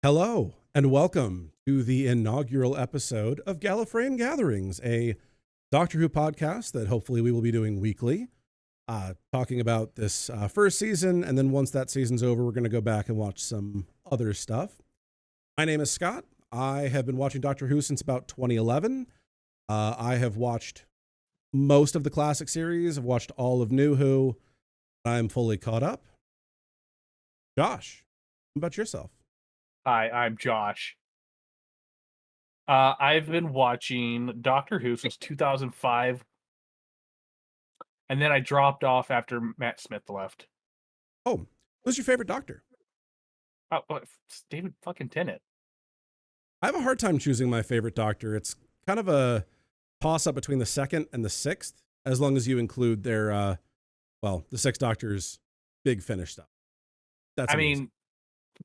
Hello, and welcome to the inaugural episode of Gallifreyan Gatherings, a Doctor Who podcast that hopefully we will be doing weekly, talking about this first season, and then once that season's over, we're going to go back and watch some other stuff. My name is Scott. I have been watching Doctor Who since about 2011. I have watched most of the classic series. I've watched all of New Who. I'm fully caught up. Josh, how about yourself? Hi, I'm Josh. I've been watching Doctor Who since 2005, and then I dropped off after Matt Smith left. Oh, who's your favorite Doctor? Oh, it's David fucking Tennant. I have a hard time choosing my favorite Doctor. It's kind of a toss-up between the second and the sixth, as long as you include their, the Sixth Doctor's big finish stuff. That's amazing.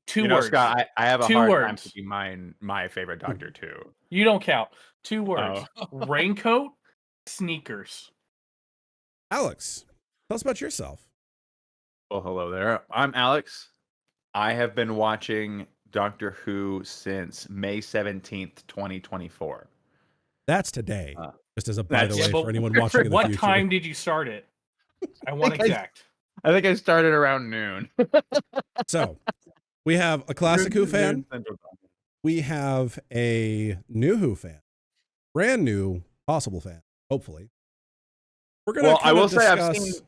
Two words. Scott, I have a Two hard words. time picking my favorite Doctor too. You don't count. 2 words. Raincoat, sneakers. Alex, tell us about yourself. Well, hello there. I'm Alex. I have been watching Doctor Who since May 17th, 2024. That's today. Just as a by the way for anyone watching in the What future. time did you start it? I want exact. I think I started around noon. So, we have a classic Who fan. We have a new Who fan. Brand new possible fan, hopefully. We're going to I will discuss... say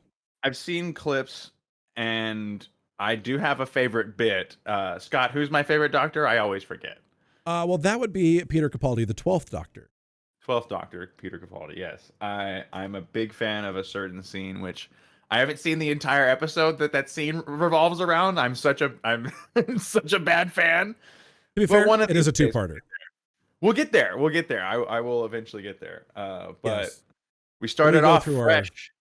I've seen clips, and I do have a favorite bit. Scott, who's my favorite Doctor? I always forget. That would be Peter Capaldi, the 12th Doctor. 12th Doctor, Peter Capaldi, yes. I'm a big fan of a certain scene, which I haven't seen the entire episode that scene revolves around. I'm such a bad fan. To be fair, it is a two-parter. We'll get there. I will eventually get there. But we started off fresh.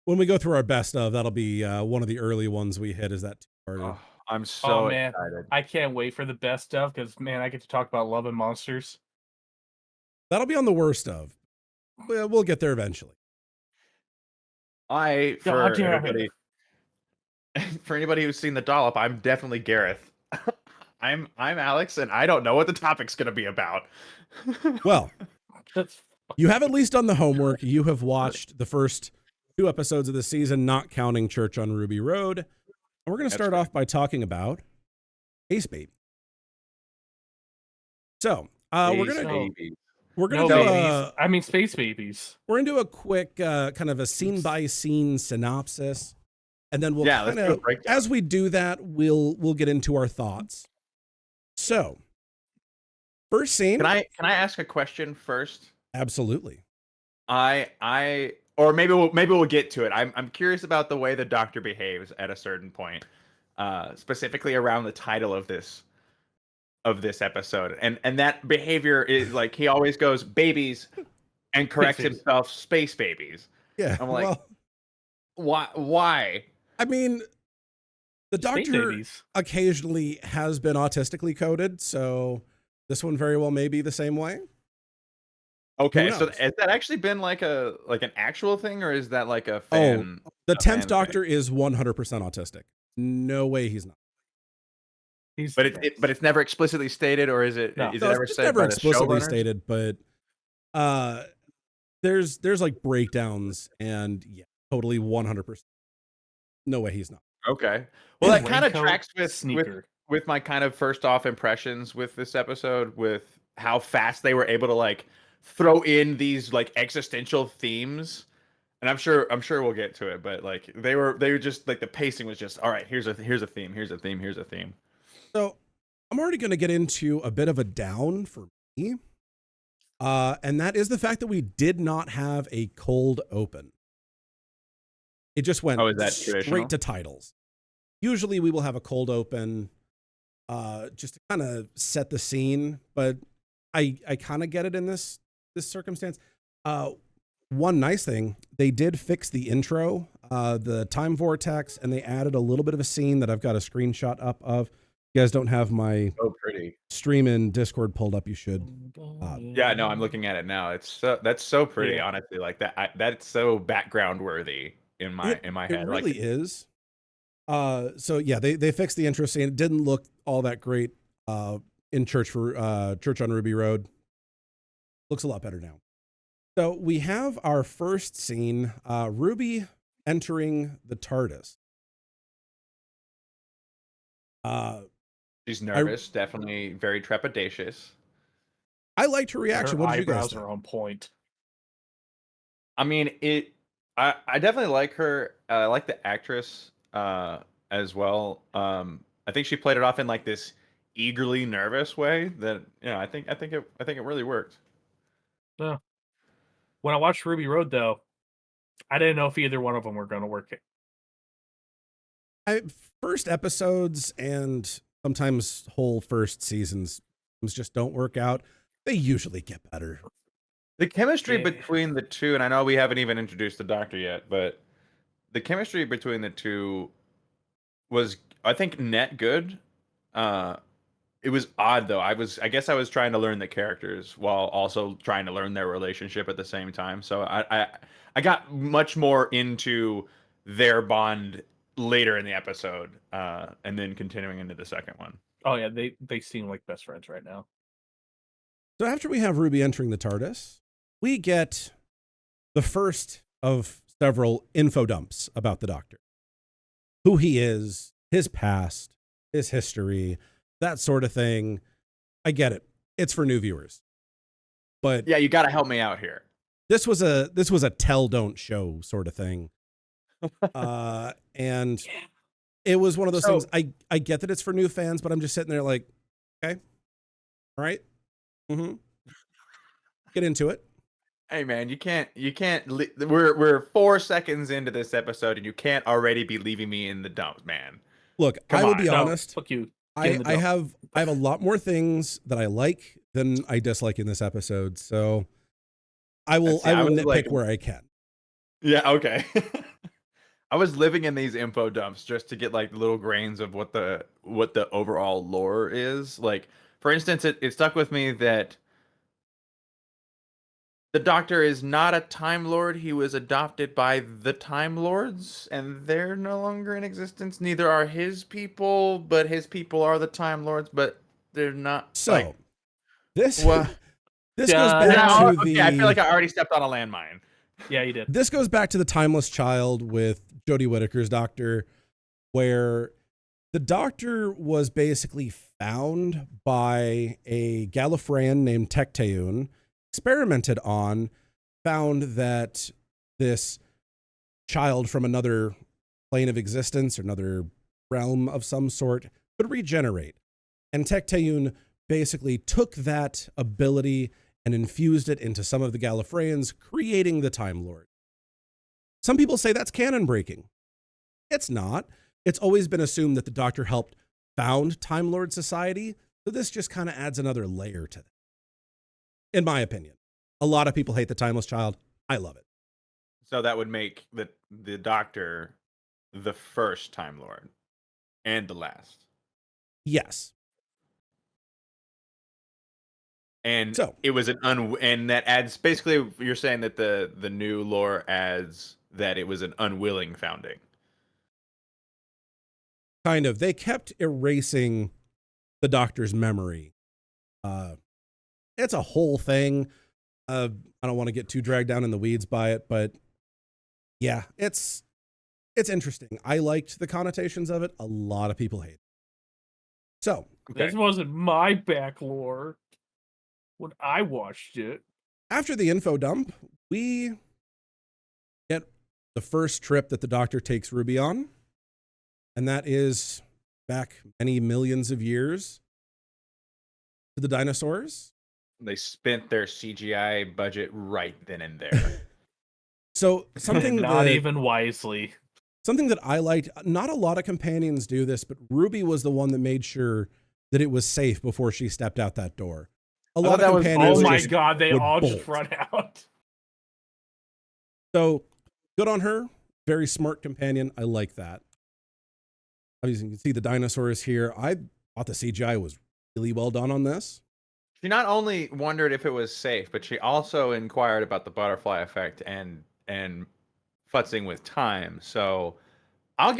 When we go through our best of, that'll be one of the early ones we hit, is that two-parter. I'm so excited. I can't wait for the best of, because, man, I get to talk about Love and Monsters. That'll be on the worst of. We'll get there eventually. For anybody who's seen the dollop, I'm definitely Gareth. I'm Alex, and I don't know what the topic's going to be about. Well, you have at least done the homework. You have watched the first 2 episodes of the season, not counting Church on Ruby Road. And we're going to start off by talking about Space Baby. So, we're going to Space Babies. We're going to do a quick kind of a scene-by-scene synopsis. And then we'll as we do that, we'll get into our thoughts. So, first scene. Can I ask a question first? Absolutely. Or maybe we'll get to it. I'm curious about the way the Doctor behaves at a certain point, specifically around the title of this episode, and that behavior is like he always goes babies and corrects himself space babies. Yeah, I'm like, why? I mean, the Doctor occasionally has been autistically coded, so this one very well may be the same way. Okay, so has that actually been like an actual thing, or is that like a fan? Oh, the 10th Doctor is 100% autistic. No way he's not. But it's never explicitly stated, or is it? No. Is it ever said? Never explicitly stated, but there's like breakdowns, and yeah, totally 100%. No way he's not. Okay, well that kind of tracks with my kind of first off impressions with this episode, with how fast they were able to like throw in these like existential themes. And I'm sure we'll get to it, but like they were just like the pacing was just all right. Here's a theme. So I'm already going to get into a bit of a down for me. And that is the fact that we did not have a cold open. It just went straight to titles. Usually we will have a cold open just to kind of set the scene, but I kind of get it in this circumstance. One nice thing, they did fix the intro, the time vortex, and they added a little bit of a scene that I've got a screenshot up of. You guys don't have my stream in Discord pulled up. You should. Yeah, no, I'm looking at it now. That's so pretty, honestly. Like that's so background worthy in my head. It really is. So yeah, they fixed the intro scene. It didn't look all that great in Church on Ruby Road. Looks a lot better now. So we have our first scene, Ruby entering the TARDIS. She's nervous, definitely very trepidatious. I liked her reaction. Her what did you guys eyebrows think? are on point. I mean, I definitely like her. I like the actress as well. I think she played it off in like this eagerly nervous way that I think it really worked. Yeah. When I watched Ruby Road, though, I didn't know if either one of them were going to work it. First episodes and sometimes whole first seasons just don't work out. They usually get better. The chemistry between the two, and I know we haven't even introduced the Doctor yet, but the chemistry between the two was, I think, net good. It was odd though. I guess I was trying to learn the characters while also trying to learn their relationship at the same time. So I got much more into their bond later in the episode, and then continuing into the second one. Oh yeah, they seem like best friends right now. So after we have Ruby entering the TARDIS, we get the first of several info dumps about the Doctor. Who he is, his past, his history, that sort of thing. I get it. It's for new viewers. But yeah, you got to help me out here. This was a tell don't show sort of thing. And it was one of those things. I get that it's for new fans, but I'm just sitting there like, okay. All right. Mm-hmm. Get into it. Hey man, you can't. We're 4 seconds into this episode, and you can't already be leaving me in the dumps, man. Look, I will be honest. Fuck you. I have a lot more things that I like than I dislike in this episode, so I will nitpick where I can. Yeah. Okay. I was living in these info dumps just to get like little grains of what the overall lore is. Like, for instance, it stuck with me that the Doctor is not a Time Lord. He was adopted by the Time Lords, and they're no longer in existence. Neither are his people, but his people are the Time Lords, but they're not. So, this goes back to the... I feel like I already stepped on a landmine. Yeah, you did. This goes back to the Timeless Child with Jodie Whittaker's Doctor, where the Doctor was basically found by a Gallifreyan named Tecteun, experimented on, found that this child from another plane of existence or another realm of some sort could regenerate. And Tecteun basically took that ability and infused it into some of the Gallifreyans, creating the Time Lord. Some people say that's canon breaking. It's not. It's always been assumed that the Doctor helped found Time Lord society, so this just kind of adds another layer to that. In my opinion. A lot of people hate the Timeless Child. I love it. So that would make the Doctor the first Time Lord and the last. Yes. And so it was and that adds, basically you're saying that the new lore adds that it was an unwilling founding. Kind of. They kept erasing the Doctor's memory. It's a whole thing. I don't want to get too dragged down in the weeds by it, but yeah, it's interesting. I liked the connotations of it. A lot of people hate it. So this wasn't my back lore when I watched it. After the info dump, we get the first trip that the Doctor takes Ruby on, and that is back many millions of years to the dinosaurs. They spent their CGI budget right then and there. So something not even wisely. Something that I liked, not a lot of companions do this, but Ruby was the one that made sure that it was safe before she stepped out that door. A lot of companions oh my god, they all bolt. just run out. So good on her. Very smart companion. I like that. Obviously, you can see the dinosaurs here. I thought the CGI was really well done on this. She not only wondered if it was safe, but she also inquired about the butterfly effect and futzing with time. So I'll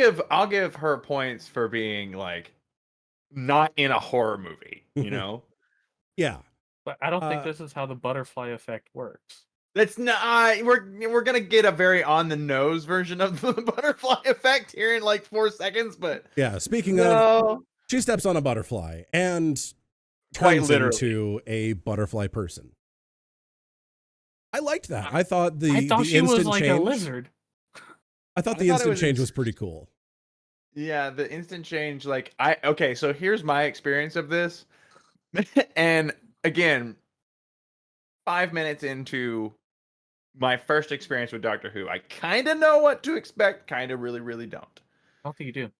give her points for being like not in a horror movie, you know? Yeah. But I don't think this is how the butterfly effect works. That's not. We're gonna get a very on the nose version of the butterfly effect here in like 4 seconds, but yeah. Speaking of, she steps on a butterfly and quite turns literally into a butterfly person. I liked that. I thought I thought she was like change, a lizard. I thought the instant change was pretty cool. Yeah, the instant change. Like okay, so here's my experience of this, and again, 5 minutes into my first experience with Doctor Who, I kind of know what to expect, kind of really, really don't. I don't think you do.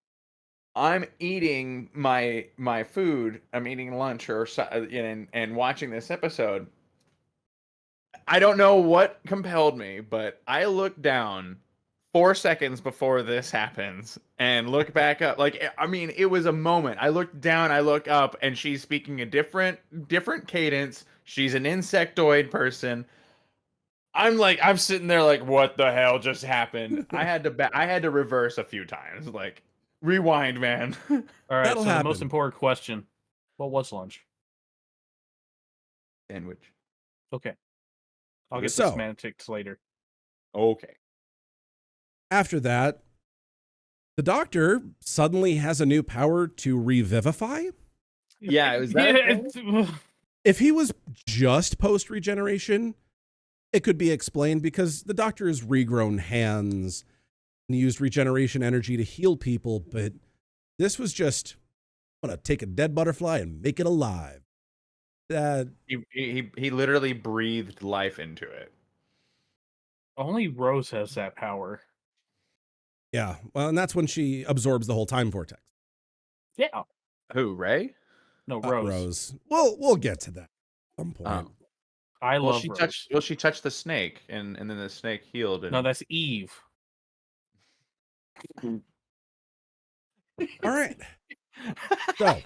I'm eating my food. I'm eating lunch and watching this episode. I don't know what compelled me, but I looked down 4 seconds before this happens and look back up. Like, I mean, it was a moment. I looked down, I look up, and she's speaking a different cadence. She's an insectoid person. I'm sitting there like, what the hell just happened? I had to reverse a few times. Like, rewind, man. All right, That'll so happen. the most important question: what was lunch? Sandwich. Okay, I'll get the semantics later. Okay. After that, the Doctor suddenly has a new power to revivify. Yeah, it was that. If he was just post regeneration, it could be explained because the Doctor has regrown hands and used regeneration energy to heal people, but this was just, I'm gonna take a dead butterfly and make it alive. He literally breathed life into it. Only Rose has that power. Yeah, well, and that's when she absorbs the whole time vortex. Yeah. Who, Ray? No, Rose. Rose. We'll get to that at some point. I love Rose. She touched the snake, and then the snake healed. And... No, that's Eve. All right. So,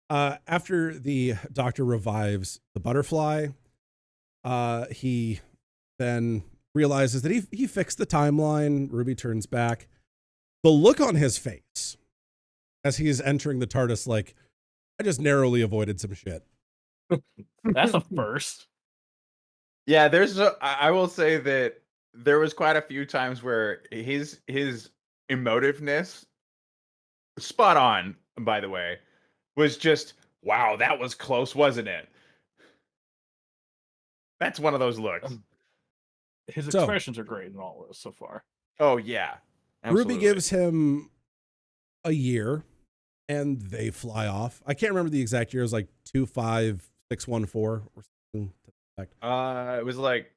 after the Doctor revives the butterfly, he then realizes that he fixed the timeline. Ruby turns back. The look on his face as he is entering the TARDIS, like, I just narrowly avoided some shit. That's a first. Yeah, I will say that there was quite a few times where his emotiveness, spot on, by the way, was just, wow, that was close, wasn't it? That's one of those looks. His expressions are great in all of this so far. Oh, yeah. Absolutely. Ruby gives him a year, and they fly off. I can't remember the exact year. It was like 25614 or something. It was like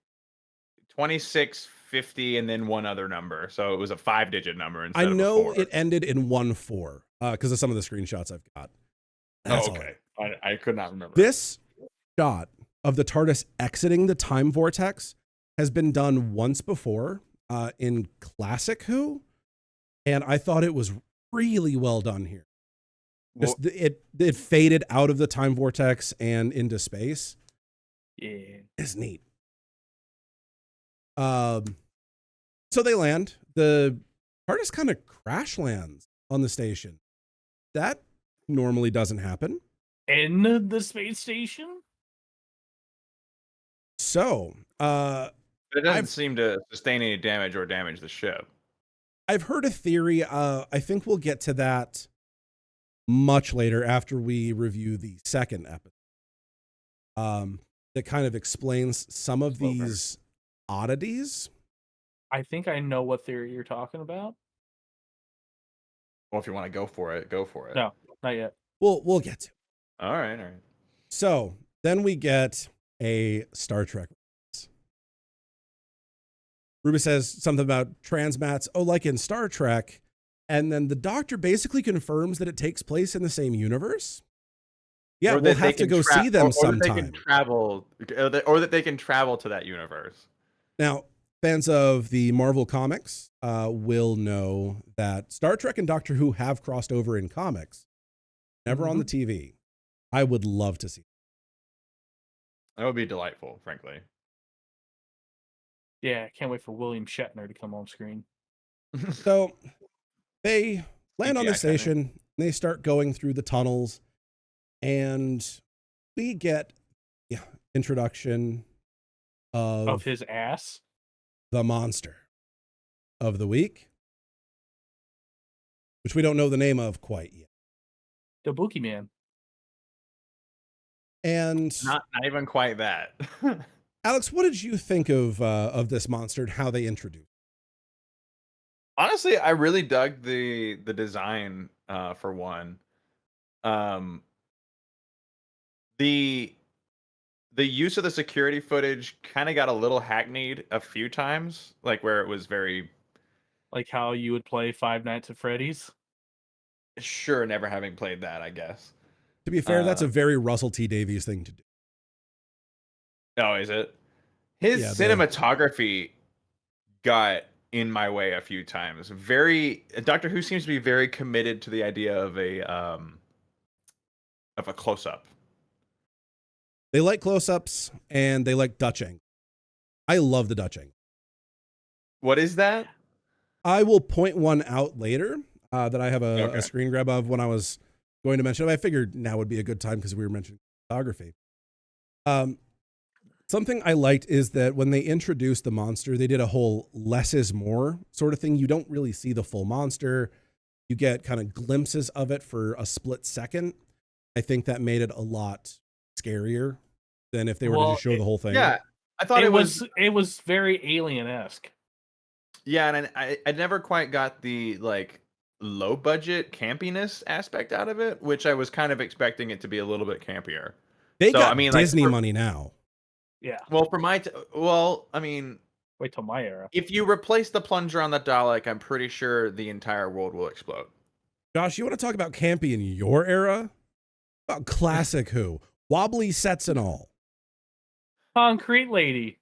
2650 and then one other number. So it was a 5-digit number instead of a 4. I know it ended in 14 because of some of the screenshots I've got. That's okay. I could not remember. This shot of the TARDIS exiting the time vortex has been done once before in Classic Who, and I thought it was really well done here. Just it faded out of the time vortex and into space. Yeah, it's neat. So they land. The TARDIS kind of crash lands on the station. That normally doesn't happen. In the space station? So, it doesn't seem to sustain any damage or damage the ship. I've heard a theory. I think we'll get to that much later after we review the second episode. That kind of explains some of these oddities. I think I know what theory you're talking about. Well, if you want to go for it, go for it. No, not yet. We'll get to it. All right. So then we get a Star Trek. Ruby says something about transmats. Oh, like in Star Trek. And then the Doctor basically confirms that it takes place in the same universe. Yeah, we'll have to go see them sometime. That they can travel to that universe. Now, fans of the Marvel comics will know that Star Trek and Doctor Who have crossed over in comics. Never on the TV. I would love to see. That would be delightful, frankly. Yeah, I can't wait for William Shatner to come on screen. So they land on the station and They start going through the tunnels, and we get introduction of his ass, the monster of the week, which we don't know the name of quite yet. The Boogeyman. And not even quite that. Alex, what did you think of this monster and how they introduced? Honestly, I really dug the design for one. The use of the security footage kind of got a little hackneyed a few times, like where it was very like how you would play Five Nights at Freddy's. Sure, never having played that, I guess. To be fair, that's a very Russell T Davies thing to do. Oh, is it? His cinematography got in my way a few times. Doctor Who seems to be very committed to the idea of a close-up. They like close-ups and they like Dutch angle. I love the Dutch angle. What is that? I will point one out later that I have a screen grab of when I was going to mention it. I figured now would be a good time because we were mentioning photography. Something I liked is that when they introduced the monster, they did a whole less is more sort of thing. You don't really see the full monster. You get kind of glimpses of it for a split second. I think that made it a lot scarier than if they were to just show the whole thing. Yeah, I thought it was very Alien-esque. Yeah, and I never quite got the like low budget campiness aspect out of it, which I was kind of expecting it to be a little bit campier. They got Disney money now. Yeah. Well, wait till my era. If you replace the plunger on the Dalek, I'm pretty sure the entire world will explode. Josh, you want to talk about campy in your era? About classic Who? Wobbly sets and all. Concrete Lady.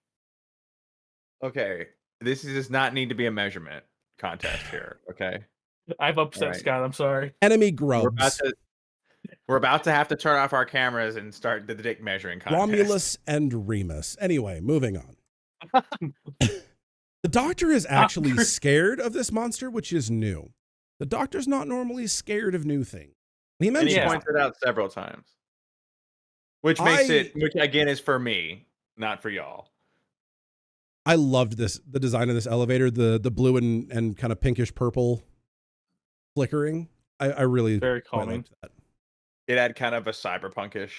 Okay. This does not need to be a measurement contest here, okay? I've upset Scott, I'm sorry. Enemy grubs. We're about to have to turn off our cameras and start the dick measuring contest. Romulus and Remus. Anyway, moving on. The Doctor is actually scared of this monster, which is new. The Doctor's not normally scared of new things. He mentioned he points it out several times. Which again is for me, not for y'all. I loved the design of this elevator, the blue and kind of pinkish purple flickering. I really very calming. Liked that. It had kind of a cyberpunkish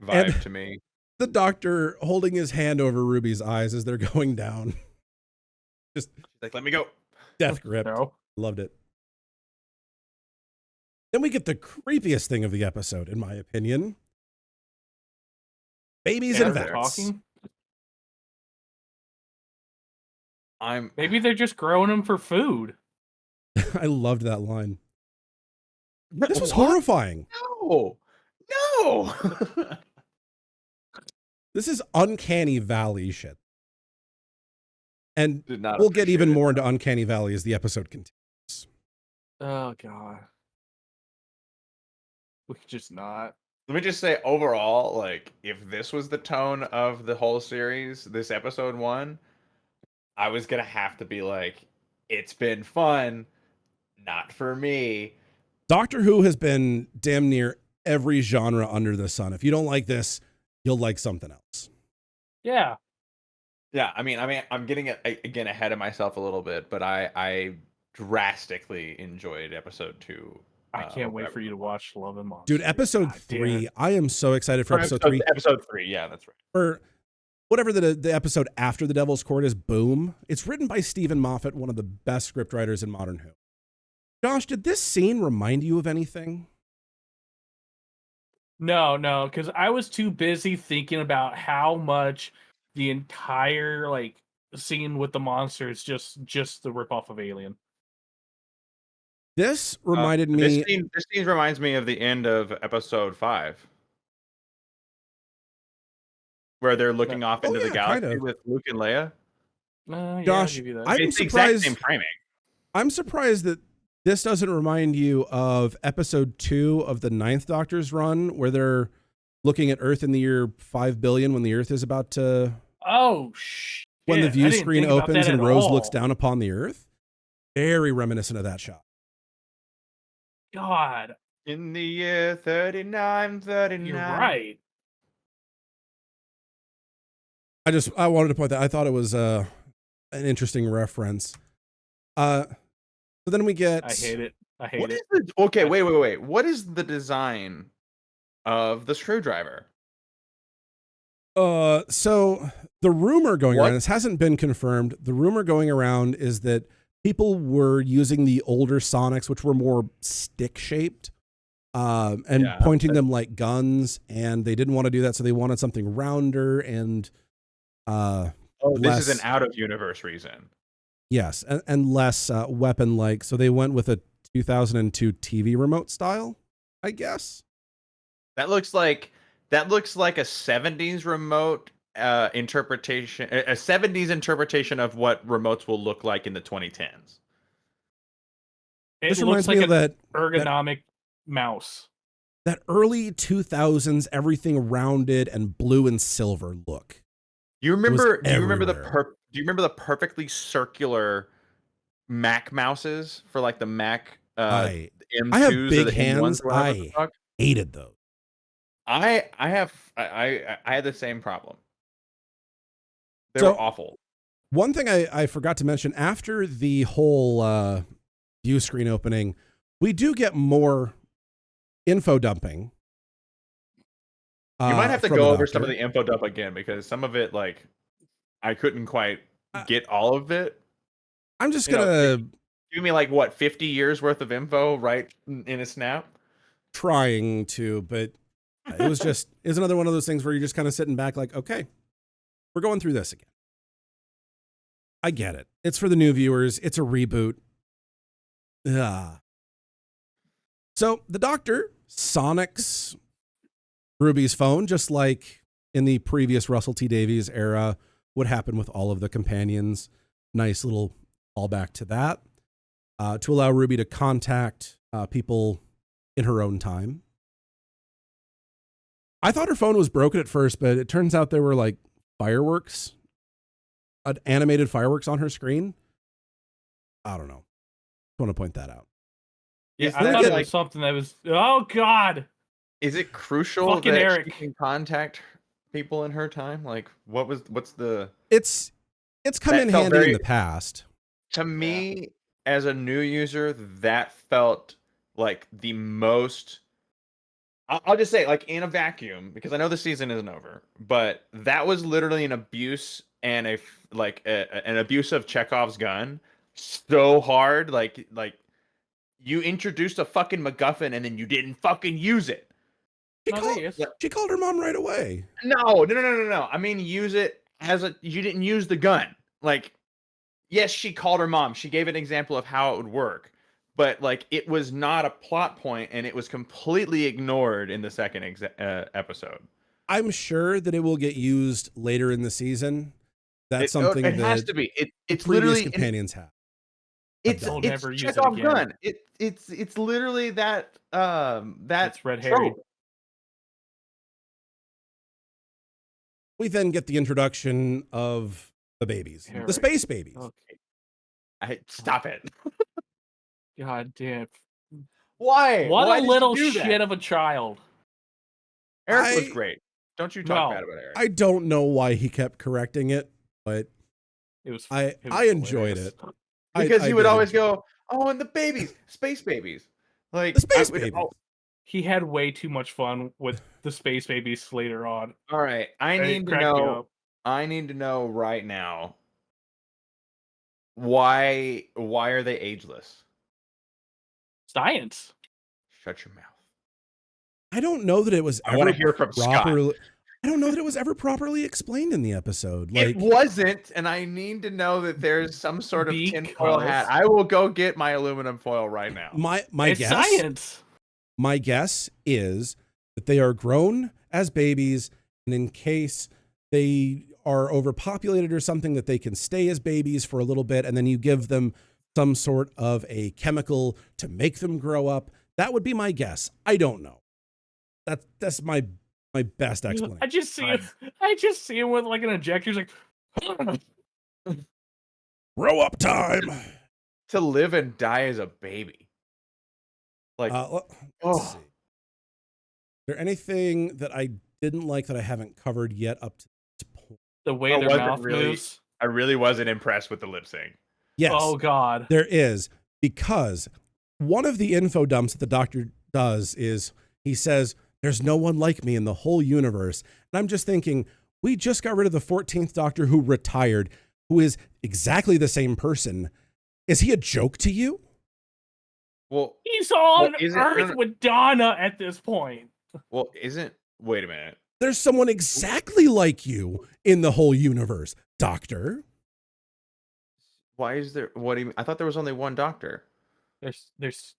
vibe to me. The Doctor holding his hand over Ruby's eyes as they're going down. Just like, let me go. Death grip. No. Loved it. Then we get the creepiest thing of the episode, in my opinion. Babies and vets. Talking? I'm Maybe they're just growing them for food. I loved that line. This was horrifying. No. This is Uncanny Valley shit. And we'll get even more into Uncanny Valley as the episode continues. Oh, God. We could just not. Let me just say, overall, like, if this was the tone of the whole series, this episode 1, I was going to have to be like, it's been fun, not for me. Doctor Who has been damn near every genre under the sun. If you don't like this, you'll like something else. Yeah. Yeah, I mean, I'm getting again ahead of myself a little bit, but I drastically enjoyed episode 2. I can't wait for you to watch Love and Monsters. Dude, episode 3, I am so excited for episode 3. Episode 3, yeah, that's right. Or whatever the episode after The Devil's Court is, Boom. It's written by Stephen Moffat, one of the best scriptwriters in modern Who. Josh, did this scene remind you of anything? No, because I was too busy thinking about how much the entire scene with the monster is just the ripoff of Alien. This reminded me. This scene reminds me of the end of episode 5, where they're looking off into the galaxy with Luke and Leia. Josh, I'm surprised. Exact same framing. I'm surprised that this doesn't remind you of episode 2 of the 9th Doctor's run, where they're looking at Earth in the year 5 billion when the Earth is about to. Oh shit! When the view screen opens and Rose looks down upon the Earth. Very reminiscent of that shot. God, In the year 3939. You're right. I wanted to point that. I thought it was an interesting reference. So then we get. I hate it. I hate it. Okay, wait. What is the design of the screwdriver? So the rumor going around, this hasn't been confirmed. The rumor going around is that people were using the older Sonics, which were more stick shaped, and pointing them like guns, and they didn't want to do that, so they wanted something rounder and this is an out of universe reason. Yes, and less weapon like. So they went with a 2002 TV remote style, I guess. That looks like a 70s remote interpretation, a 70s interpretation of what remotes will look like in the 2010s. It looks like an ergonomic mouse. That early 2000s, everything rounded and blue and silver look. Do you remember the perfectly circular Mac mouses for like the Mac M2s? I have big or the hands. M1s, I hated those. I had the same problem. They were awful. One thing I forgot to mention, after the whole view screen opening, we do get more info dumping. You might have to go over some of the info dump again, because some of it, like, I couldn't quite get all of it. I'm just gonna give me like what 50 years worth of info right in a snap. Trying to, but it was another one of those things where you're just kind of sitting back, like, okay, we're going through this again. I get it. It's for the new viewers. It's a reboot. So the Doctor sonics Ruby's phone, just like in the previous Russell T Davies era would happen with all of the companions. Nice little callback to that, to allow Ruby to contact people in her own time. I thought her phone was broken at first, but it turns out there were like fireworks, animated fireworks on her screen. I don't know. I want to point that out. Yeah, I thought it was something that was. Oh God! Is it crucial Fucking that Eric. she can contact people in her time? Like, what's the? It's come in handy in the past. To me, as a new user, that felt like the most. I'll just say, like, in a vacuum, because I know the season isn't over, but that was literally an abuse and an abuse of Chekhov's gun so hard, like you introduced a fucking MacGuffin and then you didn't fucking use it. She called her mom right away. No. I mean, use it you didn't use the gun. Like, yes, she called her mom. She gave an example of how it would work, but like, it was not a plot point and it was completely ignored in the second episode. I'm sure that it will get used later in the season. That's something it has to be. It's literally companions have. It's Chekhov's gun. It's literally that that's Red Harry. We then get the introduction of the babies, the space babies. Okay. Stop it. God damn. Why? What a little shit of a child. Eric was great. Don't you talk bad about Eric. I don't know why he kept correcting it, but I enjoyed it. Because he would always go, "Oh, and the babies, space babies." Like, the space babies. He had way too much fun with the space babies later on. All right, I need to know right now, why are they ageless? Science. Shut your mouth. I don't know that it was I want to hear from Scott. I don't know that it was ever properly explained in the episode. Like, it wasn't, and I need to know that there's some sort of tinfoil hat. I will go get my aluminum foil right now. My guess, science. My guess is that they are grown as babies, and in case they are overpopulated or something, that they can stay as babies for a little bit, and then you give them some sort of a chemical to make them grow up. That would be my guess. I don't know. That's my best explanation. I just see him with like an injector. He's like, grow up time. To live and die as a baby. Like, let's see. Is there anything that I didn't like that I haven't covered yet up to this point? The way their mouth moves. I really wasn't impressed with the lip sync. Yes. Oh God. There is, because one of the info dumps that the Doctor does is he says, "There's no one like me in the whole universe." And I'm just thinking, we just got rid of the 14th Doctor who retired, who is exactly the same person. Is he a joke to you? Well, he's on Earth with Donna at this point. Well, wait a minute. There's someone exactly like you in the whole universe, Doctor. Why is there? What do you mean? I thought there was only one Doctor. There's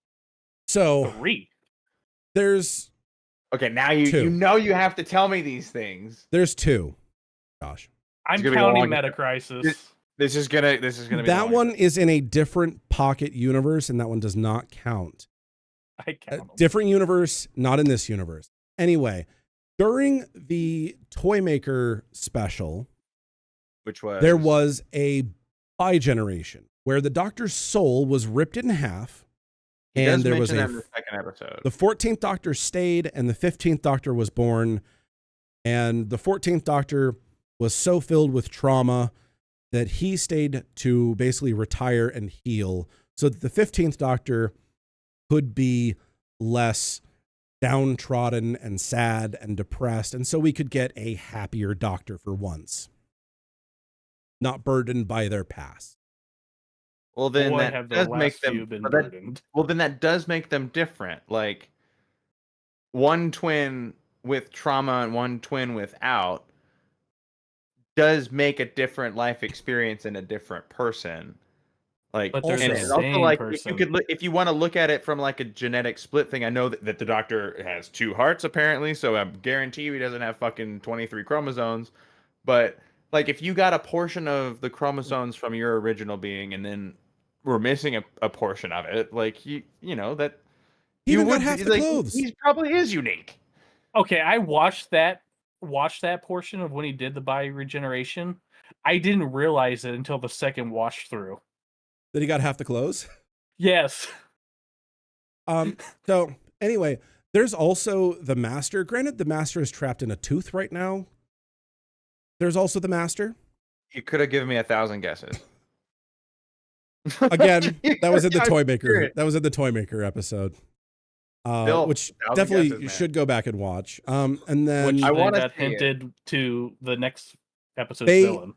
so 3. There's okay. Now you have to tell me these things. There's 2. Gosh, I'm counting Metacrisis. This is gonna be that one is in a different pocket universe, and that one does not count. I count different universe, not in this universe. Anyway, during the Toymaker special, there was a bi-generation where the Doctor's soul was ripped in half, and there was in the second episode. The 14th Doctor stayed, and the 15th Doctor was born, and the 14th Doctor was so filled with trauma that he stayed to basically retire and heal, so that the 15th Doctor could be less downtrodden and sad and depressed, and so we could get a happier Doctor for once, not burdened by their past. Well, then that does make them burdened. Well, then that does make them different. Like, one twin with trauma and one twin without does make a different life experience in a different person. Like, but there's and also like if you want to look at it from like a genetic split thing, I know that the Doctor has 2 hearts apparently, so I guarantee you he doesn't have fucking 23 chromosomes. But like, if you got a portion of the chromosomes from your original being, and then we're missing a portion of it, like you know that you would have the clothes. He probably is unique. Okay, I watched that portion of when he did the bioregeneration. I didn't realize it until the second watch through. That he got half the clothes? Yes. So anyway, there's also the Master. Granted, the Master is trapped in a tooth right now. There's also the Master. You could have given me 1,000 guesses. Again, that was in the Toymaker. That was in the Toymaker episode. Which definitely you should go back and watch. And then which I want that hinted to the next episode's villain.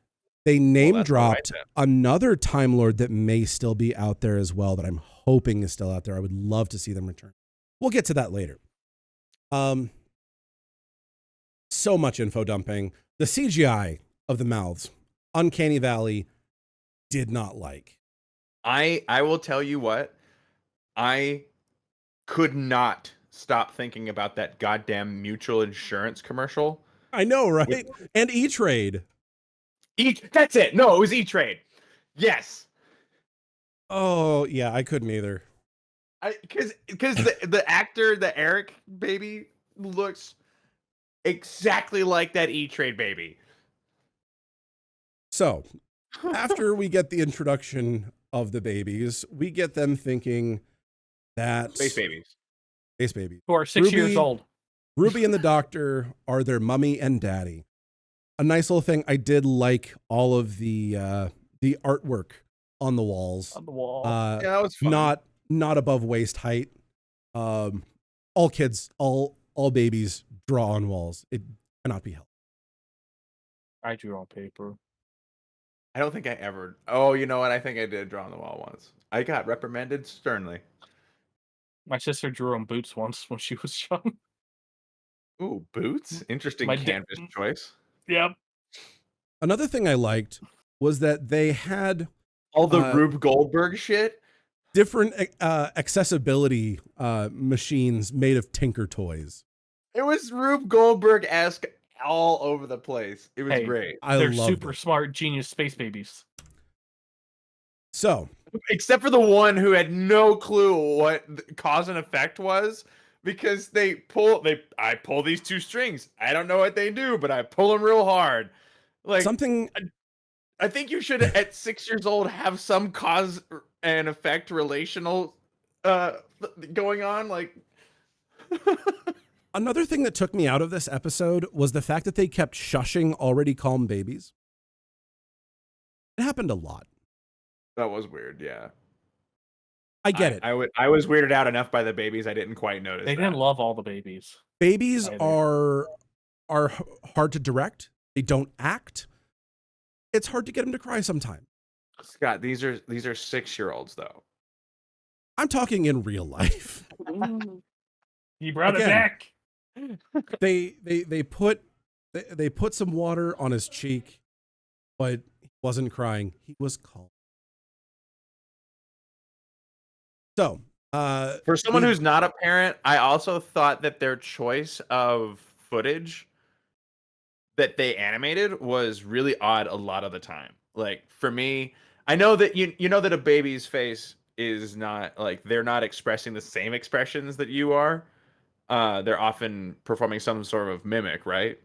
They name dropped another Time Lord that may still be out there as well, that I'm hoping is still out there. I would love to see them return. We'll get to that later. So much info dumping. The CGI of the mouths, Uncanny Valley, did not like. I will tell you what, I could not stop thinking about that goddamn mutual insurance commercial. I know, right? And E-Trade. That's it. No, it was E-Trade. Yes. Oh, yeah, I couldn't either. Because the actor, the Eric baby, looks exactly like that E-Trade baby. So, after we get the introduction of the babies, we get them thinking that Space babies. Who are 6 years old. Ruby and the Doctor are their mummy and daddy. A nice little thing. I did like all of the artwork on the walls. On the wall. Yeah, that was fun. Not above waist height. All kids, all babies draw on walls. It cannot be helped. I drew on paper. I don't think I ever. Oh, you know what? I think I did draw on the wall once. I got reprimanded sternly. My sister drew on boots once when she was young. Ooh, boots? Interesting canvas choice. Yep. Another thing I liked was that they had all the Rube Goldberg shit. Different accessibility machines made of Tinker Toys. It was Rube Goldberg-esque all over the place. It was great. They're super smart, genius space babies. So, except for the one who had no clue what cause and effect was, because I pull these 2 strings. I don't know what they do, but I pull them real hard. Like something. I think you should, at 6 years old, have some cause and effect relational going on. Like, Another thing that took me out of this episode was the fact that they kept shushing already calm babies. It happened a lot. that was weird. Yeah, I get it. I was weirded out enough by the babies. I didn't quite notice. They didn't love all the babies. Babies either. are hard to direct. They don't act. It's hard to get them to cry sometimes. Scott, these are 6-year-olds though. I'm talking in real life. You brought Again, it back. They put some water on his cheek, but he wasn't crying. He was calm. So, for someone who's not a parent, I also thought that their choice of footage that they animated was really odd a lot of the time. Like for me, I know that you know that a baby's face is not like they're not expressing the same expressions that you are. They're often performing some sort of mimic, right?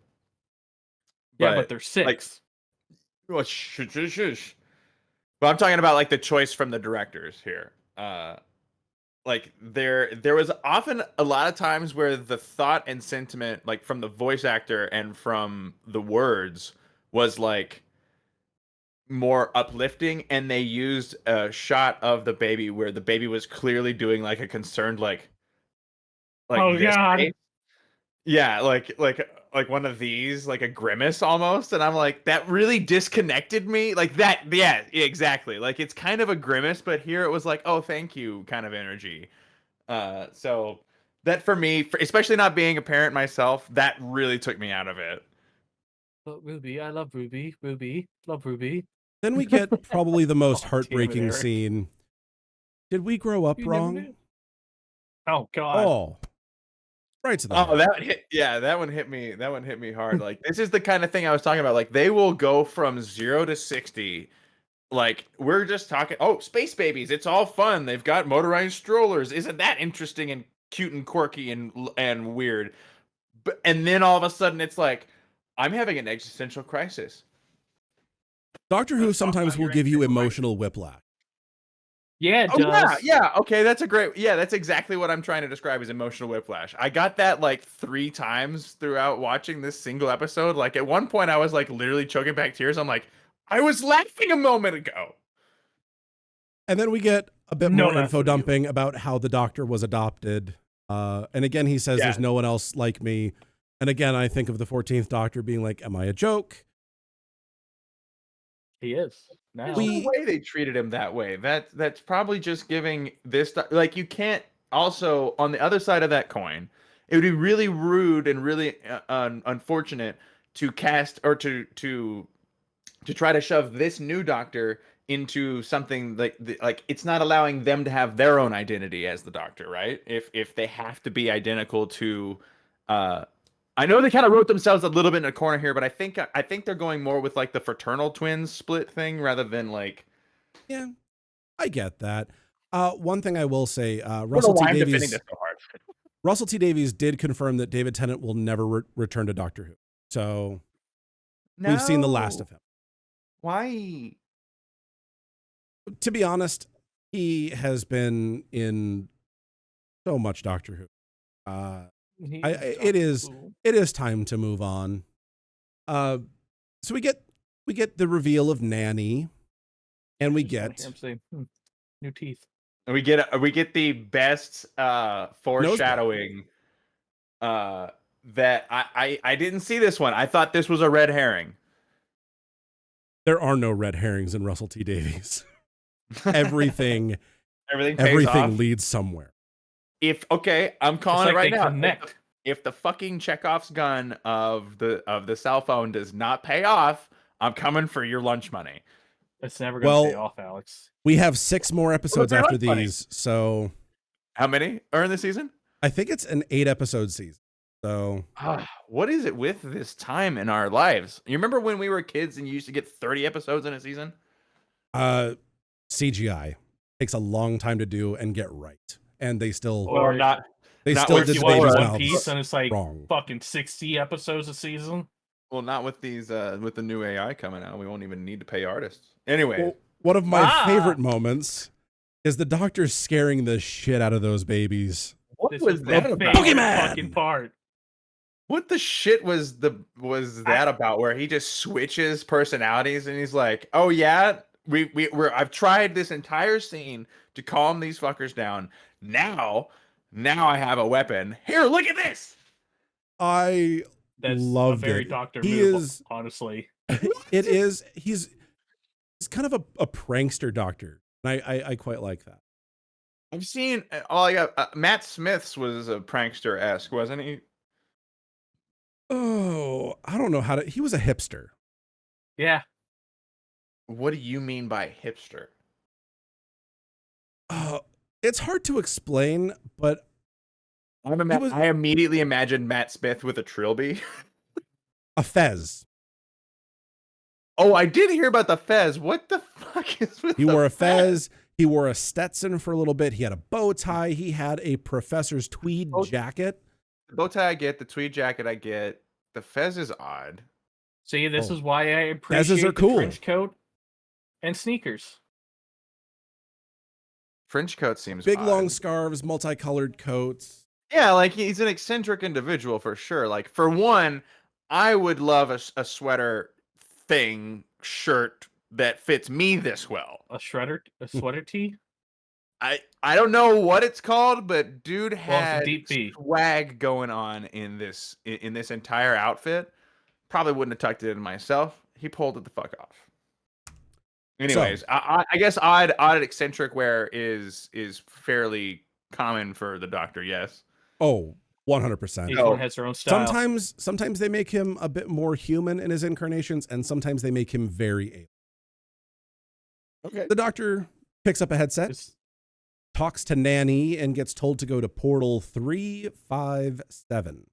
Yeah, but they're 6. Like, well, shush. But I'm talking about like the choice from the directors here. Like there was often a lot of times where the thought and sentiment, like from the voice actor and from the words, was like more uplifting, and they used a shot of the baby where the baby was clearly doing like a concerned like oh this god face. Yeah, like one of these, like a grimace almost, and I'm like, that really disconnected me. Like that, yeah, exactly. Like it's kind of a grimace, but here it was like, oh, thank you, kind of energy. So that for me, especially not being a parent myself, that really took me out of it. But Ruby, I love Ruby. Ruby, love Ruby. Then we get probably the most heartbreaking scene. Did we grow up wrong? Oh god. Oh. Right to the heart. That one hit me. That one hit me hard. Like this is the kind of thing I was talking about. Like they will go from 0 to 60. Like we're just talking. Oh, space babies! It's all fun. They've got motorized strollers. Isn't that interesting and cute and quirky and weird? And then all of a sudden, it's like I'm having an existential crisis. Doctor Who sometimes will give you emotional whiplash. Yeah, it does. Yeah. Okay, that's exactly what I'm trying to describe as emotional whiplash. I got that like 3 times throughout watching this single episode. Like at one point, I was like literally choking back tears. I'm like, I was laughing a moment ago. And then we get a bit more info dumping about how the Doctor was adopted. And again, he says, there's no one else like me. And again, I think of the 14th Doctor being like, am I a joke? He is. Now. There's no way they treated him that way. That's probably just giving this, like, you can't also, on the other side of that coin, it would be really rude and really unfortunate to cast or to try to shove this new Doctor into something like it's not allowing them to have their own identity as the Doctor, right? If they have to be identical to I know they kind of wrote themselves a little bit in a corner here, but I think they're going more with like the fraternal twins split thing rather than like. Yeah, I get that. One thing I will say, Russell T Davies did confirm that David Tennant will never return to Doctor Who. So we've seen the last of him. Why? To be honest, he has been in so much Doctor Who. It is time to move on. So we get the reveal of Nanny, and we get new teeth. And we get the best foreshadowing. That I didn't see this one. I thought this was a red herring. There are no red herrings in Russell T Davies. Everything leads somewhere. I'm calling it right now. If the fucking Chekhov's gun of the cell phone does not pay off, I'm coming for your lunch money. It's never going to pay off, Alex. We have 6 more episodes after these. So, how many are in the season? I think it's an 8-episode season. So, what is it with this time in our lives? You remember when we were kids and you used to get 30 episodes in a season? CGI takes a long time to do and get right, and they still not. They still did One Piece, and it's like wrong. Fucking 60 episodes a season. Well, not with these with the new AI coming out. We won't even need to pay artists. Anyway, one of my favorite moments is the Doctor scaring the shit out of those babies. What This was that my about? favorite Pokemon! fucking part. What the shit was that about? Where he just switches personalities and he's like, "Oh yeah, I've tried this entire scene to calm these fuckers down. Now I have a weapon. Here, look at this." I That's loved a very it. Doctor He move, is. honestly. It is. He's kind of a prankster Doctor, and I quite like that. I've seen all I got. Matt Smith's was a prankster-esque, wasn't he? Oh, I don't know how to. He was a hipster. Yeah. What do you mean by hipster? It's hard to explain, but I immediately imagined Matt Smith with a trilby. a fez. Oh, I did hear about the fez. What the fuck is with He wore a fez. He wore a Stetson for a little bit. He had a bow tie. He had a professor's tweed jacket. The bow tie I get. The tweed jacket I get. The fez is odd. See, this is why I Fezes appreciate are the cool. trench coat and sneakers. French coat seems Big odd. long scarves, multicolored coats. Yeah, like he's an eccentric individual for sure. Like for one, I would love a sweater thing shirt that fits me this well. A sweater tee. I don't know what it's called, but dude Well, it's a had deep V. swag going on in this entire outfit. Probably wouldn't have tucked it in myself. He pulled it the fuck off. Anyways, I guess odd eccentric wear is fairly common for the Doctor. Yes. Oh, 100%. Each one has their own style. Sometimes they make him a bit more human in his incarnations, and sometimes they make him very alien. Okay. The Doctor picks up a headset, talks to Nanny, and gets told to go to portal 357.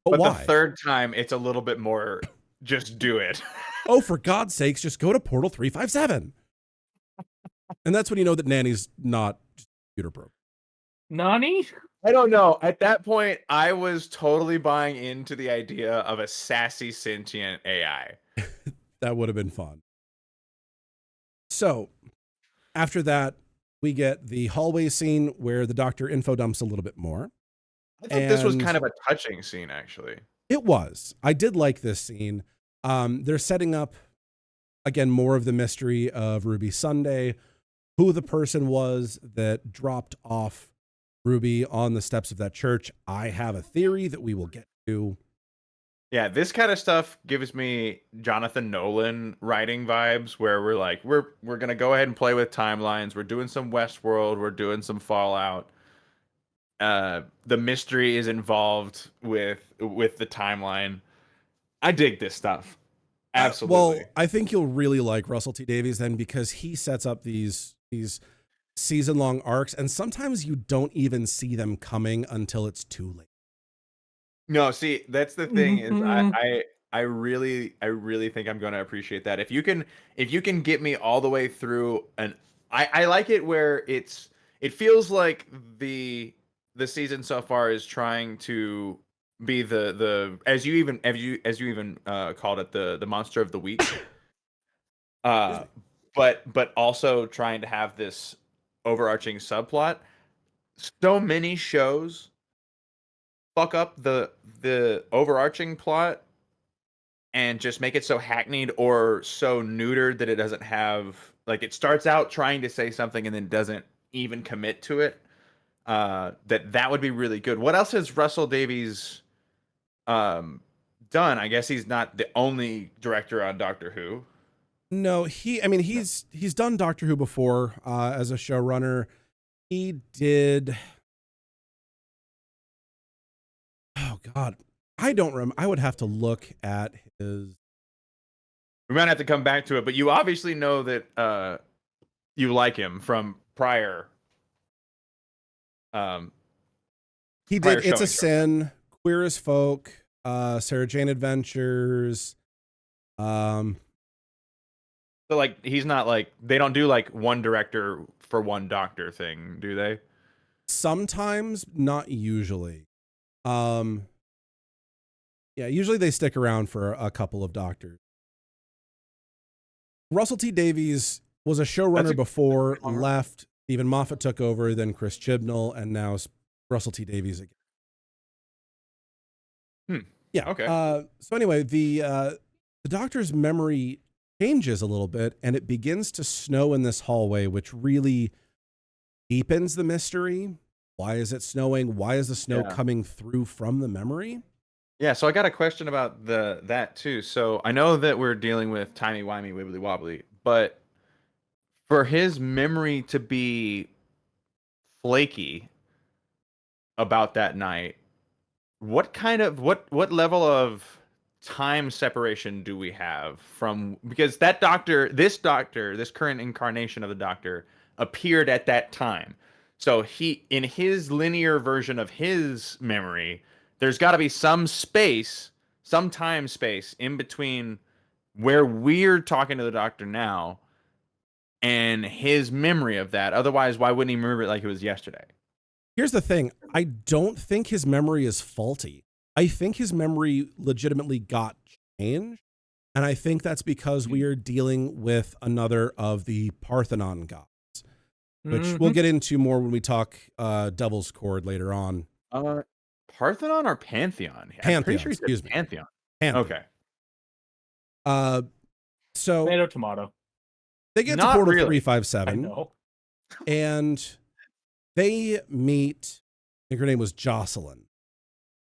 But why? The third time, it's a little bit more. Just do it. Oh, for God's sakes, just go to portal 357. And that's when you know that Nanny's not just computer broke. Nani? I don't know. At that point, I was totally buying into the idea of a sassy sentient AI. That would have been fun. So, after that, we get the hallway scene where the Doctor info dumps a little bit more. I thought this was kind of a touching scene, actually. It was. I did like this scene. They're setting up, again, more of the mystery of Ruby Sunday, who the person was that dropped off Ruby on the steps of that church. I have a theory that we will get to. Yeah, this kind of stuff gives me Jonathan Nolan writing vibes, where we're like, we're gonna go ahead and play with timelines. We're doing some Westworld. We're doing some Fallout. The mystery is involved with the timeline. I dig this stuff. Absolutely. Well, I think you'll really like Russell T Davies then, because he sets up these season-long arcs, and sometimes you don't even see them coming until it's too late. No, see, that's the thing is I really think I'm going to appreciate that. If you can get me all the way through, and I like it where it feels like the season so far is trying to be the as you even called it, the monster of the week. But also trying to have this overarching subplot. So many shows fuck up the overarching plot and just make it so hackneyed or so neutered that it doesn't have, like, it starts out trying to say something and then doesn't even commit to it. That would be really good. What else has Russell Davies done? I guess he's not the only director on Doctor Who. No, he's done Doctor Who before as a showrunner. He did. Oh God, I don't remember. I would have to look at his. We might have to come back to it, but you obviously know that you like him from prior. He did It's a Sin, Queer as Folk, Sarah Jane Adventures. So like he's not like, they don't do like one director for one Doctor thing, do they? Sometimes, not usually. Yeah, usually they stick around for a couple of Doctors. Russell T Davies was a showrunner before, left. Stephen Moffat took over, then Chris Chibnall, and now Russell T Davies again. Yeah. Okay. So anyway, the Doctor's memory changes a little bit, and it begins to snow in this hallway, which really deepens the mystery. Why is it snowing? Why is the snow coming through from the memory? Yeah, so I got a question about that too. So I know that we're dealing with timey-wimey, wibbly-wobbly, but for his memory to be flaky about that night, what level of time separation do we have from, because that doctor, this current incarnation of the Doctor appeared at that time. So he, in his linear version of his memory, there's got to be some space, some time space in between where we're talking to the Doctor now and his memory of that. Otherwise, why wouldn't he remember it like it was yesterday? Here's the thing. I don't think his memory is faulty. I think his memory legitimately got changed. And I think that's because we are dealing with another of the Parthenon gods, which we'll get into more when we talk Devil's Chord later on. Parthenon or Pantheon? Pantheon, pretty sure excuse me. Pantheon. Okay. So tomato. They get to Portal 357. I know. And they meet, I think her name was Jocelyn.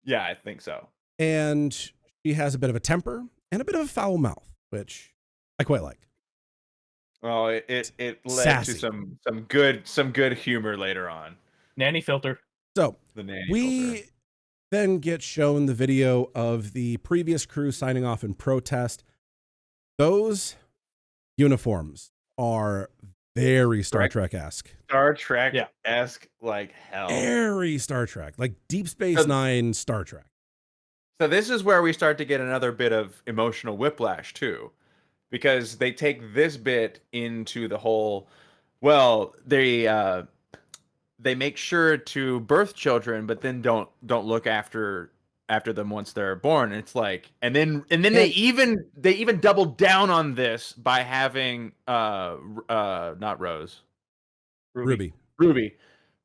Yeah, I think so. And she has a bit of a temper and a bit of a foul mouth, which I quite like. Well, it led to some good humor later on. Nanny filter. So we then get shown the video of the previous crew signing off in protest. Those uniforms are very Star Trek-esque. Star Trek-esque like hell. Very Star Trek, like Deep Space Nine Star Trek. So this is where we start to get another bit of emotional whiplash too, because they take this bit into the whole, well, they make sure to birth children, but then don't look after them once they're born. And it's like, and then they even double down on this by having not Rose, Ruby,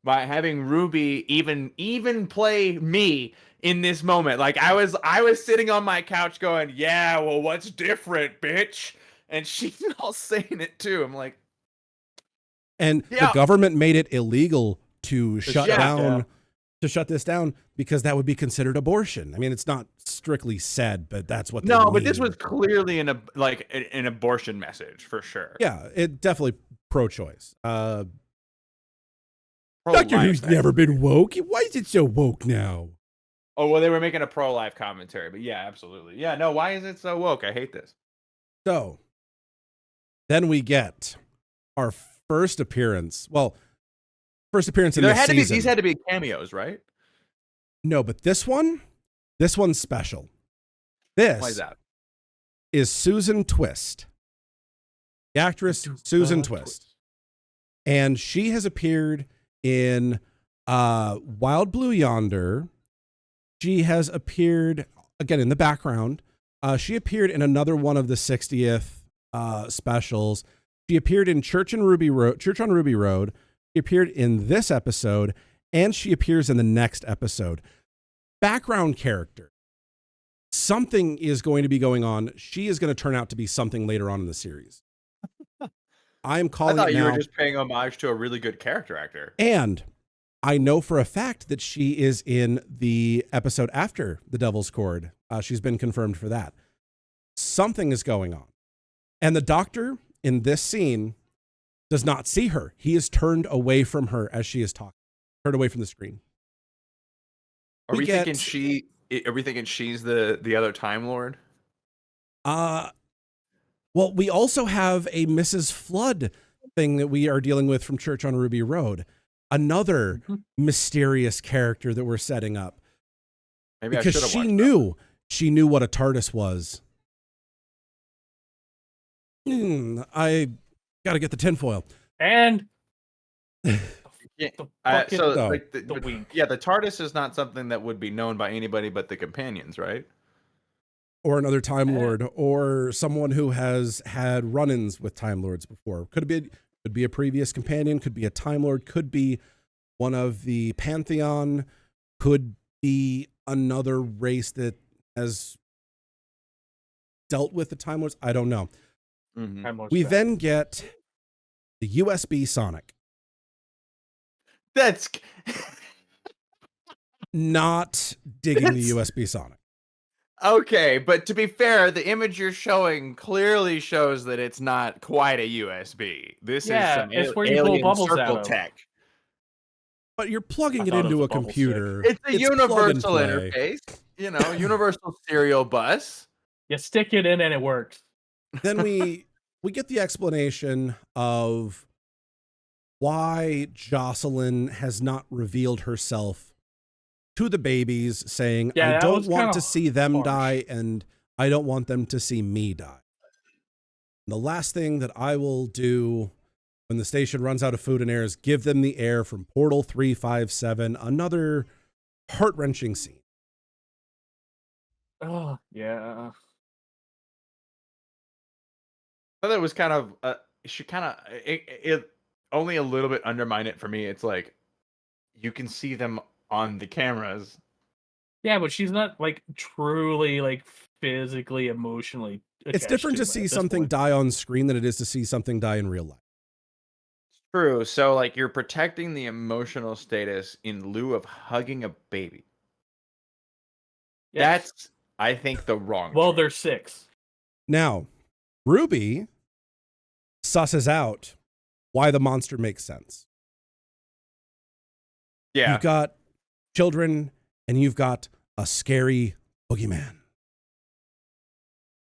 by having Ruby even play me in this moment. Like I was sitting on my couch going, yeah, well, what's different, bitch? And she's all saying it too. I'm like, and the government made it illegal to shut this down because that would be considered abortion. I mean, it's not strictly said, but that's what. But this was clearly an abortion message for sure. Yeah, it definitely pro-choice. Doctor Who's never been woke. Why is it so woke now? Oh, well, they were making a pro-life commentary, but yeah, absolutely. Yeah, no, why is it so woke? I hate this. So then we get our first appearance. Well, first appearance in this season. These had to be cameos, right? No, but this one's special. Why is that? Is Susan Twist. The actress Susan Twist. And she has appeared in Wild Blue Yonder. She has appeared, again, in the background. She appeared in another one of the 60th specials. She appeared in Church on Ruby Road. She appeared in this episode, and she appears in the next episode. Background character. Something is going to be going on. She is going to turn out to be something later on in the series. I'm calling it now. I thought you were just paying homage to a really good character actor. And I know for a fact that she is in the episode after The Devil's Chord. She's been confirmed for that. Something is going on. And the Doctor in this scene does not see her. He is turned away from her as she is talking. Turned away from the screen. Are we thinking she's the other Time Lord? Well, we also have a Mrs. Flood thing that we are dealing with from Church on Ruby Road. Another mysterious character that we're setting up. Maybe because she knew what a TARDIS was. I got to get the tinfoil. And the TARDIS is not something that would be known by anybody but the companions, right? or another Time Lord, or someone who has had run-ins with Time Lords before. Could be a previous companion, could be a Time Lord, could be one of the Pantheon, could be another race that has dealt with the Time Lords. I don't know. Mm-hmm. We then get the USB Sonic. That's not digging the USB Sonic. Okay, but to be fair, the image you're showing clearly shows that it's not quite a USB. This is some it's where you pull alien bubbles circle out of. tech. But you're plugging it into a computer. It's a universal interface, you know, universal serial bus. You stick it in and it works. Then we get the explanation of why Jocelyn has not revealed herself to the babies, saying, I don't want to see them die, and I don't want them to see me die. And the last thing that I will do when the station runs out of food and air is give them the air from Portal 357, another heart-wrenching scene. Oh, yeah. I thought it was kind of, it only a little bit undermined it for me. It's like, you can see them on the cameras. Yeah, but she's not like truly like physically, emotionally. It's different to see something die on screen than it is to see something die in real life. True. So like you're protecting the emotional status in lieu of hugging a baby. Yes. That's, I think, the wrong choice. They're 6. Now, Ruby susses out why the monster makes sense. Yeah. You've got children and you've got a scary boogeyman.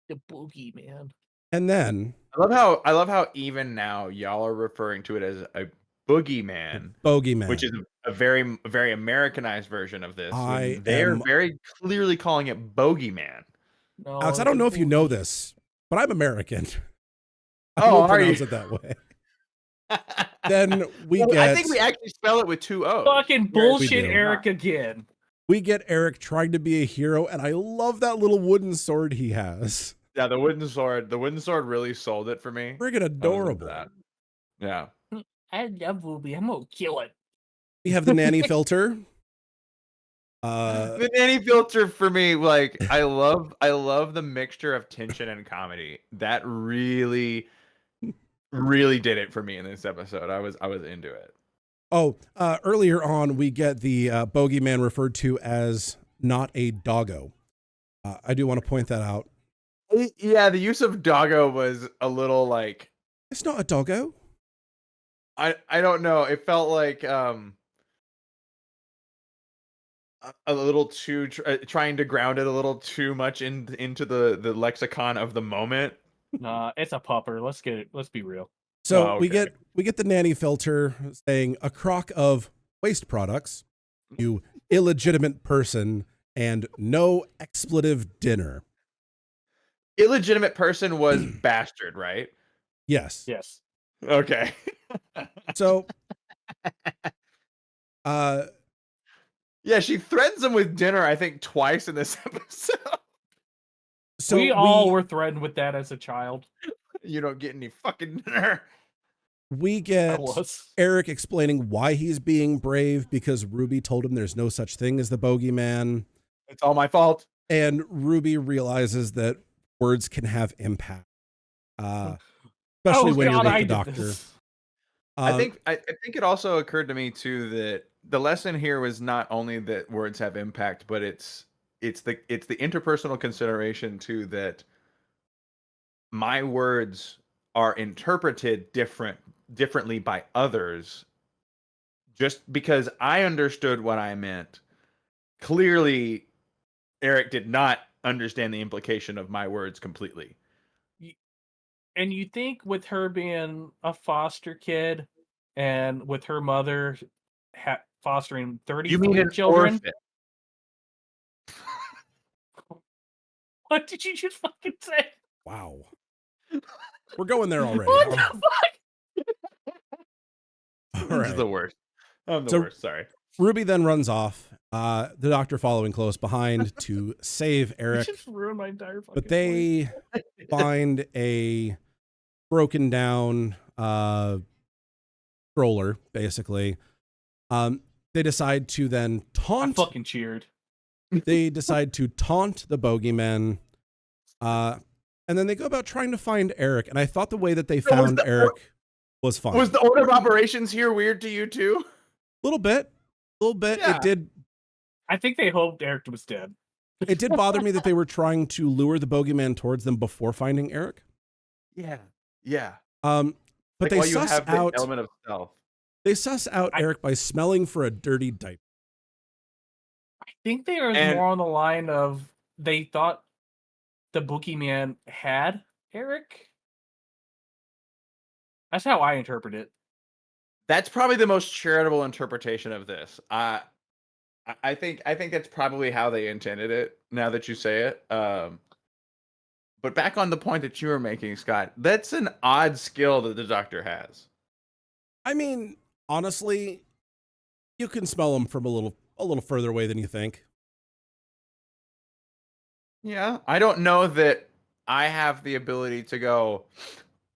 The boogeyman. And then I love how even now y'all are referring to it as a boogeyman. Bogeyman. Which is a very Americanized version of this. They're very clearly calling it bogeyman. No, Alex, I don't know if you know this, but I'm American. I will pronounce it that way. Then I think we actually spell it with 2 O's. Fucking bullshit, Eric again. We get Eric trying to be a hero, and I love that little wooden sword he has. Yeah, the wooden sword really sold it for me. Friggin' adorable. Yeah. I love Ruby. I'm gonna kill it. We have the nanny filter. The nanny filter for me, like I love the mixture of tension and comedy. That really did it for me in this episode. I was into it. Oh, earlier on, we get the bogeyman referred to as not a doggo. I do want to point that out. Yeah, the use of doggo was a little like... It's not a doggo. I don't know. It felt like a little too... trying to ground it a little too much into the lexicon of the moment. Nah, it's a pupper. Let's be real. So we get the nanny filter saying a crock of waste products, you illegitimate person, and no expletive dinner. Illegitimate person was bastard, right? Yes. Yes. Okay. So, yeah, she threatens him with dinner, I think, twice in this episode. So we all were threatened with that as a child. You don't get any fucking dinner. We get Eric explaining why he's being brave because Ruby told him there's no such thing as the bogeyman. It's all my fault. And Ruby realizes that words can have impact, especially when you're with the doctor. I think it also occurred to me too that the lesson here was not only that words have impact, but it's the interpersonal consideration too, that my words are interpreted differently by others. Just because I understood what I meant, clearly Eric did not understand the implication of my words completely. And you think with her being a foster kid and with her mother fostering 34 children. Orphan. What did you just fucking say? Wow. We're going there already. What the fuck? This is the worst. I'm the worst, sorry. Ruby then runs off, the Doctor following close behind to save Eric. You just ruined my entire fucking But they find a broken down stroller, basically. They decide to then taunt. I fucking cheered. They decide to taunt the bogeymen. And then they go about trying to find Eric. And I thought the way that they found Eric was fun. Was the order of operations here weird to you too? A little bit. Yeah. It did. I think they hoped Eric was dead. It did bother me that they were trying to lure the bogeyman towards them before finding Eric. Yeah. But like, they suss out the element of stealth. They suss out Eric by smelling for a dirty diaper. I think they were more on the line of they thought the boogeyman had Eric. That's how I interpret it. That's probably the most charitable interpretation of this. I think that's probably how they intended it. Now that you say it, but back on the point that you were making, Scott, that's an odd skill that the Doctor has. I mean, honestly, you can smell them from a little further away than you think. Yeah, I don't know that I have the ability to go,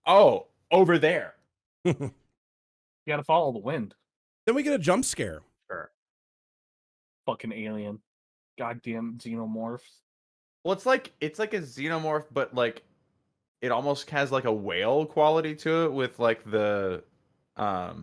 oh, over there. You got to follow the wind. Then we get a jump scare. Sure. Fucking alien. Goddamn xenomorphs. Well, it's like a xenomorph, but like it almost has like a whale quality to it with like the I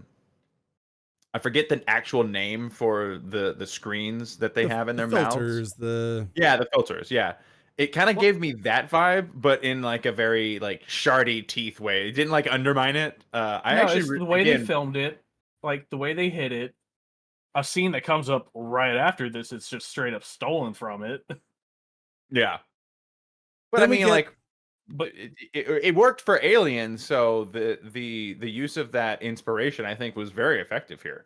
forget the actual name for the screens that they have in their filters, mouths. The filters, yeah. It kind of gave me that vibe, but in like a very like shardy teeth way. It didn't like undermine it. The way they filmed it, like the way they hit it, a scene that comes up right after this, it's just straight up stolen from it. Yeah. But I mean, it worked for Alien, so the use of that inspiration, I think, was very effective here.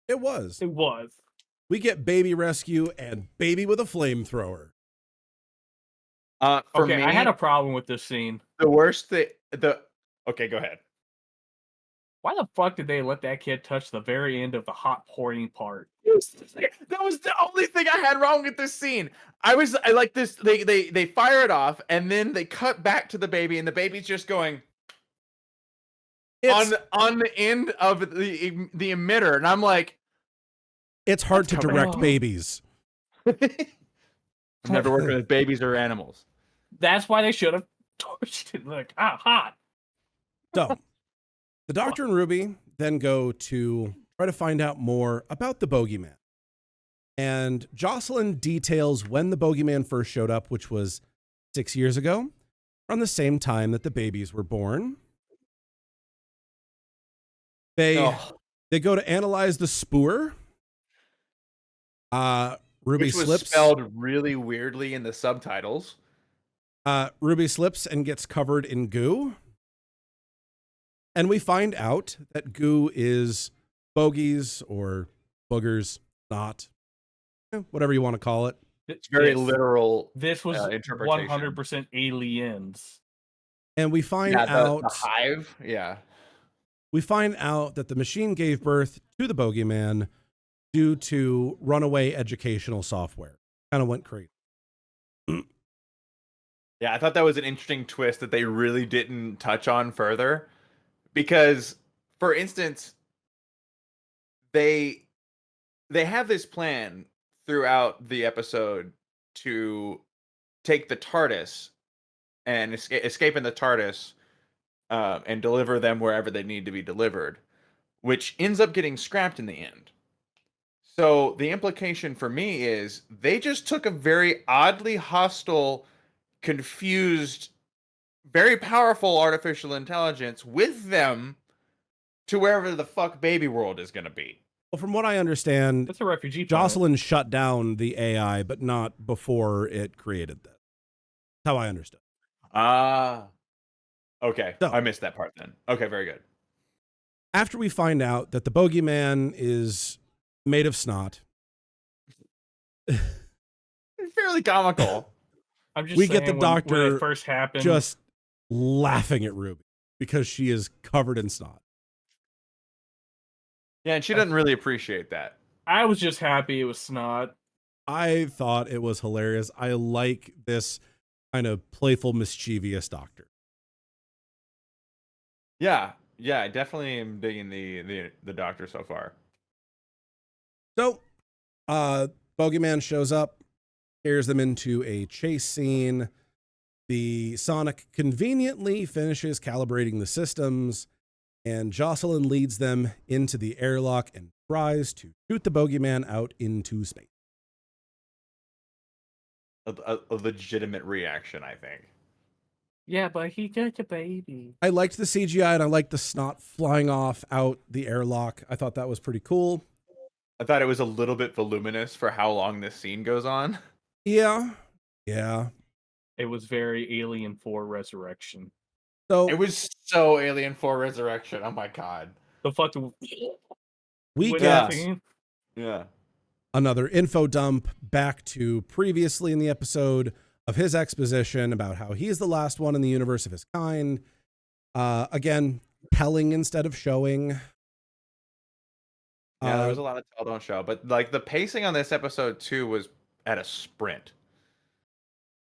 It was. We get baby rescue and baby with a flamethrower. For me, I had a problem with this scene. The worst thing, okay, go ahead. Why the fuck did they let that kid touch the very end of the hot pouring part? That was the only thing I had wrong with this scene. I like this. They fire it off, and then they cut back to the baby, and the baby's just going on the end of the emitter, and I'm like, it's hard to direct babies. I've never worked with babies or animals. That's why they should have torched it. Like, hot. So, the Doctor and Ruby then go to try to find out more about the bogeyman. And Jocelyn details when the bogeyman first showed up, which was 6 years ago, around the same time that the babies were born. They go to analyze the spoor. Ruby Which was slips. Spelled really weirdly in the subtitles. Ruby slips and gets covered in goo. And we find out that goo is bogies or boogers, not whatever you want to call it. It's very literal. This was 100% aliens. And we find out the hive. Yeah. We find out that the machine gave birth to the bogeyman due to runaway educational software. Kind of went crazy. Yeah, I thought that was an interesting twist that they really didn't touch on further. Because, for instance, they have this plan throughout the episode to take the TARDIS and escape in the TARDIS and deliver them wherever they need to be delivered, which ends up getting scrapped in the end. So the implication for me is they just took a very oddly hostile, confused, very powerful artificial intelligence with them to wherever the fuck baby world is going to be. Well, from what I understand, that's a refugee planet. Jocelyn shut down the AI, but not before it created that. That's how I understood. Okay. So, I missed that part then. Okay, very good. After we find out that the bogeyman is made of snot. Fairly comical. I'm just saying, get the Doctor when it first happened, just laughing at Ruby because she is covered in snot. Yeah, and she doesn't really appreciate that. I was just happy it was Snot. I thought it was hilarious. I like this kind of playful, mischievous doctor. Yeah, I definitely am digging the doctor so far. So, Bogeyman shows up, scares them into a chase scene. The Sonic conveniently finishes calibrating the systems, and Jocelyn leads them into the airlock and tries to shoot the Bogeyman out into space. A legitimate reaction, I think. Yeah, but he got a baby. I liked the CGI and I liked the snot flying off out the airlock. I thought that was pretty cool. I thought it was a little bit voluminous for how long this scene goes on. Yeah. It was very Alien 4 Resurrection. So it was so Alien 4 Resurrection. Oh my god. The fucking we get another info dump back to previously in the episode of his exposition about how he's the last one in the universe of his kind. Again, telling instead of showing. Yeah, there was a lot of tell don't show, but like the pacing on this episode too was at a sprint.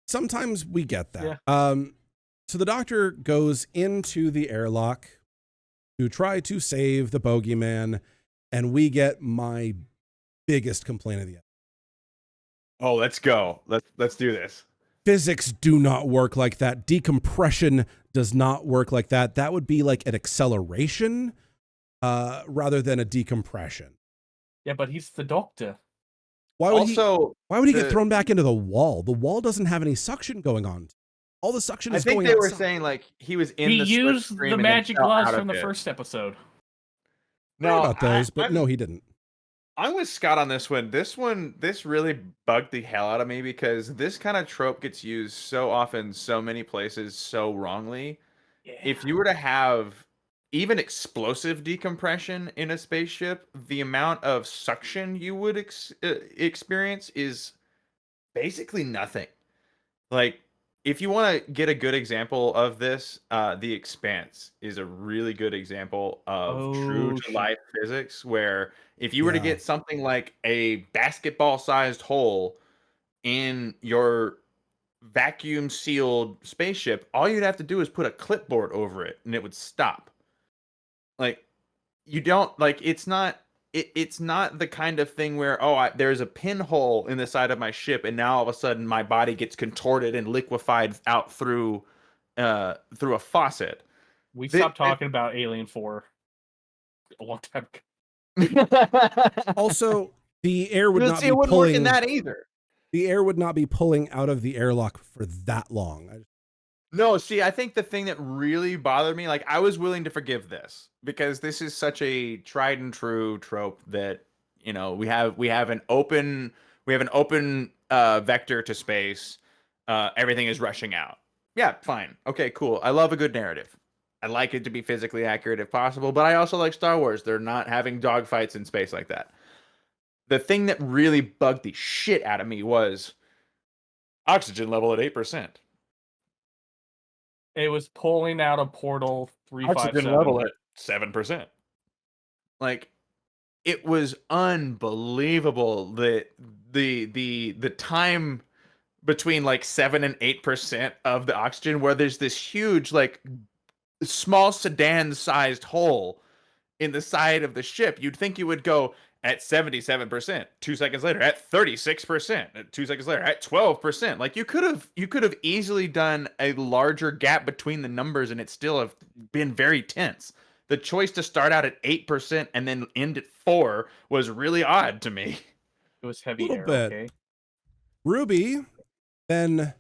Sometimes we get that. Yeah. So the doctor goes into the airlock to try to save the Bogeyman, and we get my biggest complaint of the episode. Oh, let's go. Let's do this. Physics do not work like that. Decompression does not work like that. That would be like an acceleration rather than a decompression. Yeah, but he's the doctor. Why would he get thrown back into the wall? The wall doesn't have any suction going on. All the suction is going outside. I think they were saying like he was in the used the magic gloves from the first episode. No, about those, but no, he didn't. I'm with Scott on this one. This really bugged the hell out of me because this kind of trope gets used so often, so many places, so wrongly. Yeah. If you were to have even explosive decompression in a spaceship, the amount of suction you would experience is basically nothing. Like, if you want to get a good example of this, The Expanse is a really good example of true to life physics, where if you were to get something like a basketball-sized hole in your vacuum sealed spaceship, all you'd have to do is put a clipboard over it and it would stop. Like, you don't like it's not the kind of thing where there's a pinhole in the side of my ship and now all of a sudden my body gets contorted and liquefied out through a faucet. We stopped talking about Alien 4 a long time ago. Also, the air would not be pulling. Work in that either. The air would not be pulling out of the airlock for that long. No, see, I think the thing that really bothered me, like I was willing to forgive this because this is such a tried and true trope that, you know, we have an open vector to space. Everything is rushing out. Yeah, fine. Okay, cool. I love a good narrative. I like it to be physically accurate if possible, but I also like Star Wars. They're not having dogfights in space like that. The thing that really bugged the shit out of me was oxygen level at 8%. It was pulling out a portal 357. Oxygen level at 7%. Like, it was unbelievable that the time between like 7 and 8% of the oxygen, where there's this huge like small sedan-sized hole in the side of the ship, you'd think you would go at 77%, 2 seconds later at 36%, 2 seconds later at 12%. Like you could have easily done a larger gap between the numbers and it still have been very tense. The choice to start out at 8% and then end at 4% was really odd to me. It was heavy air, okay? Ruby then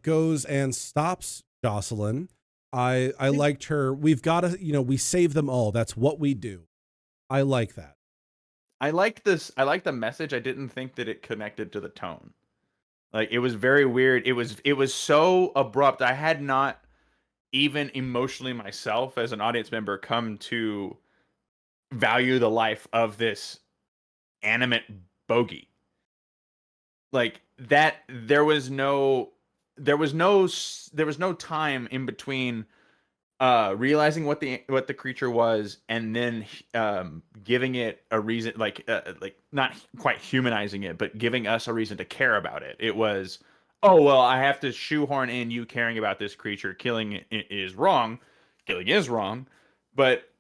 goes and stops Jocelyn. I liked her. We've got to, we save them all. That's what we do. I like that. I liked this. I liked the message. I didn't think that it connected to the tone. Like, it was very weird. It was so abrupt. I had not even emotionally myself as an audience member come to value the life of this animate bogey. Like that, there was no time in between realizing what the creature was, and then giving it a reason, like not quite humanizing it, but giving us a reason to care about it. It was, oh well, I have to shoehorn in you caring about this creature. Killing it is wrong. Killing is wrong, but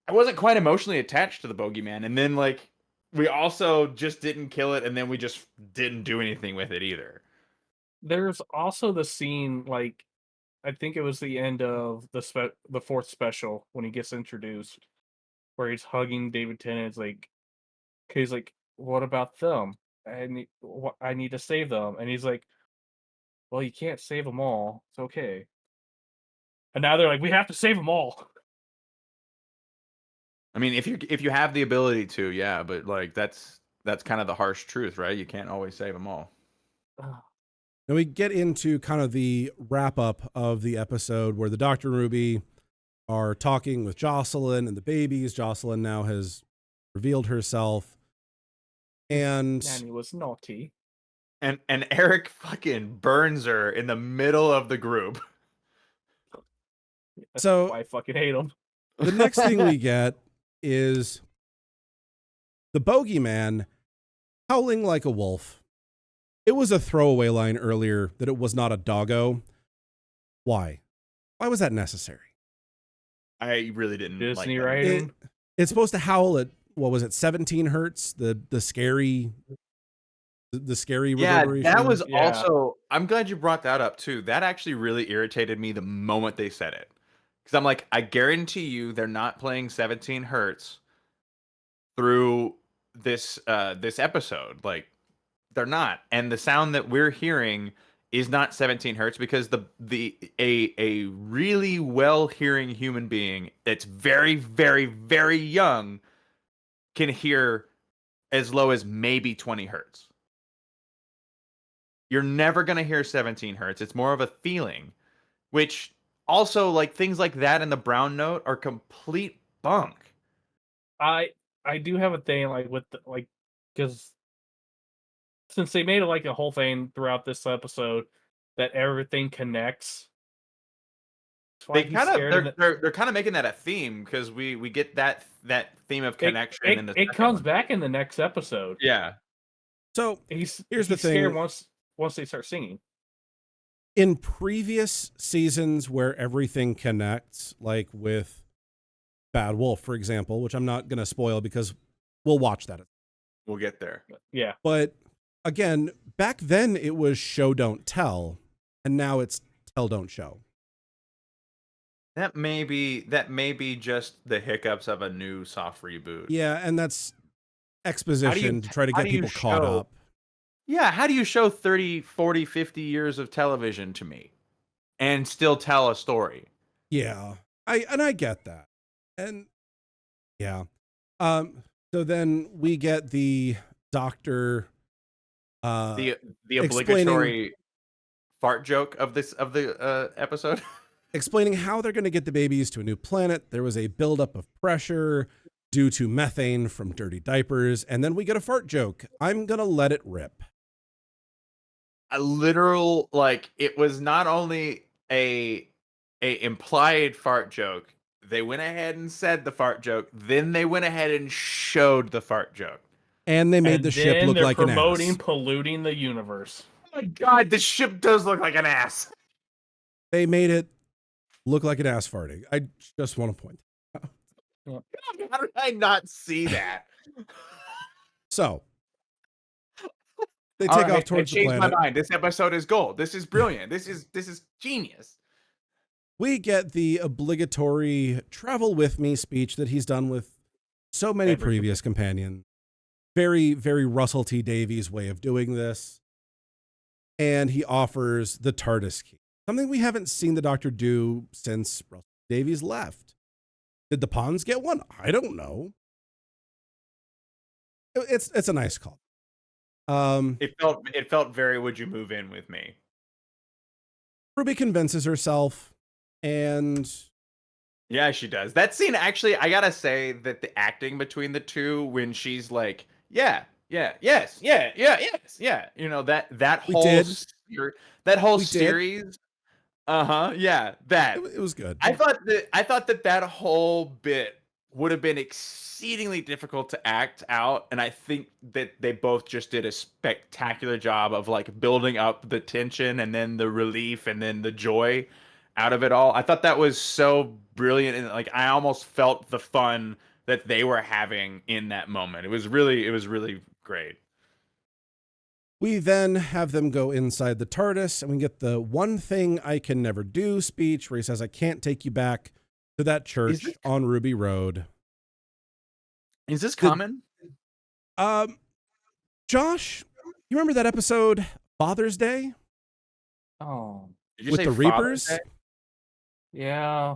I wasn't quite emotionally attached to the bogeyman. And then like we also just didn't kill it, and then we just didn't do anything with it either. There's also the scene, like, I think it was the end of the fourth special when he gets introduced, where he's hugging David Tennant. It's like, he's like, "What about them? I need to save them." And he's like, "Well, you can't save them all. It's okay." And now they're like, "We have to save them all." I mean, if you have the ability to, yeah, but like that's kind of the harsh truth, right? You can't always save them all. Now we get into kind of the wrap up of the episode where the Dr. and Ruby are talking with Jocelyn and the babies. Jocelyn now has revealed herself. And Nanny was naughty. And Eric fucking burns her in the middle of the group. That's so why I fucking hate him. The next thing we get is the bogeyman howling like a wolf. It was a throwaway line earlier that it was not a doggo. Why? Why was that necessary? I really didn't Disney like writing. It's supposed to howl at, what was it, 17 hertz? The scary reverberation. That was also, I'm glad you brought that up too. That actually really irritated me the moment they said it. Because I'm like, I guarantee you they're not playing 17 hertz through this this episode. Like, they're not. And the sound that we're hearing is not 17 hertz, because a really well hearing human being that's very, very, very young can hear as low as maybe 20 hertz. You're never going to hear 17 hertz. It's more of a feeling, which also, like, things like that in the brown note are complete bunk. I do have a thing, like, with like, because since they made it like a whole thing throughout this episode that everything connects. They kind of they're kind of making that a theme, because we get that theme of connection in the it comes back in the next episode. Yeah. So here's the thing. Scared once they start singing. In previous seasons where everything connects, like with Bad Wolf, for example, which I'm not going to spoil because we'll watch that. We'll get there. Yeah. But again, back then it was show, don't tell. And now it's tell, don't show. That may be just the hiccups of a new soft reboot. Yeah, and that's exposition to try to get people caught up. Yeah, how do you show 30, 40, 50 years of television to me and still tell a story? Yeah, I get that. And yeah. So then we get the doctor the obligatory fart joke of the episode. Explaining how they're going to get the babies to a new planet. There was a buildup of pressure due to methane from dirty diapers. And then we get a fart joke. I'm going to let it rip. A literal, like, it was not only a implied fart joke. They went ahead and said the fart joke. Then they went ahead and showed the fart joke. And they made the ship look like an ass. Promoting polluting the universe. Oh my God, the ship does look like an ass. They made it look like an ass farting. I just want to point out. How did I not see that? So they take off towards the planet. I changed my mind. This episode is gold. This is brilliant. This is genius. We get the obligatory travel with me speech that he's done with so many previous companions. Very, very Russell T Davies way of doing this. And he offers the TARDIS key. Something we haven't seen the Doctor do since Russell T Davies left. Did the Pawns get one? I don't know. It's a nice call. It felt very would you move in with me? Ruby convinces herself, and yeah, she does. That scene, actually, I gotta say that the acting between the two, when she's like, yes, you know, that whole series Yeah, that. It was good. I thought that whole bit would have been exceedingly difficult to act out, and I think that they both just did a spectacular job of like building up the tension and then the relief and then the joy out of it all. I thought that was so brilliant, and like I almost felt the fun that they were having in that moment. It was really great. We then have them go inside the TARDIS, and we get the "one thing I can never do" speech, where he says, "I can't take you back to that church on Ruby Road." Is this common? Josh, you remember that episode, Father's Day? Oh, Did you with say the Reapers? yeah.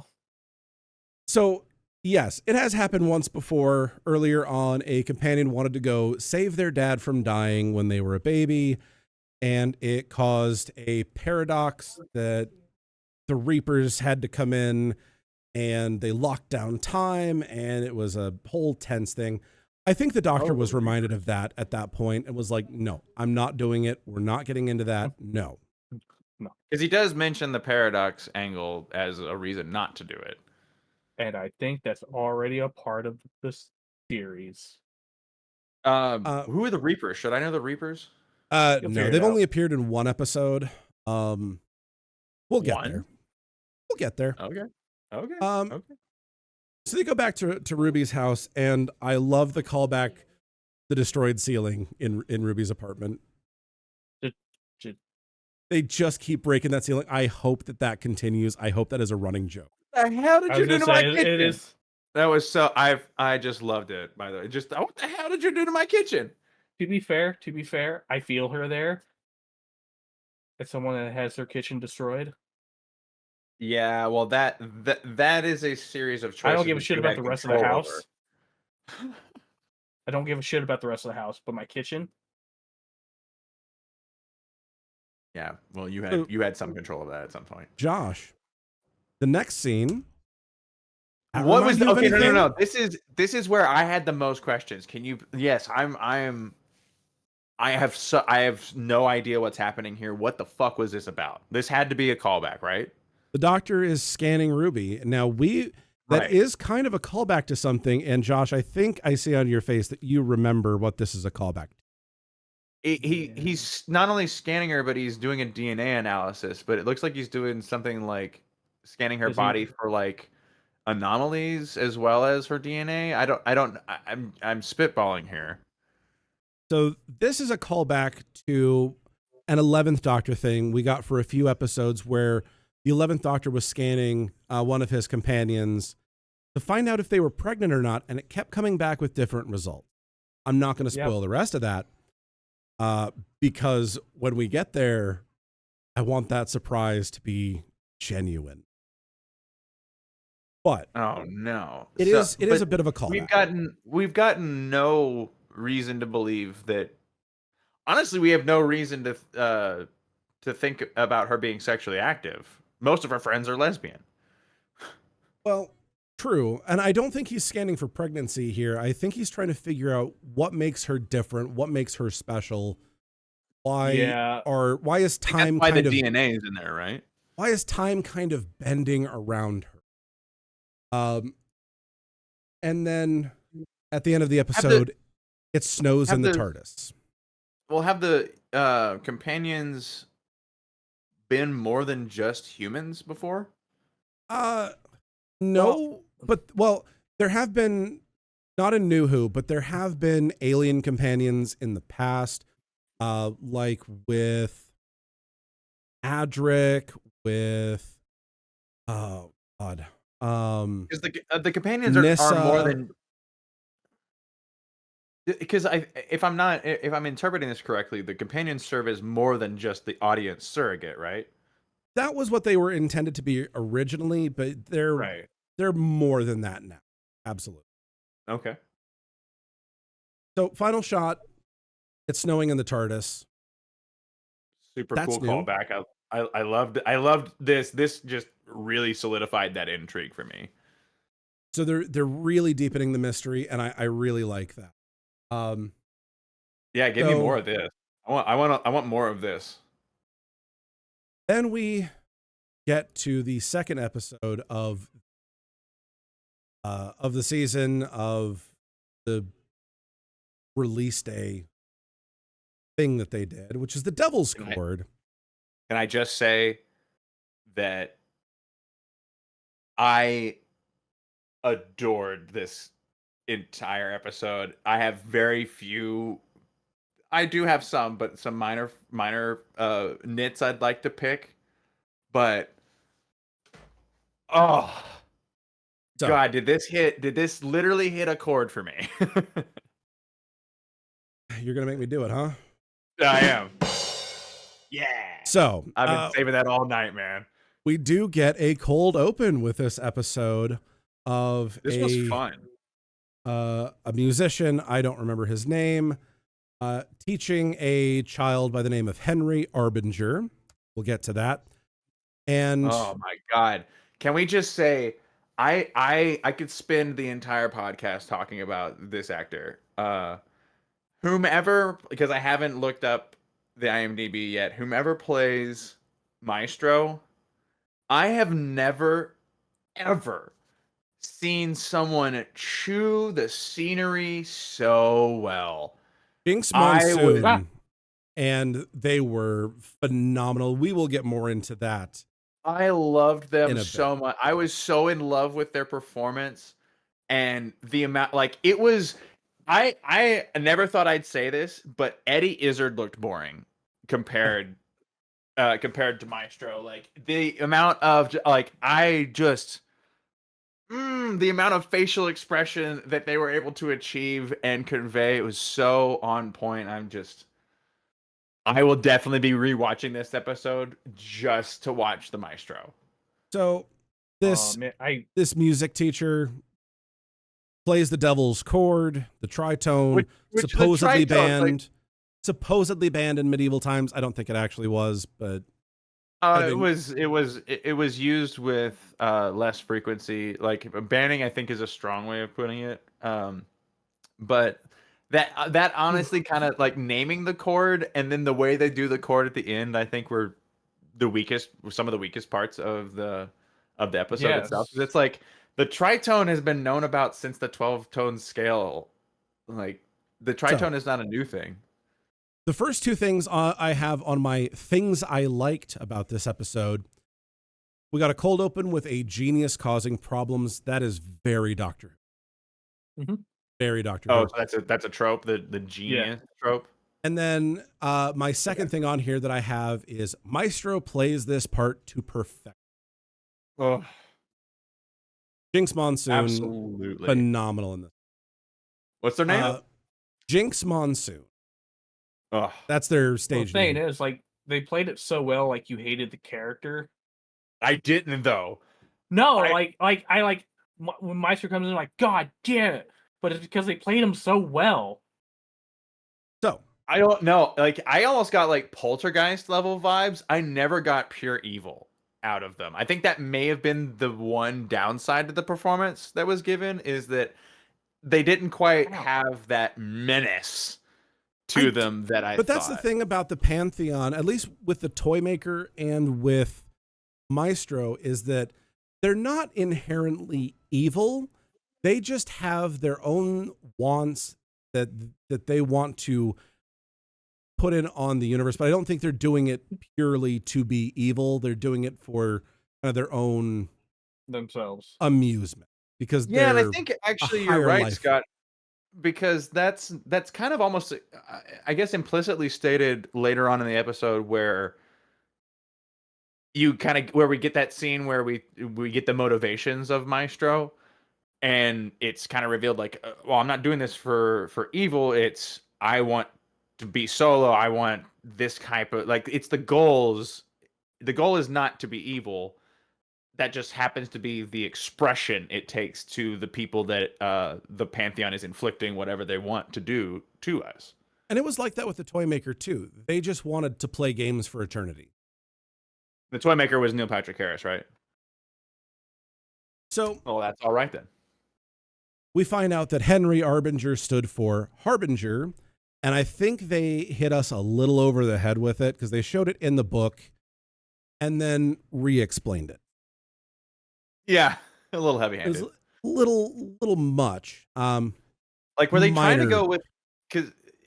So, yes, it has happened once before. Earlier on, a companion wanted to go save their dad from dying when they were a baby, and it caused a paradox that the Reapers had to come in, and they locked down time, and it was a whole tense thing. I think the Doctor was reminded of that at that point and was like, no, I'm not doing it. We're not getting into that. No. Because he does mention the paradox angle as a reason not to do it. And I think that's already a part of this series. Who are the Reapers? Should I know the Reapers? No, they've only appeared in one episode. We'll get there. We'll get there. Okay. So they go back to Ruby's house, and I love the callback, the destroyed ceiling in Ruby's apartment. They just keep breaking that ceiling. I hope that continues. I hope that is a running joke. What the hell did you do to my kitchen? It is. That was so. I just loved it. By the way, just what the hell did you do to my kitchen? To be fair, I feel her there. As someone that has their kitchen destroyed. Yeah, well, that is a series of choices. I don't give a shit about the rest of the house. I don't give a shit about the rest of the house, but my kitchen. Yeah, well, you had some control of that at some point. Josh, the next scene. What was the, okay? No. This is where I had the most questions. Can you? Yes, I have no idea what's happening here. What the fuck was this about? This had to be a callback, right? The Doctor is scanning Ruby. Now that is kind of a callback to something. And Josh, I think I see on your face that you remember what this is a callback to. He's not only scanning her, but he's doing a DNA analysis. But it looks like he's doing something like scanning her body for like anomalies as well as her DNA. I'm spitballing here. So this is a callback to an 11th Doctor thing we got for a few episodes where the 11th Doctor was scanning one of his companions to find out if they were pregnant or not, and it kept coming back with different results. I'm not going to spoil the rest of that because when we get there, I want that surprise to be genuine. But oh no, it is a bit of a callback. We've gotten no reason to believe that. Honestly, we have no reason to think about her being sexually active. Most of her friends are lesbian. Well, true. And I don't think he's scanning for pregnancy here. I think he's trying to figure out what makes her different, what makes her special. Why is time why the DNA is in there, right? Why is time kind of bending around her? And then at the end of the episode, it snows in the TARDIS. Well, have the companions been more than just humans before? No, but there have been, not in New Who, but there have been alien companions in the past, like with Adric, with because the companions are more than. Because if I'm interpreting this correctly, the companions serve as more than just the audience surrogate, right? That was what they were intended to be originally, but they're more than that now. Absolutely. Okay. So final shot. It's snowing in the TARDIS. Super cool callback. I loved this. This just really solidified that intrigue for me. So they're really deepening the mystery, and I really like that. Yeah, give me more of this. I want more of this. Then we get to the second episode of the season of the release day thing that they did, which is the Devil's Chord. Can I just say that I adored this entire episode. I have very few. I do have some, but some minor nits I'd like to pick. But oh God, did this literally hit a chord for me? You're gonna make me do it, huh? I am. Yeah. So I've been saving that all night, man. We do get a cold open with this episode of this was fun. A musician, I don't remember his name, teaching a child by the name of Henry Arbinger. We'll get to that. And oh my God. Can we just say I could spend the entire podcast talking about this actor. Whomever, because I haven't looked up the IMDb yet, whomever plays Maestro, I have never, ever seen someone chew the scenery so well. Jinx Monsoon, and they were phenomenal. We will get more into that. I loved them so much. I was so in love with their performance and the amount, like it was, I never thought I'd say this, but Eddie Izzard looked boring compared to Maestro. Like the amount of the amount of facial expression that they were able to achieve and convey, it was so on point. I will definitely be rewatching this episode just to watch the Maestro. So this music teacher plays the Devil's Chord, the tritone, supposedly banned in medieval times. I don't think it actually was, but it was used with less frequency. Like banning, I think, is a strong way of putting it. But that honestly kind of like naming the chord and then the way they do the chord at the end, I think were some of the weakest parts of the episode itself. It's like the tritone has been known about since the 12-tone scale. Like the tritone is not a new thing. The first two things I have on my things I liked about this episode, we got a cold open with a genius causing problems. That is very Doctor Who. Mm-hmm. Very Doctor Who. Oh, so that's a trope, the genius trope. And then my second thing on here that I have is Maestro plays this part to perfection. Oh, Jinx Monsoon, absolutely phenomenal in this. What's their name? Jinx Monsoon. Oh, that's their stage name. The thing is, like, they played it so well, like you hated the character. I didn't though. No, I when Maestro comes in, like, God damn it! But it's because they played him so well. So I don't know. Like, I almost got like Poltergeist level vibes. I never got pure evil out of them. I think that may have been the one downside to the performance that was given, is that they didn't quite have that menace to them that I thought. But that's the thing about the Pantheon, at least with the Toymaker and with Maestro, is that they're not inherently evil. They just have their own wants that they want to put in on the universe. But I don't think they're doing it purely to be evil. They're doing it for their own themselves amusement. Because and I think actually you're right, Scott. Because that's kind of almost, I guess, implicitly stated later on in the episode, where we get that scene where we get the motivations of Maestro, and it's kind of revealed like, well, I'm not doing this for evil. It's, I want to be solo. I want this type of, like, it's the goals. The goal is not to be evil. That just happens to be the expression it takes to the people that the Pantheon is inflicting whatever they want to do to us. And it was like that with the Toymaker too. They just wanted to play games for eternity. The Toymaker was Neil Patrick Harris, right? So, well, that's all right then. We find out that Henry Arbinger stood for Harbinger, and I think they hit us a little over the head with it because they showed it in the book. and then re-explained it. Yeah, a little It heavy-handed. was a little much. Like, were they trying to go with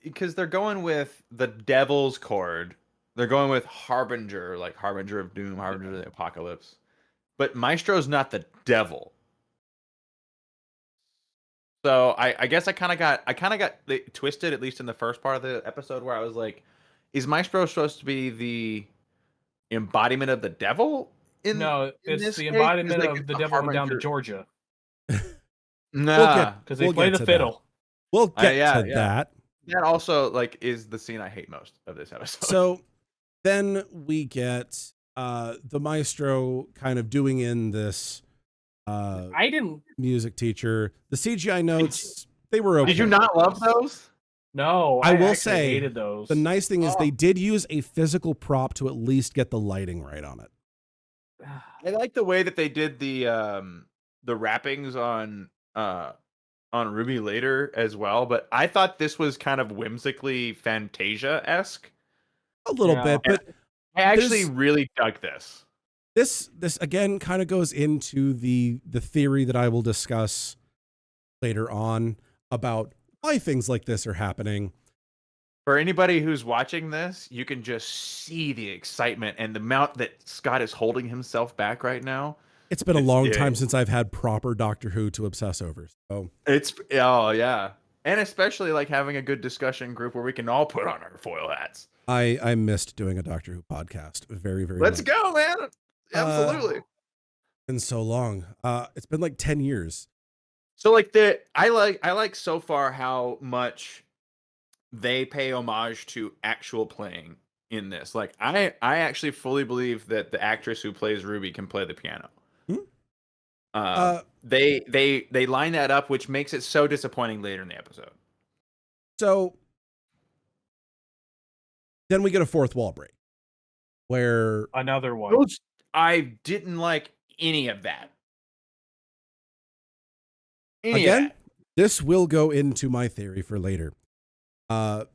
because they're going with the Devil's Chord. They're going with Harbinger, like Harbinger of Doom, Harbinger of the Apocalypse. But Maestro's not the devil. So I guess I kind of got twisted, at least in the first part of the episode, where I was like, is Maestro supposed to be the embodiment of the devil? No, in it's this the case? embodiment Like, of it's the the devil went down to Harbinger. Georgia Nah, because they play the fiddle. We'll get yeah. to that. That also like is the scene I hate most of this episode. So then we get the Maestro kind of doing in this I didn't. music teacher. The CGI notes, they were okay. Did you not love those? No, I will actually say hated those. the nice thing is Oh. they did use a physical prop to at least get the lighting right on it. I like the way that they did the wrappings on Ruby later as well, but I thought this was kind of whimsically Fantasia-esque. A little Yeah. bit, but I actually really dug this. This again kind of goes into the theory that I will discuss later on about why things like this are happening. For anybody who's watching this, you can just see the excitement and the amount that Scott is holding himself back right now. It's been a long time since I've had proper Doctor Who to obsess over. So oh yeah. And especially like having a good discussion group where we can all put on our foil hats. I missed doing a Doctor Who podcast very, very Let's much. go, man. Absolutely. It's been so long. It's been like 10 years. So like I like so far how much they pay homage to actual playing in this. Like I actually fully believe that the actress who plays Ruby can play the piano. They line that up, which makes it so disappointing later in the episode. So then we get a fourth wall break where Another one. I didn't like any of that. This will go into my theory for later. No,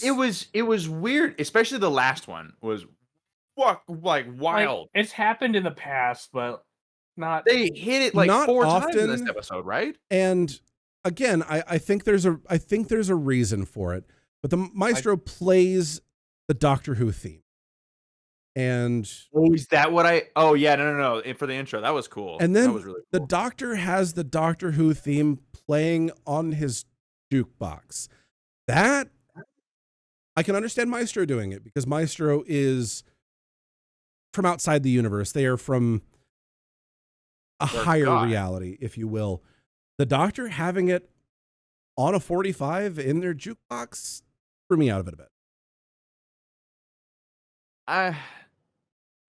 it was weird, especially the last one was like wild. Like, it's happened in the past, but not. They hit it like not 4 often times in this episode, right? And again, I think there's a reason for it. But the Maestro plays the Doctor Who theme. And is that what oh yeah, no. For the intro, that was cool. And then that was really cool. The Doctor has the Doctor Who theme playing on his jukebox. That I can understand Maestro doing it because Maestro is from outside the universe. They are from a higher reality, if you will. The Doctor having it on a 45 in their jukebox threw me out of it a bit.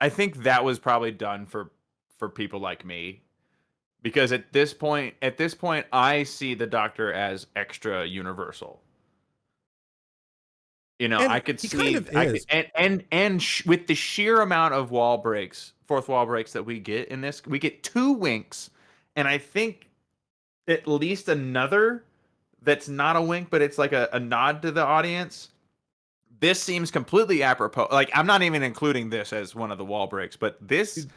I think that was probably done for people like me, because at this point I see the Doctor as extra universal. You know, And I could he see kind of is. with the sheer amount of fourth wall breaks that we get in this, we get 2 winks, and I think at least another that's not a wink, but it's like a nod to the audience. This seems completely apropos. Like, I'm not even including this as one of the wall breaks, but this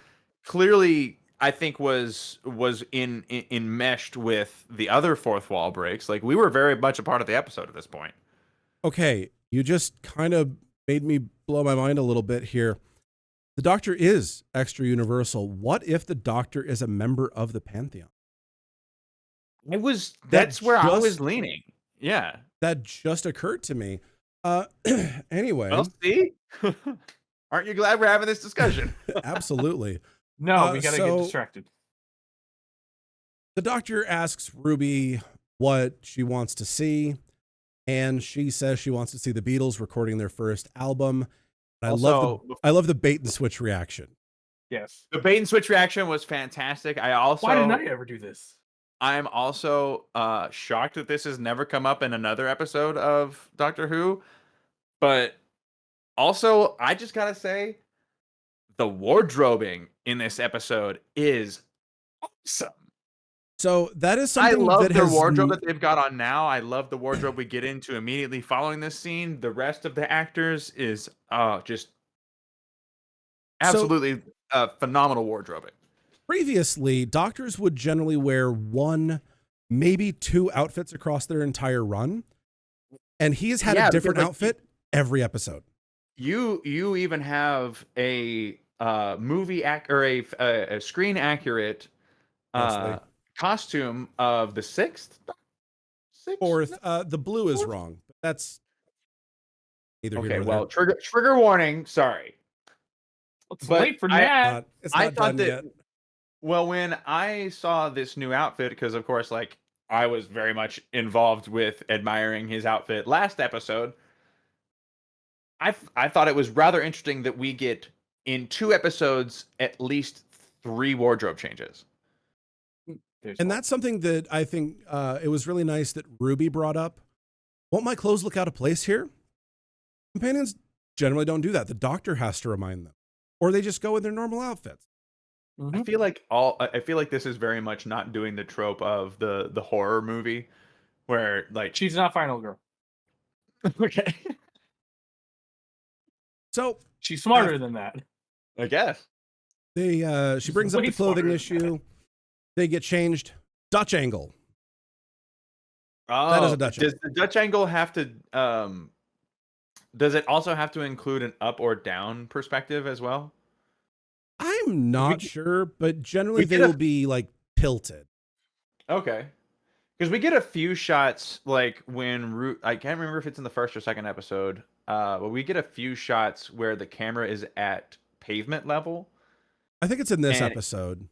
clearly, I think, was enmeshed with the other fourth wall breaks. Like, we were very much a part of the episode at this point. Okay, you just kind of made me blow my mind a little bit here. The Doctor is extra universal. What if the Doctor is a member of the Pantheon? That's where I was leaning. Yeah. That just occurred to me. Anyway. Well, see? Aren't you glad we're having this discussion? Absolutely. No, we gotta get distracted. The Doctor asks Ruby what she wants to see, and she says she wants to see the Beatles recording their first album. I love the bait and switch reaction. Yes. The bait and switch reaction was fantastic. Why didn't I ever do this? I'm also shocked that this has never come up in another episode of Doctor Who. But also, I just gotta say, the wardrobing in this episode is awesome. So that is something I love their wardrobe that they've got on now. I love the wardrobe we get into immediately following this scene. The rest of the actors is just Absolutely phenomenal wardrobing. Previously, doctors would generally wear one, maybe two outfits across their entire run. And he's had a different outfit every episode. You even have a a screen accurate costume of the sixth. Fourth, the blue is wrong. But that's either here nor there. Trigger warning. Sorry, it's late for that. It's not done yet. Well, when I saw this new outfit, because of course, like I was very much involved with admiring his outfit last episode. I thought it was rather interesting that we get in 2 episodes at least 3 wardrobe changes. And that's something that I think it was really nice that Ruby brought up. Won't my clothes look out of place here? Companions generally don't do that. The doctor has to remind them, or they just go in their normal outfits. I feel like this is very much not doing the trope of the horror movie where like she's not final girl. Okay. So she's smarter than that. I guess. She brings up the clothing issue. They get changed. Dutch angle. Oh, that is a Dutch angle. Does the Dutch angle have to does it also have to include an up or down perspective as well? I'm not sure, but generally they will be like tilted. Okay. Because we get a few shots like when I can't remember if it's in the first or second episode, but we get a few shots where the camera is at pavement level. I think it's in this episode.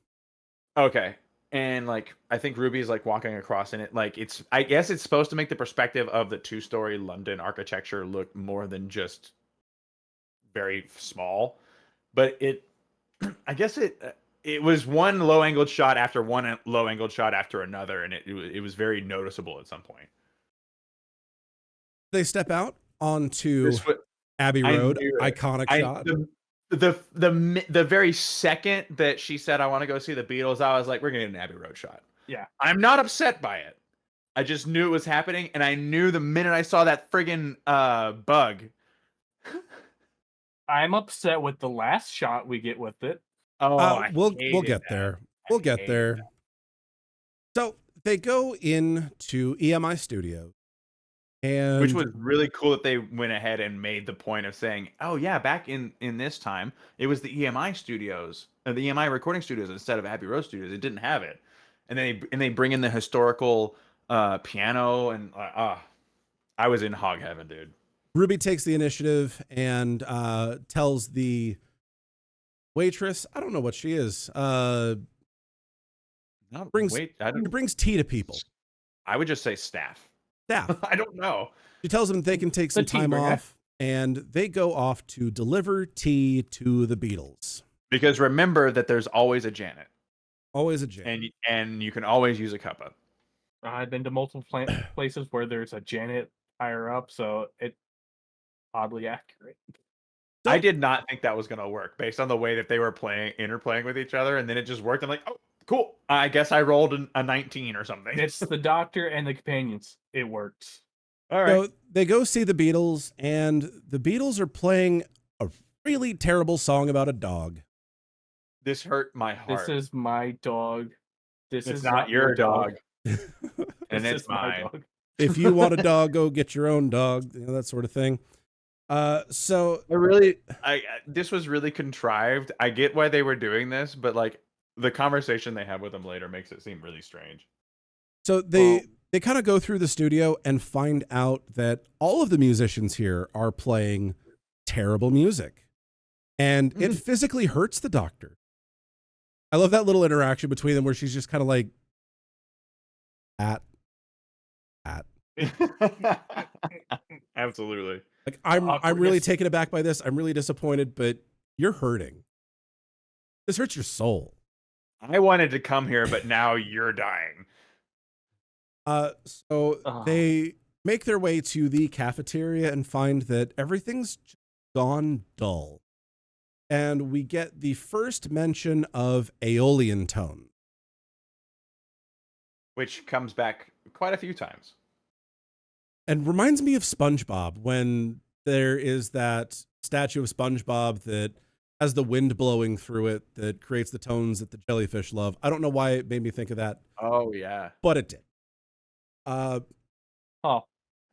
Okay. And like I think Ruby's like walking across in it. Like I guess it's supposed to make the perspective of the 2-story London architecture look more than just very small. But I guess it was one low angled shot after one low angled shot after another, and it was very noticeable at some point. They step out onto Abbey Road, iconic shot. The very second that she said, "I want to go see the Beatles," I was like, "We're gonna get an Abbey Road shot." Yeah, I'm not upset by it. I just knew it was happening, and I knew the minute I saw that friggin' bug. I'm upset with the last shot we get with it. Oh, we'll get there. We'll get there. So they go into EMI Studios, and which was really cool that they went ahead and made the point of saying, "Oh yeah, back in this time, it was the EMI Studios, the EMI recording studios instead of Abbey Road Studios. It didn't have it." And they bring in the historical piano, and I was in hog heaven, dude. Ruby takes the initiative and tells the waitress, I don't know what she is, brings tea to people. I would just say staff. I don't know. She tells them they can take some time off, and they go off to deliver tea to the Beatles. Because remember that there's always a Janet. Always a Janet. And you can always use a cuppa. I've been to multiple places where there's a Janet higher up, so it's oddly accurate. I did not think that was going to work based on the way that they were interplaying with each other, and then it just worked. I'm like, oh, cool. I guess I rolled a 19 or something. It's the doctor and the companions. It works. All right. So they go see the Beatles, and the Beatles are playing a really terrible song about a dog. This hurt my heart. This is my dog. This is not your dog. And it's mine. If you want a dog, go get your own dog. You know, that sort of thing. So this was really contrived. I get why they were doing this, but like the conversation they have with them later makes it seem really strange. So they kind of go through the studio and find out that all of the musicians here are playing terrible music, and it physically hurts the doctor. I love that little interaction between them where she's just kind of like, Absolutely. Like I'm really taken aback by this. I'm really disappointed, but you're hurting. This hurts your soul. I wanted to come here, but now you're dying. So they make their way to the cafeteria and find that everything's gone dull. And we get the first mention of Aeolian tone, which comes back quite a few times. And reminds me of SpongeBob when there is that statue of SpongeBob that has the wind blowing through it that creates the tones that the jellyfish love. I don't know why it made me think of that. Oh yeah, but it did.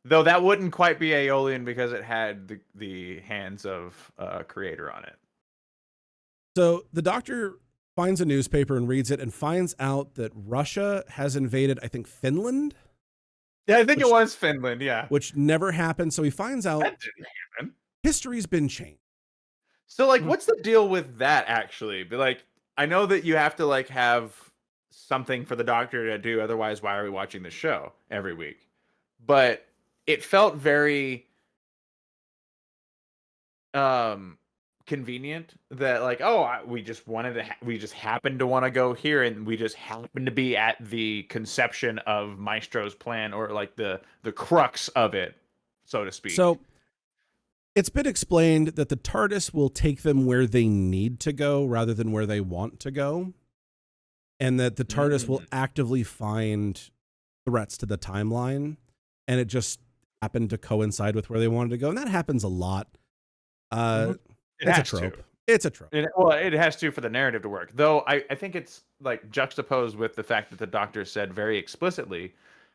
Though that wouldn't quite be Aeolian because it had the hands of creator on it. So the Doctor finds a newspaper and reads it and finds out that Russia has invaded, I think, Finland. Yeah, I think it was Finland, yeah. Which never happened. So he finds out that didn't happen. History's been changed. So, like, what's the deal with that, actually? But, like, I know that you have to, like, have something for the Doctor to do. Otherwise, why are we watching the show every week? But it felt very convenient that, like, we just wanted to we just happened to want to go here, and we just happened to be at the conception of Maestro's plan, or like the crux of it, so to speak. So it's been explained that the TARDIS will take them where they need to go rather than where they want to go, and that the TARDIS will actively find threats to the timeline, and it just happened to coincide with where they wanted to go, and that happens a lot. It's a trope. It's a trope. It has to for the narrative to work. Though I think it's like juxtaposed with the fact that the Doctor said very explicitly,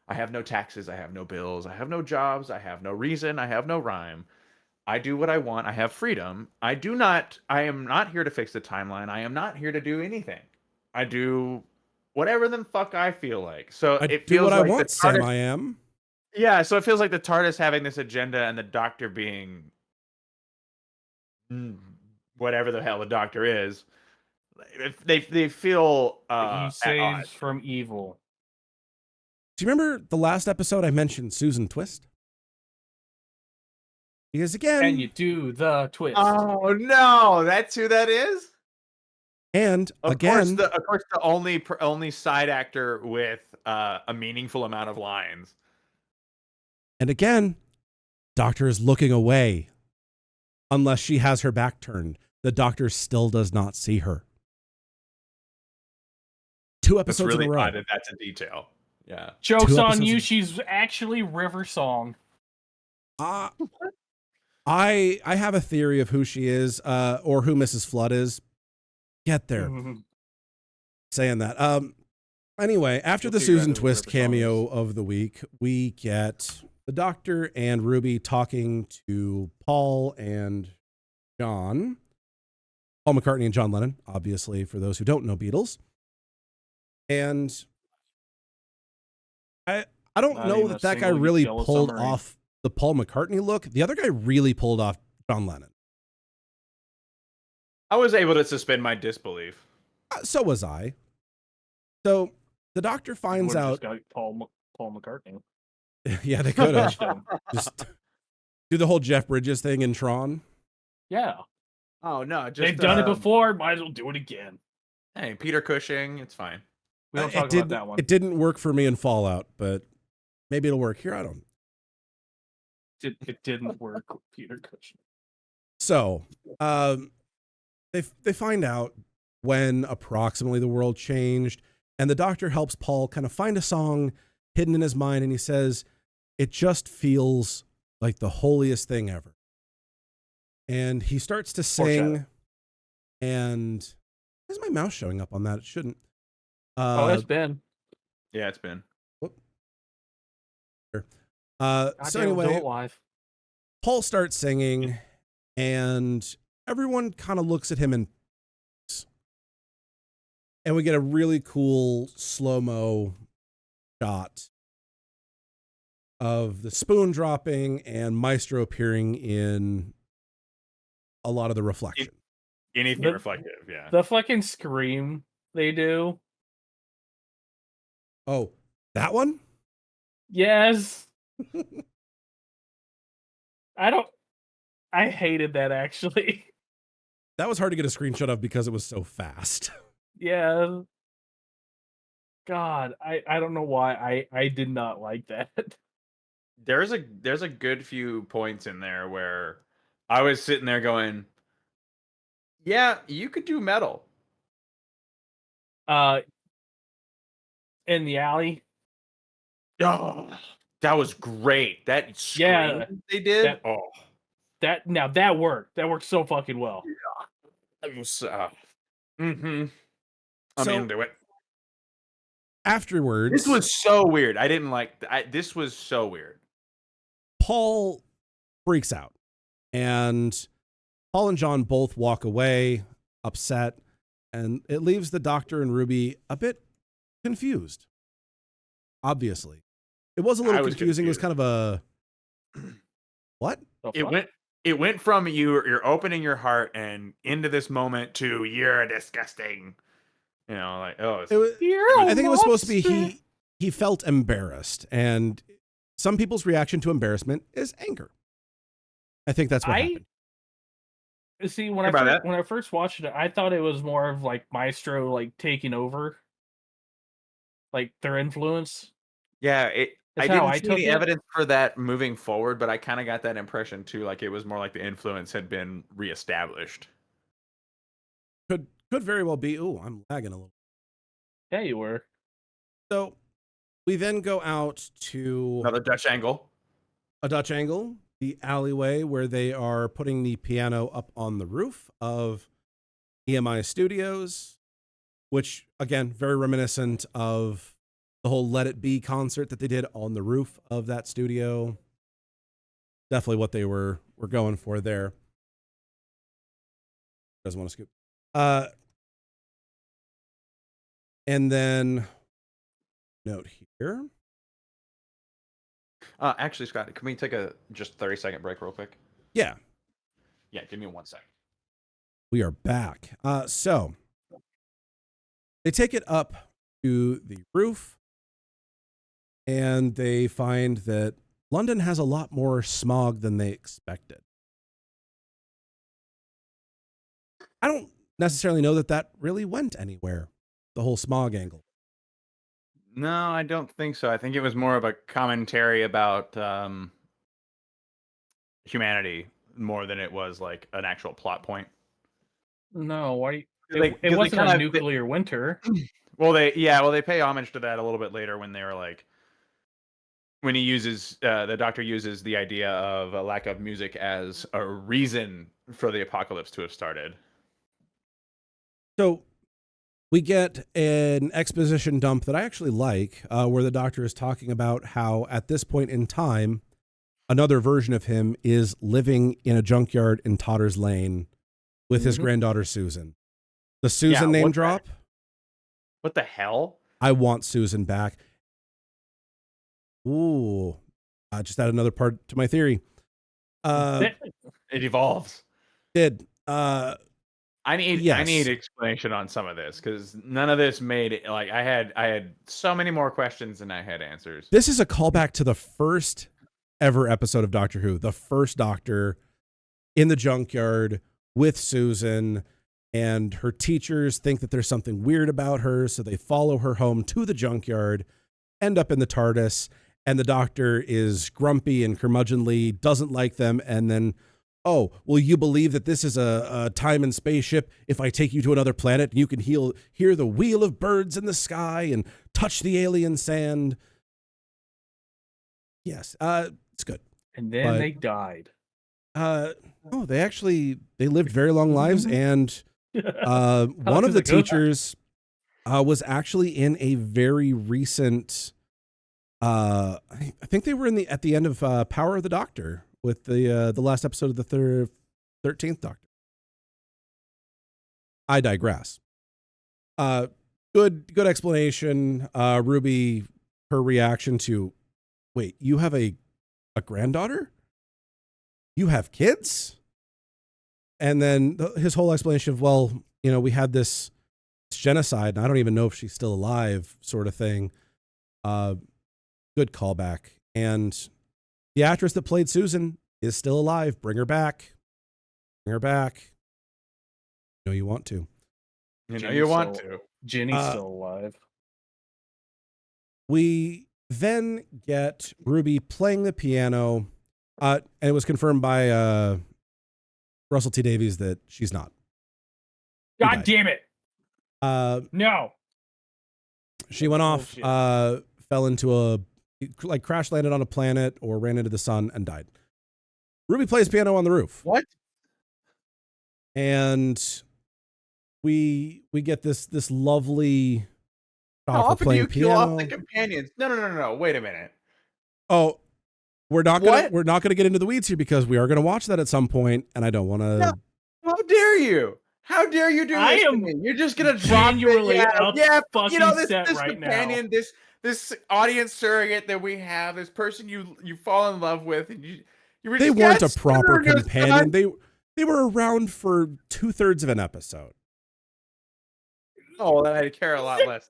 I have no taxes, I have no bills, I have no jobs, I have no reason, I have no rhyme. I do what I want, I have freedom. I am not here to fix the timeline. I am not here to do anything. I do whatever the fuck I feel like. So it feels what like I want, Sam, I am. Yeah, so it feels like the TARDIS having this agenda and the Doctor being whatever the hell the Doctor is. They feel he saves from evil. Do you remember the last episode I mentioned Susan Twist? Because again, and you do the twist. Oh no, that's who that is. And of course, the only side actor with a meaningful amount of lines. And again, Doctor is looking away. Unless she has her back turned, the Doctor still does not see her. 2 episodes really in a row. That's a detail. Yeah. Joke's on you. She's actually River Song. I have a theory of who she is, or who Mrs. Flood is. Get there. Saying that. Anyway, after the Susan Twist cameo of the week, we get the Doctor and Ruby talking to Paul and John. Paul McCartney and John Lennon, obviously, for those who don't know Beatles. And I don't know that guy really pulled off the Paul McCartney look. The other guy really pulled off John Lennon. I was able to suspend my disbelief. So was I. So the Doctor finds out. Just got Paul McCartney. Yeah, they could have. Just do the whole Jeff Bridges thing in Tron. Yeah. Oh, no. They've done it before. Might as well do it again. Hey, Peter Cushing. It's fine. We don't talk about that one. It didn't work for me in Fallout, but maybe it'll work here. I don't. It didn't work with Peter Cushing. So, they find out when approximately the world changed, and the Doctor helps Paul kind of find a song hidden in his mind, and he says, it just feels like the holiest thing ever. And he starts to sing, and why is my mouse showing up on that? It shouldn't. It's been. Yeah, it's been. So anyway, Paul starts singing, and everyone kind of looks at him and we get a really cool slow-mo shot of the spoon dropping and Maestro appearing in a lot of the reflection. Anything reflective, yeah. The fucking scream they do. Oh, that one? Yes. I hated that, actually. That was hard to get a screenshot of because it was so fast. Yeah. God, I don't know why I did not like that. There's a good few points in there where I was sitting there going, yeah, you could do metal. In the alley. Oh, that was great. That scream they did. That worked. That worked so fucking well. Yeah. It was, I'm So into it. afterwards, This was so weird. I didn't like. This was so weird. Paul freaks out, and Paul and John both walk away, upset, and it leaves the Doctor and Ruby a bit confused. Obviously, it was a little confusing. It was kind of a what? It went from you're opening your heart and into this moment to you're disgusting. You know, like I think it was supposed to be he felt embarrassed, and some people's reaction to embarrassment is anger. I think that's what happened. See, when I first watched it, I thought it was more of like Maestro like taking over, like their influence. Yeah, I didn't see any evidence for that moving forward, but I kind of got that impression too. Like it was more like the influence had been reestablished. Could very well be. Ooh, I'm lagging a little. Yeah, you were. So we then go out to another Dutch angle. A Dutch angle, the alleyway where they are putting the piano up on the roof of EMI Studios, which again, very reminiscent of the whole Let It Be concert that they did on the roof of that studio. Definitely what they were going for there. Doesn't want to scoop. And then note here. Actually, Scott, can we take a just 30-second break real quick? Yeah. Yeah, give me 1 second. We are back. So they take it up to the roof, and they find that London has a lot more smog than they expected. I don't necessarily know that really went anywhere, the whole smog angle. No, I don't think so. I think it was more of a commentary about humanity more than it was like an actual plot point. No, why? It wasn't a nuclear winter. Well, they pay homage to that a little bit later when they were like, when he uses the Doctor uses the idea of a lack of music as a reason for the apocalypse to have started. So we get an exposition dump that I actually like, where the Doctor is talking about how at this point in time, another version of him is living in a junkyard in Totter's Lane with his granddaughter, Susan. The Susan name drop. What the hell? I want Susan back. Ooh, just add another part to my theory. It evolves. I need explanation on some of this because none of this made it. Like I had so many more questions than I had answers. This is a callback to the first ever episode of Doctor Who. The first Doctor in the junkyard with Susan, and her teachers think that there's something weird about her, so they follow her home to the junkyard, end up in the TARDIS, and the Doctor is grumpy and curmudgeonly, doesn't like them, and then, oh, will you believe that this is a time and spaceship? If I take you to another planet, you can hear the wheel of birds in the sky and touch the alien sand. Yes, it's good. And then they died. No, they lived very long lives, and one of the teachers was actually in a very recent. I think they were at the end of Power of the Doctor with the last episode of the 13th Doctor. I digress. Good explanation. Ruby, her reaction to, wait, you have a granddaughter? You have kids? And then his whole explanation of, well, we had this genocide, and I don't even know if she's still alive, sort of thing. Good callback. And the actress that played Susan is still alive. Bring her back. Bring her back. You want to. You want to. Jenny's still alive. We then get Ruby playing the piano, and it was confirmed by Russell T Davies that she's not. God damn it! No. She went off, fell into crash landed on a planet or ran into the sun and died. Ruby plays piano on the roof. What? And we get this lovely How often do you kill piano. off the companions? No. Wait a minute. Oh, we're not gonna get into the weeds here because we are gonna watch that at some point, and I don't want to. No. How dare you? How dare you do this to me? You're just gonna drop it. Yeah, fucking you know this right companion, now. this audience surrogate that we have, this person you fall in love with, and they weren't a proper companion. They were around for 2/3 of an episode. Oh, then I care a lot less.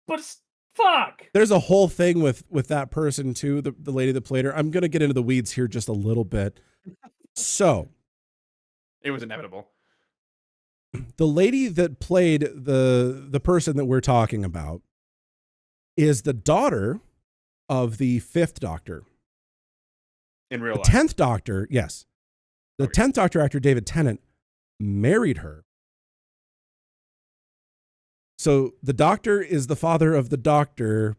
But fuck. There's a whole thing with that person too, the lady that played her. I'm gonna get into the weeds here just a little bit. So it was inevitable. The lady that played the person that we're talking about is the daughter of the 5th Doctor. In real life. 10th Doctor, yes. The 10th Doctor actor, David Tennant, married her. So the Doctor is the father of the Doctor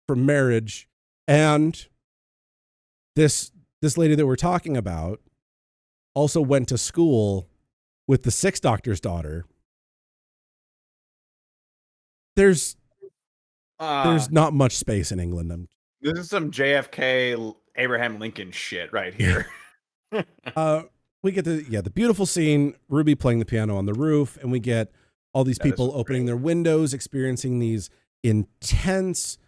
from marriage. And this lady that we're talking about also went to school with the 6th Doctor's daughter. There's not much space in England. This is some JFK Abraham Lincoln shit right here. We get the beautiful scene, Ruby playing the piano on the roof, and we get all these people opening their windows, experiencing these intense,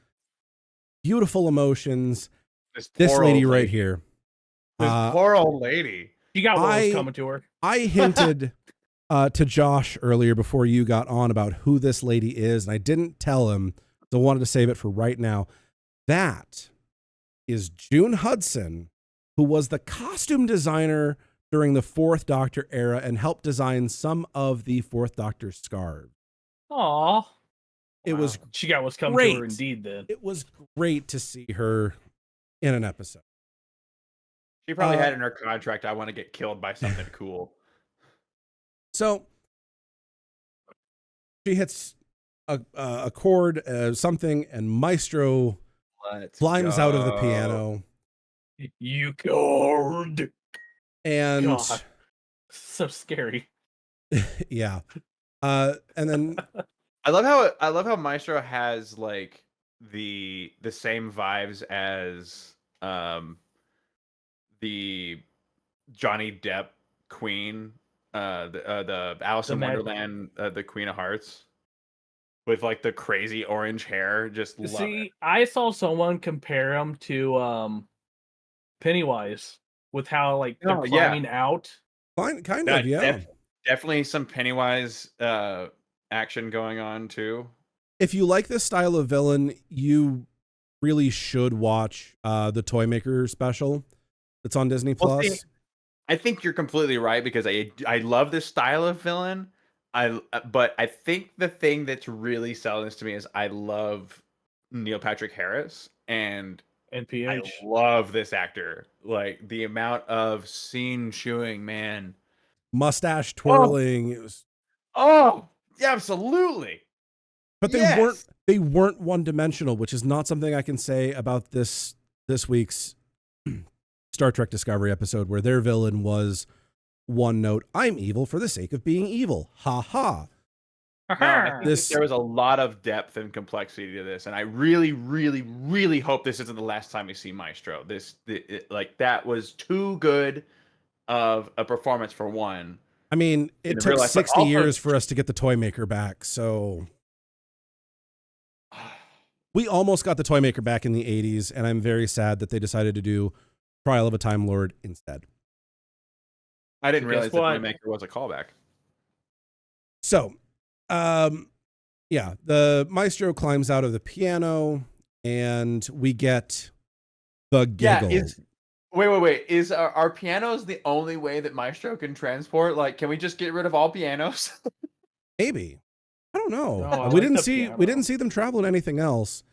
beautiful emotions. This lady right here. This poor old lady. She got what was coming to her. I hinted to Josh earlier before you got on about who this lady is, and I didn't tell him, so I wanted to save it for right now. That is June Hudson, who was the costume designer during the 4th Doctor era and helped design some of the 4th Doctor's scarves. Aww. It was she got what's coming to her indeed then. It was great to see her in an episode. She probably had in her contract, I want to get killed by something cool. So she hits a chord, something, and Maestro climbs out of the piano. You chord. And God, so scary. Yeah. And then I love how Maestro has like the same vibes as the Johnny Depp Queen, the Alice in Wonderland, the Queen of Hearts, with like the crazy orange hair. Just love it. I saw someone compare him to Pennywise with how like they're climbing out. Kind of, yeah. Definitely some Pennywise action going on too. If you like this style of villain, you really should watch the Toymaker special that's on Disney Plus. See, I think you're completely right because I love this style of villain. But I think the thing that's really selling this to me is I love Neil Patrick Harris and PH. I love this actor. Like the amount of scene chewing, man. Mustache twirling. It was... Oh, yeah, absolutely. But they weren't one-dimensional, which is not something I can say about this week's Star Trek Discovery episode, where their villain was one note. I'm evil for the sake of being evil. Ha ha. There was a lot of depth and complexity to this, and I really, really, really hope this isn't the last time we see Maestro. That was too good of a performance for one. I mean, it took 60 years for us to get the Toymaker back, so we almost got the Toymaker back in the 80s, and I'm very sad that they decided to do Trial of a Time Lord instead. I didn't realize that Toymaker was a callback. So, the Maestro climbs out of the piano, and we get the giggle. Yeah, wait. Is our pianos the only way that Maestro can transport? Like, can we just get rid of all pianos? Maybe. I don't know. No, we didn't see them travel in anything else.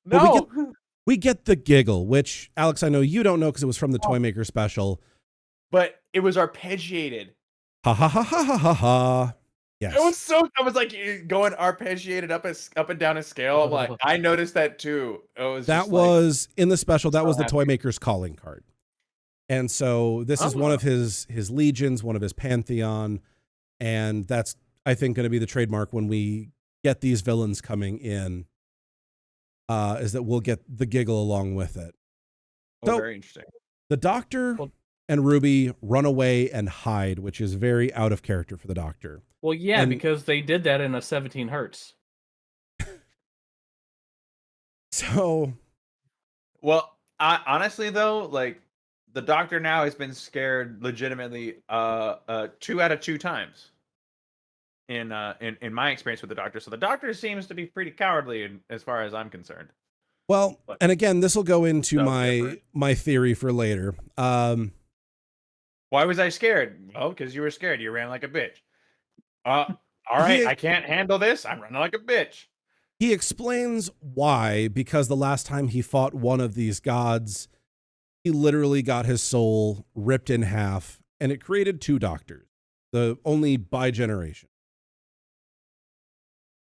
No. But we get the giggle, which, Alex, I know you don't know because it was from the Toymaker special. But it was arpeggiated. Ha ha ha ha ha ha ha. Yes. It was I was like going arpeggiated up and down a scale. I'm like, I noticed that too. That was in the special. That was the Toymaker's calling card. And so this is one of his legions, one of his pantheon. And that's, I think, going to be the trademark when we get these villains coming in, is that we'll get the giggle along with it. Oh, So, very interesting. The Doctor and Ruby run away and hide, which is very out of character for the Doctor. Well, yeah, because they did that in a 17 hertz. So, well, honestly though, like the Doctor now has been scared legitimately 2 out of 2 times in my experience with the Doctor. So the Doctor seems to be pretty cowardly as far as I'm concerned. Well, and again, this will go into different. my theory for later. Why was I scared? Well, because you were scared. You ran like a bitch. All right, I can't handle this. I'm running like a bitch. He explains why, because the last time he fought one of these gods, he literally got his soul ripped in half, and it created 2 Doctors, the only by generation.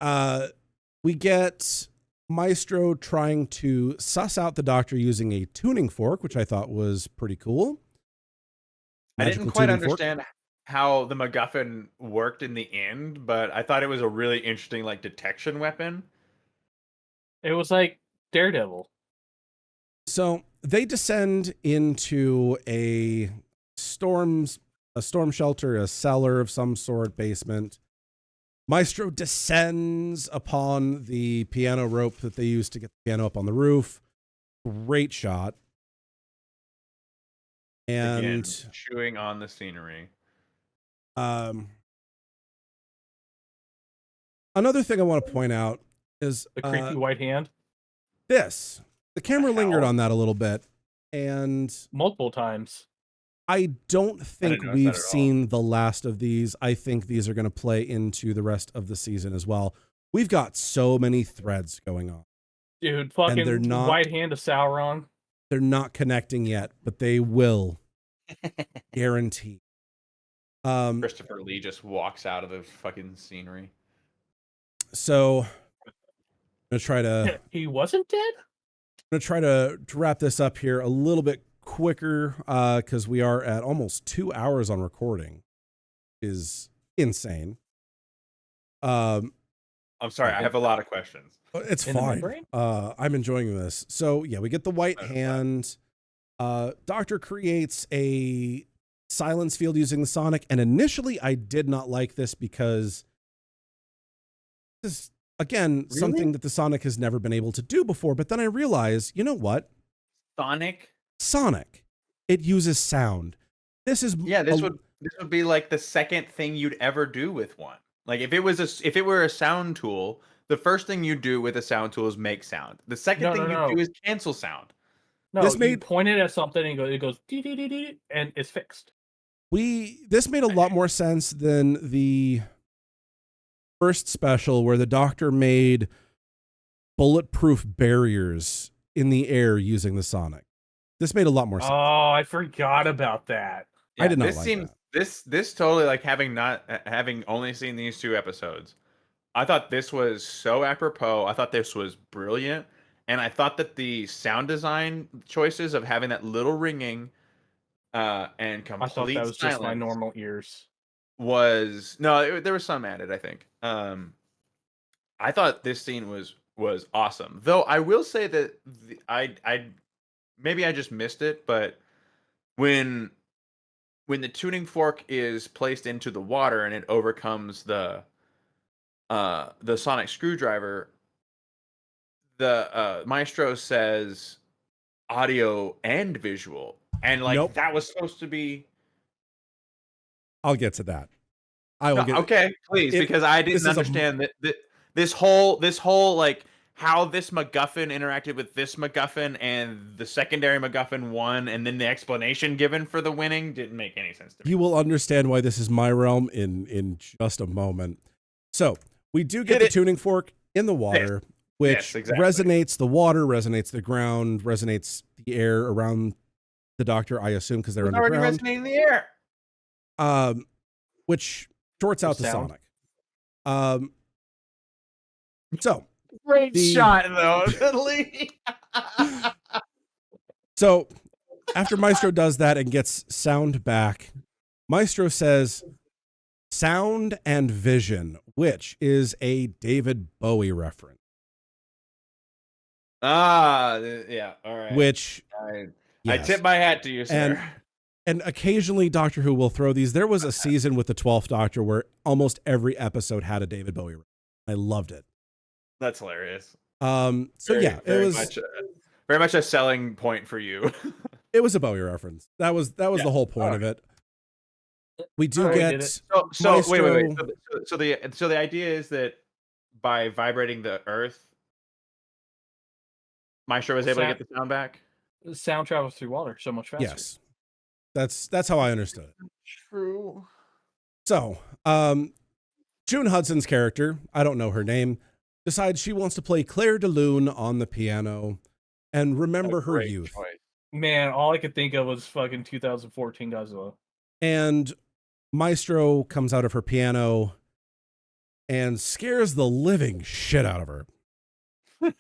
We get Maestro trying to suss out the Doctor using a tuning fork, which I thought was pretty cool. I didn't quite understand how the MacGuffin worked in the end, but I thought it was a really interesting like detection weapon. It was like Daredevil. So they descend into a storm shelter, a cellar of some sort, basement. Maestro descends upon the piano rope that they used to get the piano up on the roof. Great shot. And again, chewing on the scenery. Another thing I want to point out is the creepy white hand. The camera lingered on that a little bit, and multiple times. I don't think we've seen the last of these. I think these are going to play into the rest of the season as well. We've got so many threads going on. Dude, fucking white hand of Sauron. They're not connecting yet, but they will. Guarantee. Christopher Lee just walks out of the fucking scenery. So I'm going to try to... He wasn't dead? I'm going to try to wrap this up here a little bit quicker, because we are at almost 2 hours on recording. Is insane. I'm sorry, I have a lot of questions. It's fine. I'm enjoying this. So yeah, we get the white hand. Doctor creates a silence field using the sonic, and initially I did not like this because this is, again, something that the sonic has never been able to do before. But then I realized, you know what? Sonic. It uses sound. This would be like the second thing you'd ever do with one. Like if it were a sound tool, the first thing you do with a sound tool is make sound. The second thing you do is cancel sound. No, you point it at something and it goes dee, dee, dee, dee, and it's fixed. This made a lot more sense than the first special where the Doctor made bulletproof barriers in the air using the sonic. This made a lot more sense. Oh, I forgot about that. Yeah, I did not like that. This totally, like, having only seen these 2 episodes, I thought this was so apropos. I thought this was brilliant, and I thought that the sound design choices of having that little ringing and complete I thought that was just my normal ears. There was some added, I think. I thought this scene was awesome. Though I will say that I maybe I just missed it, but when the tuning fork is placed into the water and it overcomes the sonic screwdriver, the Maestro says audio and visual, and like that was supposed to be. I'll get to that. I will get. Okay, please, because I didn't understand that this whole like how this MacGuffin interacted with this MacGuffin and the secondary MacGuffin won, and then the explanation given for the winning didn't make any sense to me. You will understand why this is my realm in just a moment. So we do get the tuning fork in the water, which resonates the water, resonates the ground, resonates the air around the Doctor, I assume, because they're underground. Already resonating the air. Which shorts out the sonic. So great shot though, Lee. So after Maestro does that and gets sound back, Maestro says, Sound and Vision, which is a David Bowie reference. Yeah. All right. Which I tip my hat to you, sir. And occasionally Doctor Who will throw these. There was a season with the 12th Doctor where almost every episode had a David Bowie reference. I loved it. That's hilarious. It was very much a selling point for you. It was a Bowie reference. That was the whole point of it. We do get wait. So the idea is that by vibrating the Earth, Maestro was able to get the sound back. The sound travels through water so much faster. Yes, that's how I understood it. True. So, June Hudson's character, I don't know her name, decides she wants to play Claire de Lune on the piano and remember her youth. Choice. Man, all I could think of was fucking 2014 Godzilla. And Maestro comes out of her piano and scares the living shit out of her.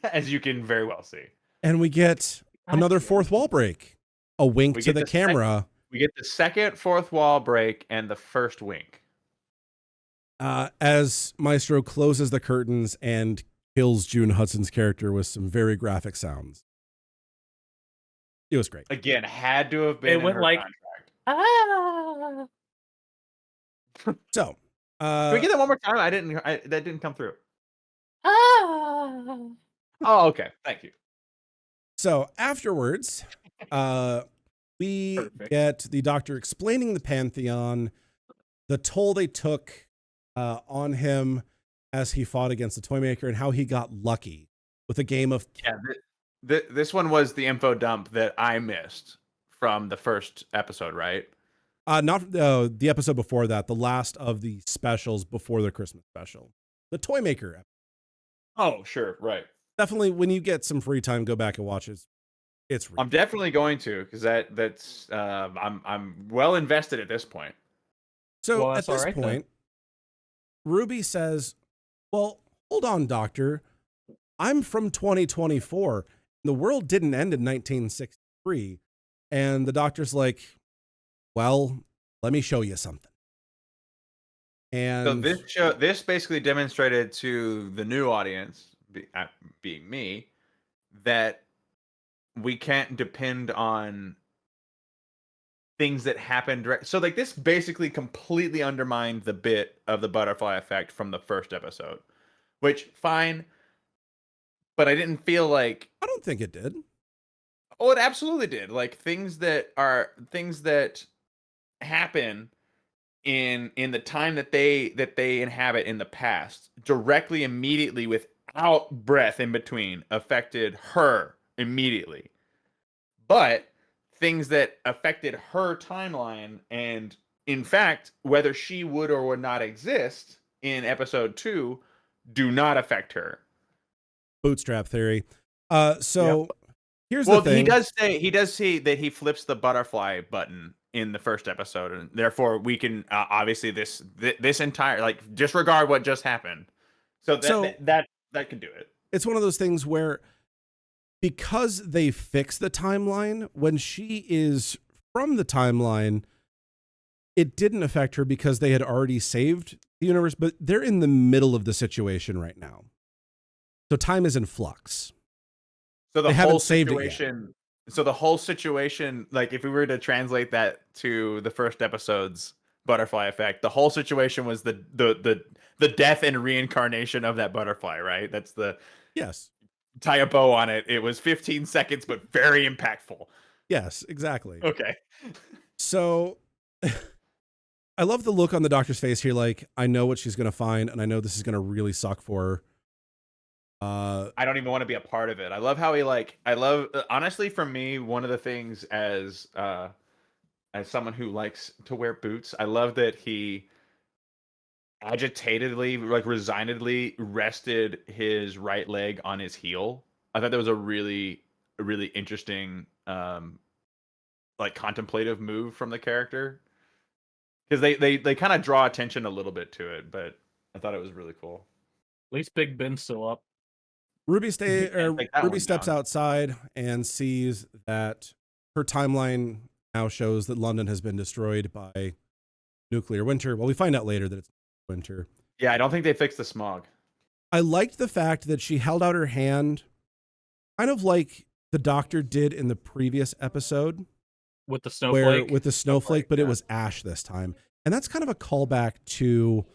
As you can very well see. And we get another fourth wall break. A wink to the camera. We get the second fourth wall break and the first wink. As Maestro closes the curtains and kills June Hudson's character with some very graphic sounds. It was great. Again, had to have been. It went like contract. So, can we get that one more time? That didn't come through. Oh, okay. Thank you. So afterwards, we get the Doctor explaining the Pantheon, the toll they took on him as he fought against the Toymaker, and how he got lucky with a game of. Yeah, this one was the info dump that I missed from the first episode, right? Not the episode before that, the last of the specials before the Christmas special, the Toymaker episode. Oh, sure, right. Definitely, when you get some free time, go back and watch it. It's. I'm definitely going to, because that's I'm well invested at this point. So at this point, Ruby says, "Well, hold on, Doctor. I'm from 2024. The world didn't end in 1963." And the Doctor's like, "Well, let me show you something." And so this basically demonstrated to the new audience, being me, that we can't depend on things that happened direct. So like this basically completely undermined the bit of the butterfly effect from the first episode, which fine, but I didn't feel like. I don't think it did. Oh, it absolutely did. Like things that happen in the time that they inhabit in the past, directly, immediately, without breath in between, affected her immediately. But things that affected her timeline, and in fact, whether she would or would not exist in episode 2, do not affect her. Bootstrap theory. Here's the thing. He does say that he flips the butterfly button in the first episode, and therefore we can obviously this entire, like, disregard what just happened. So that could do it. It's one of those things where, because they fix the timeline, when she is from the timeline, it didn't affect her because they had already saved the universe, but they're in the middle of the situation right now. So time is in flux. So the whole situation, like if we were to translate that to the first episode's butterfly effect, the whole situation was the death and reincarnation of that butterfly, right? That's the. Yes. Tie a bow on it. It was 15 seconds, but very impactful. Yes, exactly. Okay. So I love the look on the Doctor's face here. Like, I know what she's going to find, and I know this is going to really suck for her. I don't even want to be a part of it. I love how honestly, for me, one of the things as someone who likes to wear boots, I love that he agitatedly, like resignedly, rested his right leg on his heel. I thought that was a really interesting, like, contemplative move from the character, because they kind of draw attention a little bit to it, but I thought it was really cool. At least Big Ben's still up. Ruby steps outside and sees that her timeline now shows that London has been destroyed by nuclear winter. Well, we find out later that it's winter. Yeah, I don't think they fixed the smog. I liked the fact that she held out her hand, kind of like the Doctor did in the previous episode. With the snowflake? With the snowflake, but it was ash this time. And that's kind of a callback to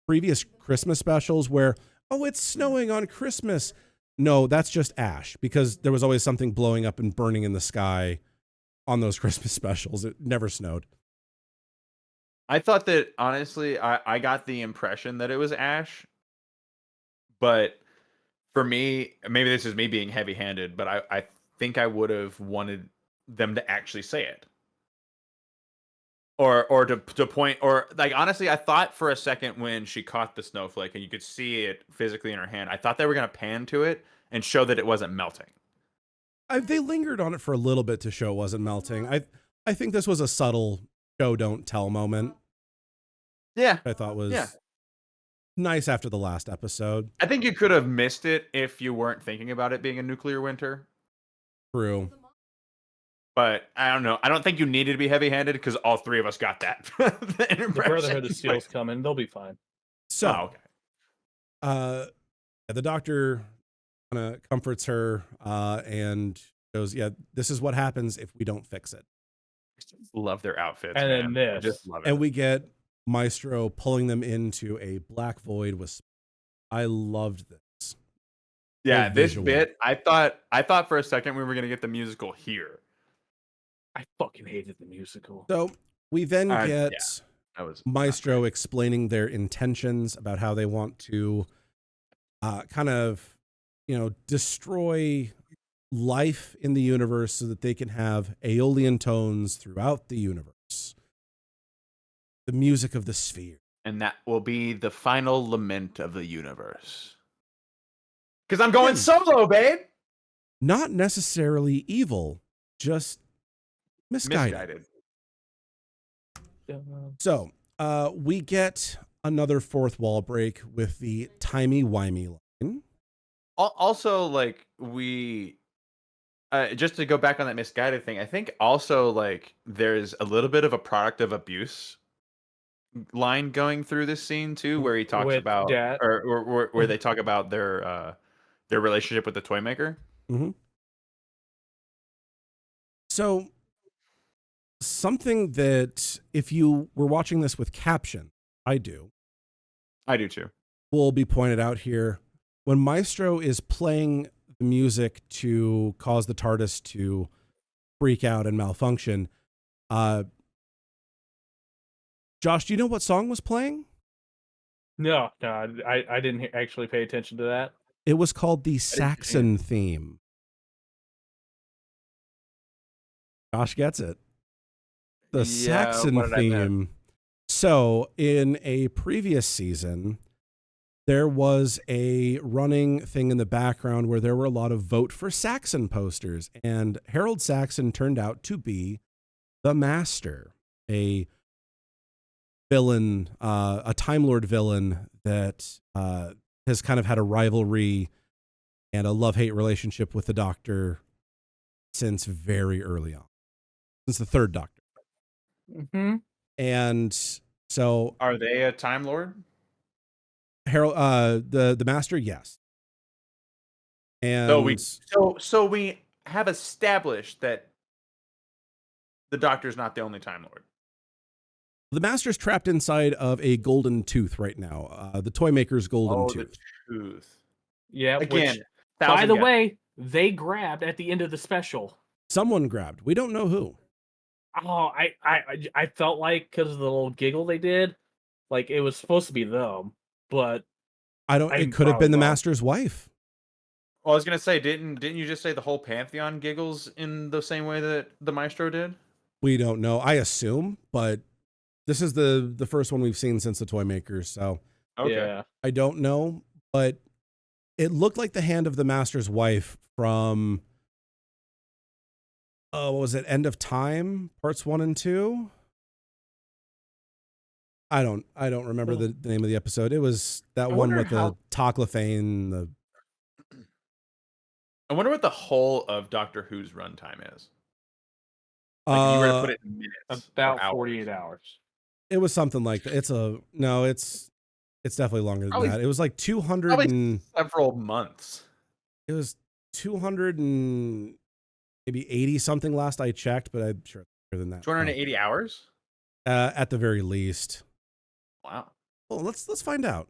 previous Christmas specials where, oh, it's snowing on Christmas. No, that's just ash, because there was always something blowing up and burning in the sky on those Christmas specials. It never snowed. I thought that, honestly, I got the impression that it was ash. But for me, maybe this is me being heavy-handed, but I think I would have wanted them to actually say it. Or to point, or like, honestly, I thought for a second when she caught the snowflake and you could see it physically in her hand, I thought they were going to pan to it and show that it wasn't melting. They lingered on it for a little bit to show it wasn't melting. I think this was a subtle show don't tell moment. Yeah. I thought was nice after the last episode. I think you could have missed it if you weren't thinking about it being a nuclear winter. True. But I don't know. I don't think you needed to be heavy-handed because all three of us got that. The Brotherhood of Steel's coming. They'll be fine. So, the Doctor kind of comforts her and goes, yeah, this is what happens if we don't fix it. Love their outfits. And man. then I just love it. And we get Maestro pulling them into a black void with. I loved this. Yeah, this bit, I thought for a second we were gonna get the musical here. I fucking hated the musical. So we then get Maestro explaining their intentions about how they want to kind of, destroy life in the universe so that they can have Aeolian tones throughout the universe. The music of the sphere. And that will be the final lament of the universe. Because I'm going solo, babe. Not necessarily evil, just misguided. So we get another fourth wall break with the timey-wimey line. Also, like, we... just to go back on that misguided thing, I think also, like, there's a little bit of a product of abuse line going through this scene too, where he talks about or where they talk about their relationship with the toy maker. Mm-hmm. So something that if you were watching this with caption, I do too, will be pointed out here. When Maestro is playing the music to cause the TARDIS to freak out and malfunction, Josh, do you know what song was playing? No, I didn't actually pay attention to that. It was called the Saxon theme. Josh gets it. The Saxon theme. So in a previous season, there was a running thing in the background where there were a lot of vote for Saxon posters, and Harold Saxon turned out to be the Master, a villain, a Time Lord villain that has kind of had a rivalry and a love-hate relationship with the Doctor since very early on, since the third Doctor. Mm-hmm. And so, are they a Time Lord? Harold, the Master, yes. And so we have established that the Doctor's not the only Time Lord. The Master's trapped inside of a golden tooth right now. The toy maker's golden tooth. The tooth. Yeah. Again, which, by the way, they grabbed at the end of the special. Someone grabbed. We don't know who. Oh, I felt like because of the little giggle they did, like it was supposed to be them, but it could have been the Master's wife. Well, I was gonna say, didn't you just say the whole Pantheon giggles in the same way that the Maestro did? We don't know. I assume, but this is the first one we've seen since the toy makers, so yeah. I don't know, but it looked like the hand of the Master's wife from what was it? End of Time, parts 1 and 2. I don't remember the name of the episode. It was that one with the Toclafane. I wonder what the whole of Doctor Who's runtime is. Like if you were to put it in minutes. About 48 hours. It was something like that. It's definitely longer than Probably- that. It was like 200 Probably and several months. it was 200 and maybe 80 something last I checked, but I'm sure it's more than that. 280 hours? At the very least. Wow. Well, let's find out.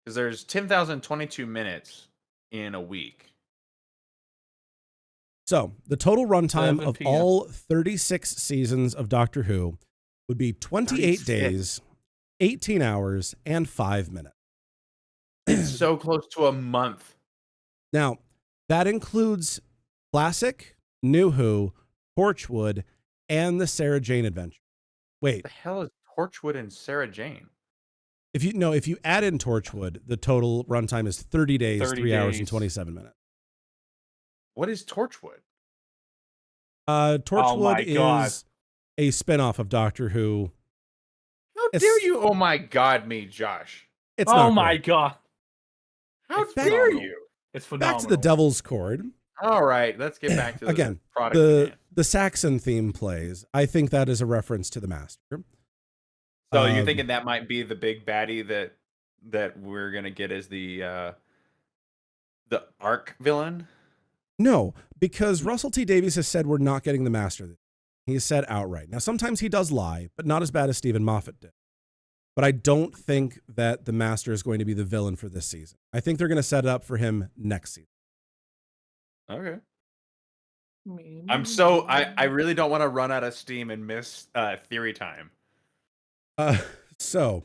Because there's 10,022 minutes in a week. So the total runtime 7 of p.m. all 36 seasons of Doctor Who would be 28 36. days, 18 hours, and 5 minutes. It's so close to a month. Now, that includes Classic, New Who, Torchwood, and the Sarah Jane Adventure. Wait, What the hell is Torchwood and Sarah Jane? if you add in Torchwood, the total runtime is 30 days, 30 3 hours, and days. 27 minutes. What is Torchwood? Torchwood God. is a spinoff of Doctor Who. How It's- dare you? Oh my God, me, Josh. It's Oh not my great. God. How It's dare phenomenal. you? It's phenomenal. Back to the Devil's Chord. All right, let's get back to Again, the product. the Saxon theme plays. I think that is a reference to the Master. So you're Um, thinking that might be the big baddie that we're gonna get as the arc villain? No, because Russell T Davies has said we're not getting the Master. He said outright. Now, sometimes he does lie, but not as bad as Stephen Moffat did. But I don't think that the Master is going to be the villain for this season. I think they're going to set it up for him next season. Okay. I really don't want to run out of steam and miss theory time. So,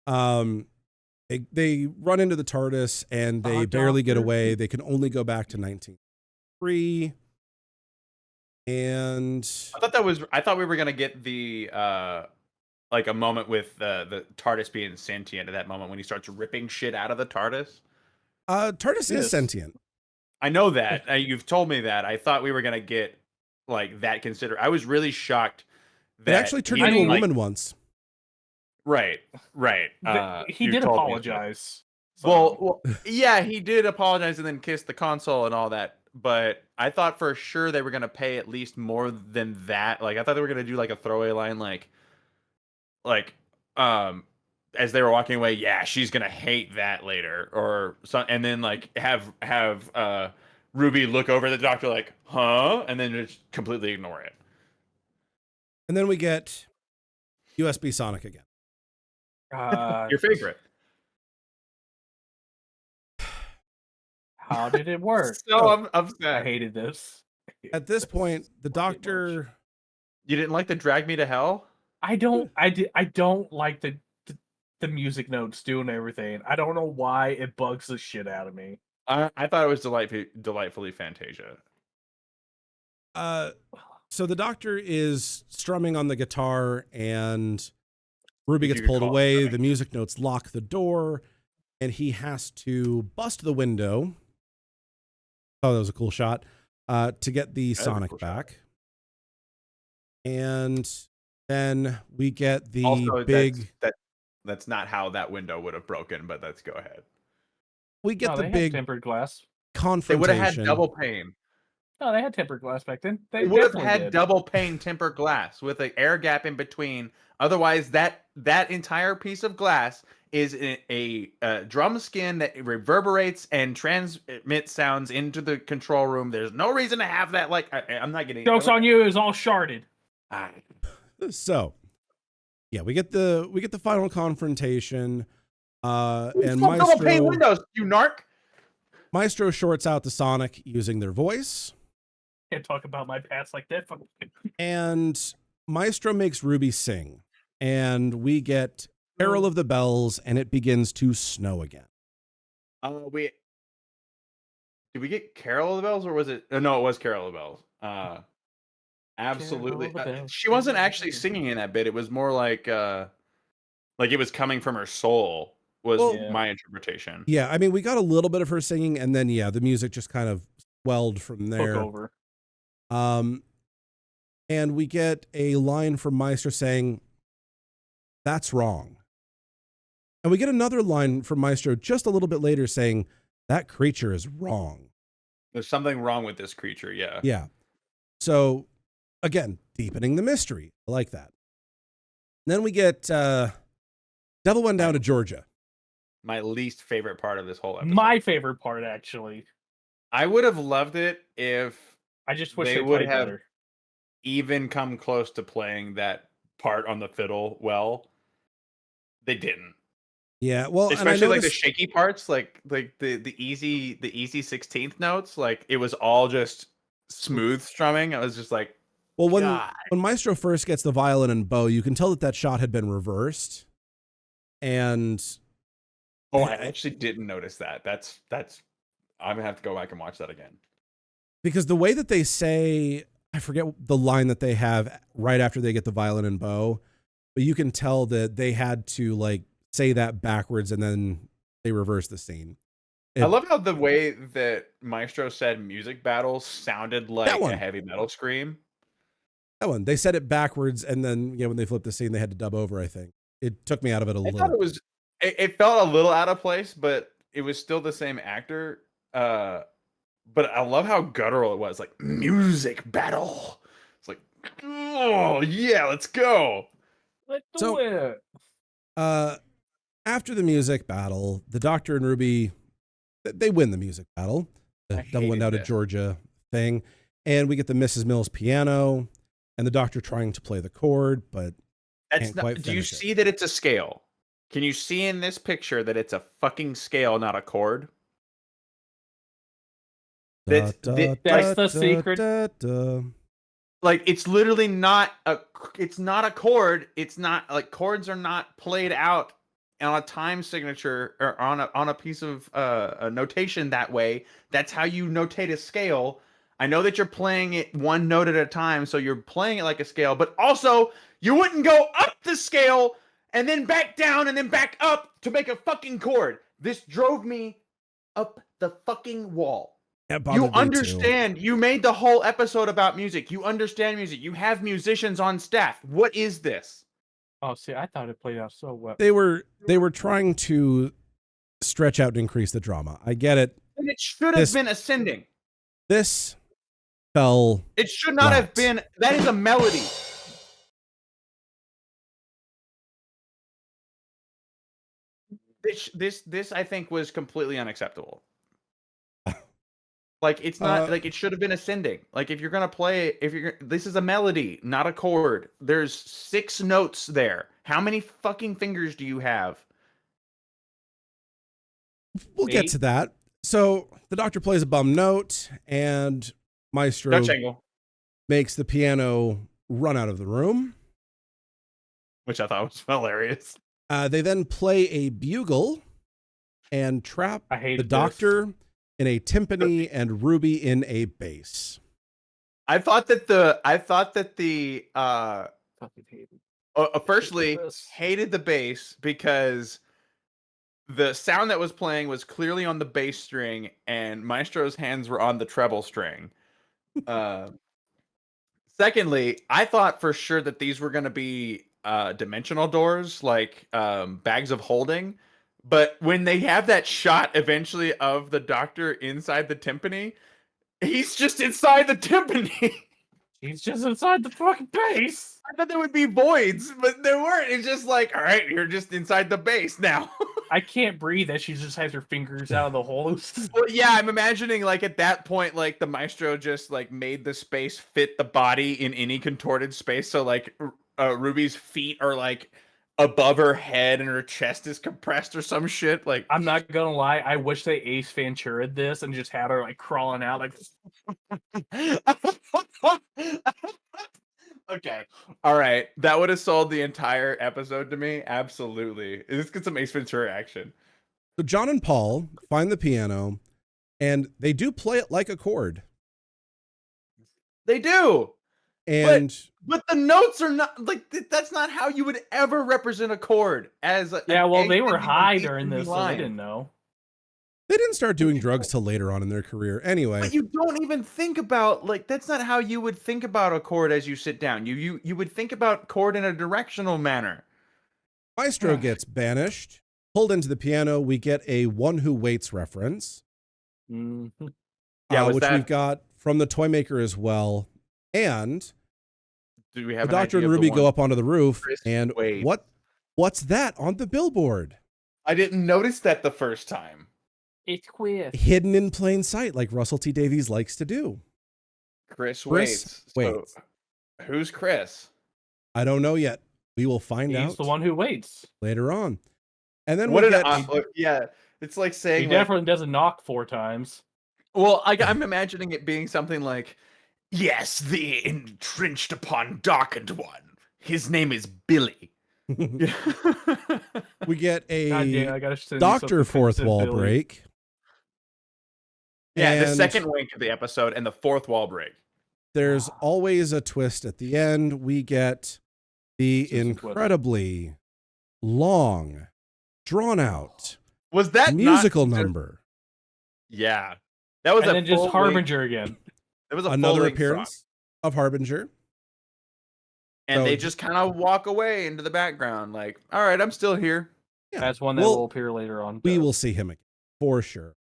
they run into the TARDIS and they Oh, barely get Doctor. away. They can only go back to 1903. And I thought we were gonna get the like a moment with the TARDIS being sentient at that moment when he starts ripping shit out of the TARDIS. TARDIS Yes. is sentient. I know that. You've told me that. I thought we were gonna get like that consider. I was really shocked It that actually turned he into a didn't, like- woman once. Right. He you did told me. apologize. Well, yeah, he did apologize and then kiss the console and all that. But I thought for sure they were gonna pay at least more than that. Like I thought they were gonna do like a throwaway line, like as they were walking away, yeah, she's gonna hate that later, or some, and then like have Ruby look over at the Doctor like, huh, and then just completely ignore it. And then we get USB Sonic again. Your favorite. How did it work? So I'm I upset. hated this. At this point, the Fucking Doctor... You didn't like the Drag Me to Hell? I don't like the music notes doing everything. I don't know why it bugs the shit out of me. I thought it was delightfully Fantasia. So the Doctor is strumming on the guitar and Ruby If gets you could pulled call it away. strumming. The music notes lock the door and he has to bust the window. Oh, that was a cool shot. To get the That is a Sonic cool shot. back. And then we get the Also, big... that's not how that window would have broken, but let's go ahead. We get No, the they had big tempered glass. They would have confrontation. had double pane. No, they had tempered glass back then. They would have had double pane tempered glass with an air gap in between. Otherwise, that entire piece of glass is a drum skin that reverberates and transmits sounds into the control room. There's no reason to have that. Like I'm not getting Jokes on you. It was all sharded. So, yeah, we get the final confrontation. And double pane windows, you narc. Maestro shorts out the Sonic using their voice. Can't talk about my past like that. And Maestro makes Ruby sing. And we get Carol of the Bells, and it begins to snow again. Did we get Carol of the Bells, or was it? No, it was Carol of the Bells. Absolutely. Carol of the Bells. She wasn't actually singing in that bit. It was more like it was coming from her soul. Was my interpretation. Yeah, I mean, we got a little bit of her singing, and then the music just kind of swelled from there. Took over. And we get a line from Maestro saying, "That's wrong." And we get another line from Maestro just a little bit later saying, "That creature is wrong." There's something wrong with this creature. Yeah. Yeah. So again, deepening the mystery. I like that. Then we get Devil Went Down to Georgia. My least favorite part of this whole episode. My favorite part, actually. I would have loved it if I just wish they they would played have better. even come close to playing that part on the fiddle well. They didn't. Yeah, well, especially like the shaky parts, like the easy 16th notes, like it was all just smooth strumming. I was just like, well, when Maestro first gets the violin and bow, you can tell that shot had been reversed. And I actually didn't notice that. That's I'm gonna have to go back and watch that again. Because the way that they say, I forget the line that they have right after they get the violin and bow, but you can tell that they had to like say that backwards and then they reverse the scene. I love how the way that Maestro said music battles sounded like a heavy metal scream. That one. They said it backwards, and then when they flipped the scene, they had to dub over, I think. It took me out of it a little. It felt a little out of place, but it was still the same actor. But I love how guttural it was, like music battle. It's like, oh yeah, let's go. Let's do it. After the music battle, the Doctor and Ruby, they win the music battle. The Devil Went Down to Georgia thing. And we get the Mrs. Mills piano and the Doctor trying to play the chord, but can't quite finish do you see that it's a scale? Can you see in this picture that it's a fucking scale, not a chord? That's the secret. Like, it's literally not a chord. It's not like chords are not played out on a time signature or on a piece of a notation that way. That's how you notate a scale. I know that you're playing it one note at a time, so you're playing it like a scale, but also you wouldn't go up the scale and then back down and then back up to make a fucking chord. This drove me up the fucking wall. You understand. You made the whole episode about music. You understand music. You have musicians on staff. What is this? Oh, see, I thought it played out so well. They were trying to stretch out and increase the drama. I get it. And it should have been ascending. This fell. It should not have been. That is a melody. This I think was completely unacceptable. Like, it's not like it should have been ascending. Like, if you're gonna play, this is a melody, not a chord. There's 6 notes there. How many fucking fingers do you have? We'll get to that. So the Doctor plays a bum note, and Maestro makes the piano run out of the room, which I thought was hilarious. They then play a bugle and trap the Doctor in a timpani and Ruby in a bass. I thought that the firstly hated the bass because the sound that was playing was clearly on the bass string and Maestro's hands were on the treble string. Secondly, I thought for sure that these were going to be dimensional doors, like bags of holding. But when they have that shot eventually of the Doctor inside the timpani, he's just inside the timpani. He's just inside the fucking bass. I thought there would be voids, but there weren't. It's just like, all right, you're just inside the bass now. I can't breathe as she just has her fingers out of the hole. Well, yeah, I'm imagining like at that point, like the Maestro just like made the space fit the body in any contorted space. So like Ruby's feet are like above her head and her chest is compressed or some shit. Like, I'm not gonna lie, I wish they Ace Ventura'd this and just had her like crawling out like okay, all right, that would have sold the entire episode to me. Absolutely. Let's get some Ace Ventura action. So John and Paul find the piano and they do play it like a chord. They do. And but the notes are not like that's not how you would ever represent a chord as they were high during this, so they didn't know. They didn't start doing drugs till later on in their career anyway. But you don't even think about like that's not how you would think about a chord as you sit down. You would think about chord in a directional manner. Maestro gets banished, pulled into the piano. We get a One Who Waits reference. Mm-hmm. Yeah, which we've got from the Toymaker as well. And Do we have The an Doctor idea and of the Ruby go one? up onto the roof, Chris and Wade. what's that on the billboard? I didn't notice that the first time. It's queer. Hidden in plain sight, like Russell T Davies likes to do. Chris Chris Waits. So, who's Chris? I don't know yet. We will find out. He's the one who waits. Later on. And then What we an get yeah. It's like saying He definitely doesn't knock 4 times. Well, I'm imagining it being something like, yes, the entrenched upon darkened one. His name is Billy. we get God damn, a I gotta send you Doctor something fourth to wall Billy. break. Yeah, the And second wink of the episode and the fourth wall break. there's always a twist at the end. We get the incredibly long, drawn out Was that musical not number. Yeah. That was And then just Harbinger again. It was another appearance of Harbinger. And So they just kind of walk away into the background like, all right, I'm still here. Yeah. That's one that will appear later on. We will see him again, for sure.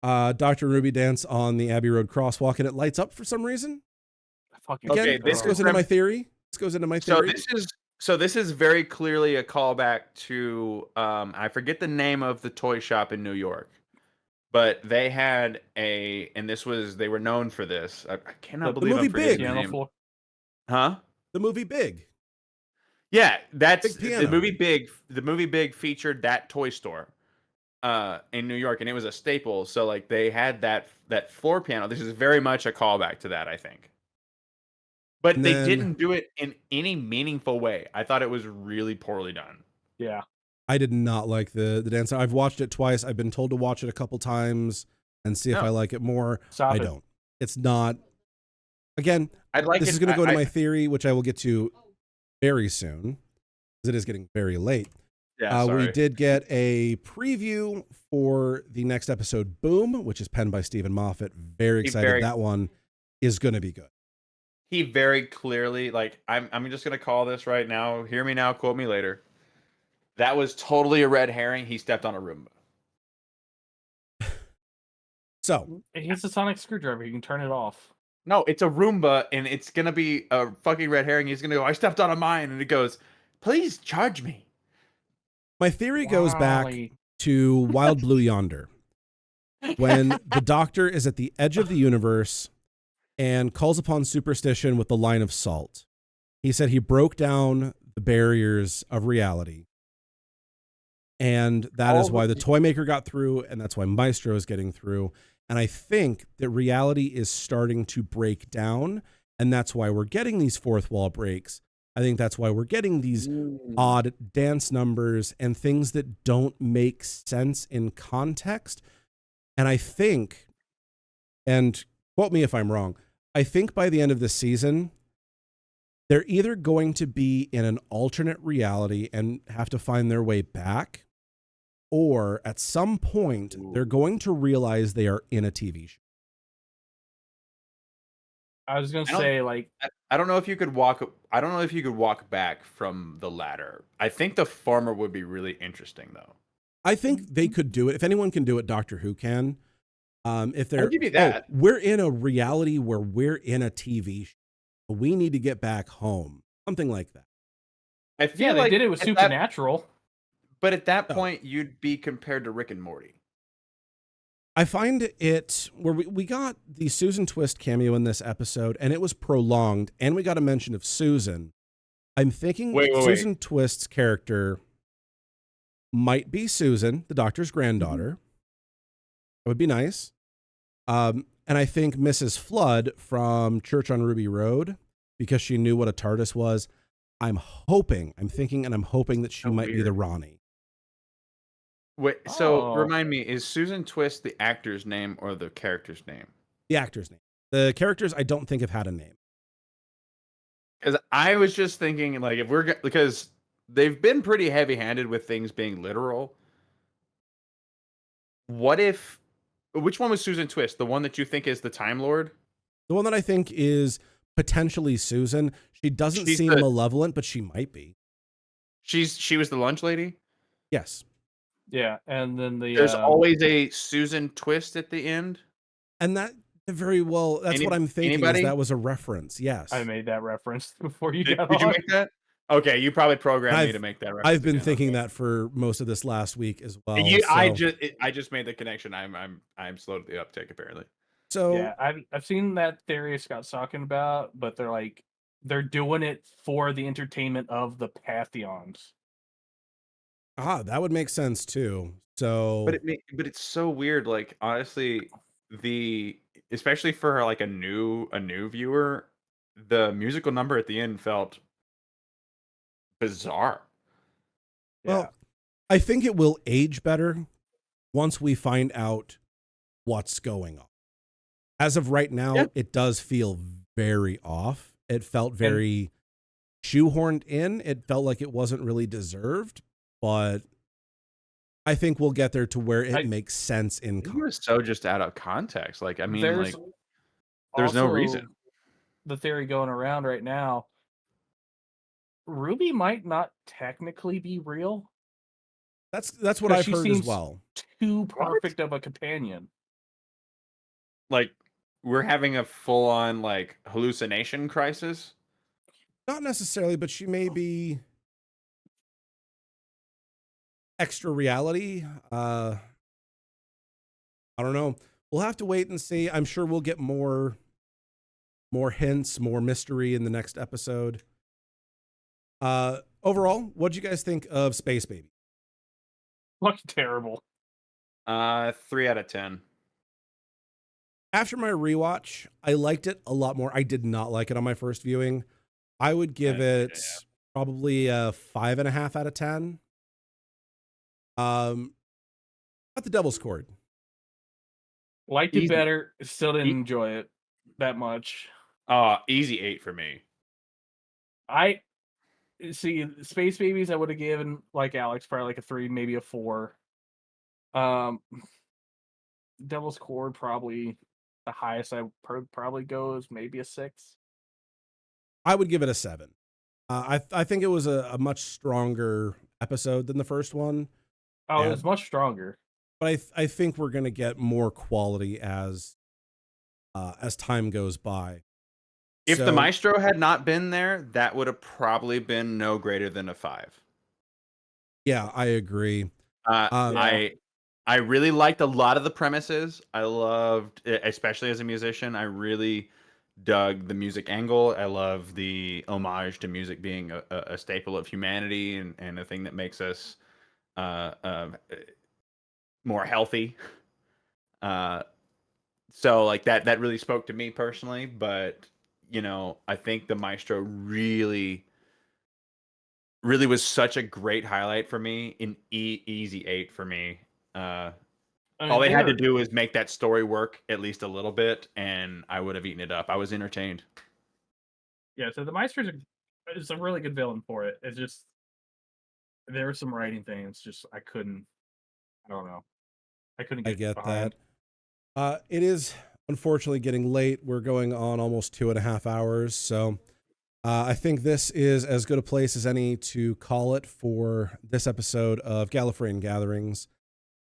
Dr. Ruby dance on the Abbey Road crosswalk, and it lights up for some reason. Again, this goes into my theory. So this is very clearly a callback to I forget the name of the toy shop in New York, but they had they were known for this. I cannot believe I'm forgetting the name. Huh? The movie Big. Yeah, that's the movie Big. The movie Big featured that toy store in New York, and it was a staple. So like they had that floor piano. This is very much a callback to that, I think. But they didn't do it in any meaningful way. I thought it was really poorly done. Yeah. I did not like the dance. I've watched it twice. I've been told to watch it a couple times and see if I like it more. I don't. It's not. Again, this is going to go to my theory, which I will get to very soon, because it is getting very late. Yeah, we did get a preview for the next episode, Boom, which is penned by Stephen Moffat. Very excited. That one is going to be good. He very clearly, like, I'm just going to call this right now. Hear me now, quote me later. That was totally a red herring. He stepped on a Roomba. So. It's a sonic screwdriver. You can turn it off. No, it's a Roomba, and it's going to be a fucking red herring. He's going to go, I stepped on a mine, and it goes, please charge me. My theory goes back to Wild Blue Yonder, when the Doctor is at the edge of the universe and calls upon superstition with the line of salt. He said he broke down the barriers of reality. And that is why the toy maker got through, and that's why Maestro is getting through. And I think that reality is starting to break down, and that's why we're getting these fourth wall breaks. I think that's why we're getting these odd dance numbers and things that don't make sense in context. And I think, and quote me if I'm wrong, I think by the end of the season, they're either going to be in an alternate reality and have to find their way back, or at some point, they're going to realize they are in a TV show. I was going to say, like, I don't know if you could walk back from the latter. I think the former would be really interesting, though. I think they could do it. If anyone can do it, Doctor Who can. If they're, I'll give you that. We're in a reality where we're in a TV show. We need to get back home. Something like that. I feel they did it with Supernatural. But at that point, you'd be compared to Rick and Morty. I find it where we got the Susan Twist cameo in this episode, and it was prolonged, and we got a mention of Susan. I'm thinking Susan Twist's character might be Susan, the Doctor's granddaughter. That would be nice. And I think Mrs. Flood from Church on Ruby Road, because she knew what a TARDIS was. I'm hoping that she might be the Ronnie. Wait, so remind me, is Susan Twist the actor's name or the character's name? The actor's name. The characters I don't think have had a name. Because I was just thinking, like, because they've been pretty heavy-handed with things being literal. Which one was Susan Twist? The one that you think is the Time Lord? The one that I think is potentially Susan. She doesn't seem malevolent, but she might be. She was the lunch lady? Yes. Yeah, and then there's always a Susan Twist at the end. And that Very well. That's what I'm thinking. Is that was a reference. Yes. I made that reference before you Did got on. you make that? Okay, you probably programmed me to make that reference. I've been thinking that for most of this last week as well. I just made the connection. I'm slow to the uptake apparently. So yeah, I've seen that theory Scott's talking about, but they're doing it for the entertainment of the Pantheons. That would make sense too. So, but it's so weird. Like honestly, especially for like a new viewer, the musical number at the end felt bizarre. Well, Yeah. I think it will age better once we find out what's going on. As of right now, It does feel very off. It felt very shoehorned in. It felt like it wasn't really deserved, but I think we'll get there to where it makes sense in context. You were so just out of context. Like, I mean, there's no reason. The theory going around right now, Ruby might not technically be real. That's what I've heard as well. Too perfect of a companion. Like, we're having a full-on like hallucination crisis. Not necessarily, but she may be extra reality. I don't know. We'll have to wait and see. I'm sure we'll get more hints, more mystery in the next episode. Overall, what'd you guys think of Space Baby? Looks terrible. 3 out of 10. After my rewatch, I liked it a lot more. I did not like it on my first viewing. I would give it probably a 5.5 out of 10. Not the Devil's Chord. Liked it better. Still didn't enjoy it that much. Easy 8 for me. I see Space Babies. I would have given like Alex probably like a 3, maybe a 4. Devil's Chord probably the highest I probably go is maybe a 6. I would give it a 7. I think it was a much stronger episode than the first one. Oh, it was much stronger. But I think we're gonna get more quality as time goes by. If the Maestro had not been there, that would have probably been no greater than a 5. Yeah, I agree. I really liked a lot of the premises. I loved, especially as a musician, I really dug the music angle. I love the homage to music being a staple of humanity and a thing that makes us more healthy. So like that really spoke to me personally, but I think the Maestro really was such a great highlight for me. An easy 8 for me. All they had to do was make that story work at least a little bit, and I would have eaten it up. I was entertained. Yeah, so the Maestro is a really good villain for it. It's just there were some writing things. Just I don't know. I couldn't get behind. That. It is unfortunately getting late. We're going on almost 2.5 hours, so I think this is as good a place as any to call it for this episode of Gallifreyan Gatherings.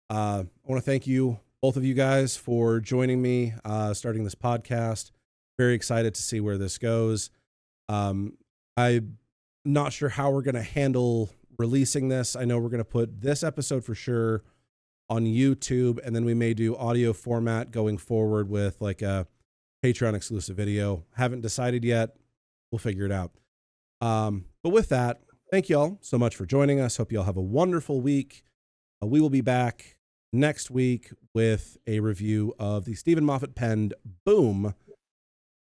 I want to thank you, both of you guys, for joining me, starting this podcast. Very excited to see where this goes. I'm not sure how we're going to handle releasing this. I know we're going to put this episode for sure on YouTube, and then we may do audio format going forward with like a Patreon exclusive video. Haven't decided yet. We'll figure it out. But with that, thank you all so much for joining us. Hope you all have a wonderful week. We will be back next week with a review of the Stephen Moffat penned Boom.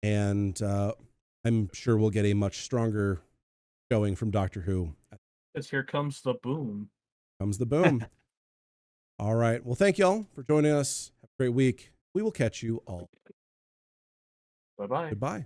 And I'm sure we'll get a much stronger showing from Doctor Who. Because here comes the boom. Comes the boom. All right. Well, thank you all for joining us. Have a great week. We will catch you all. Bye-bye. Goodbye.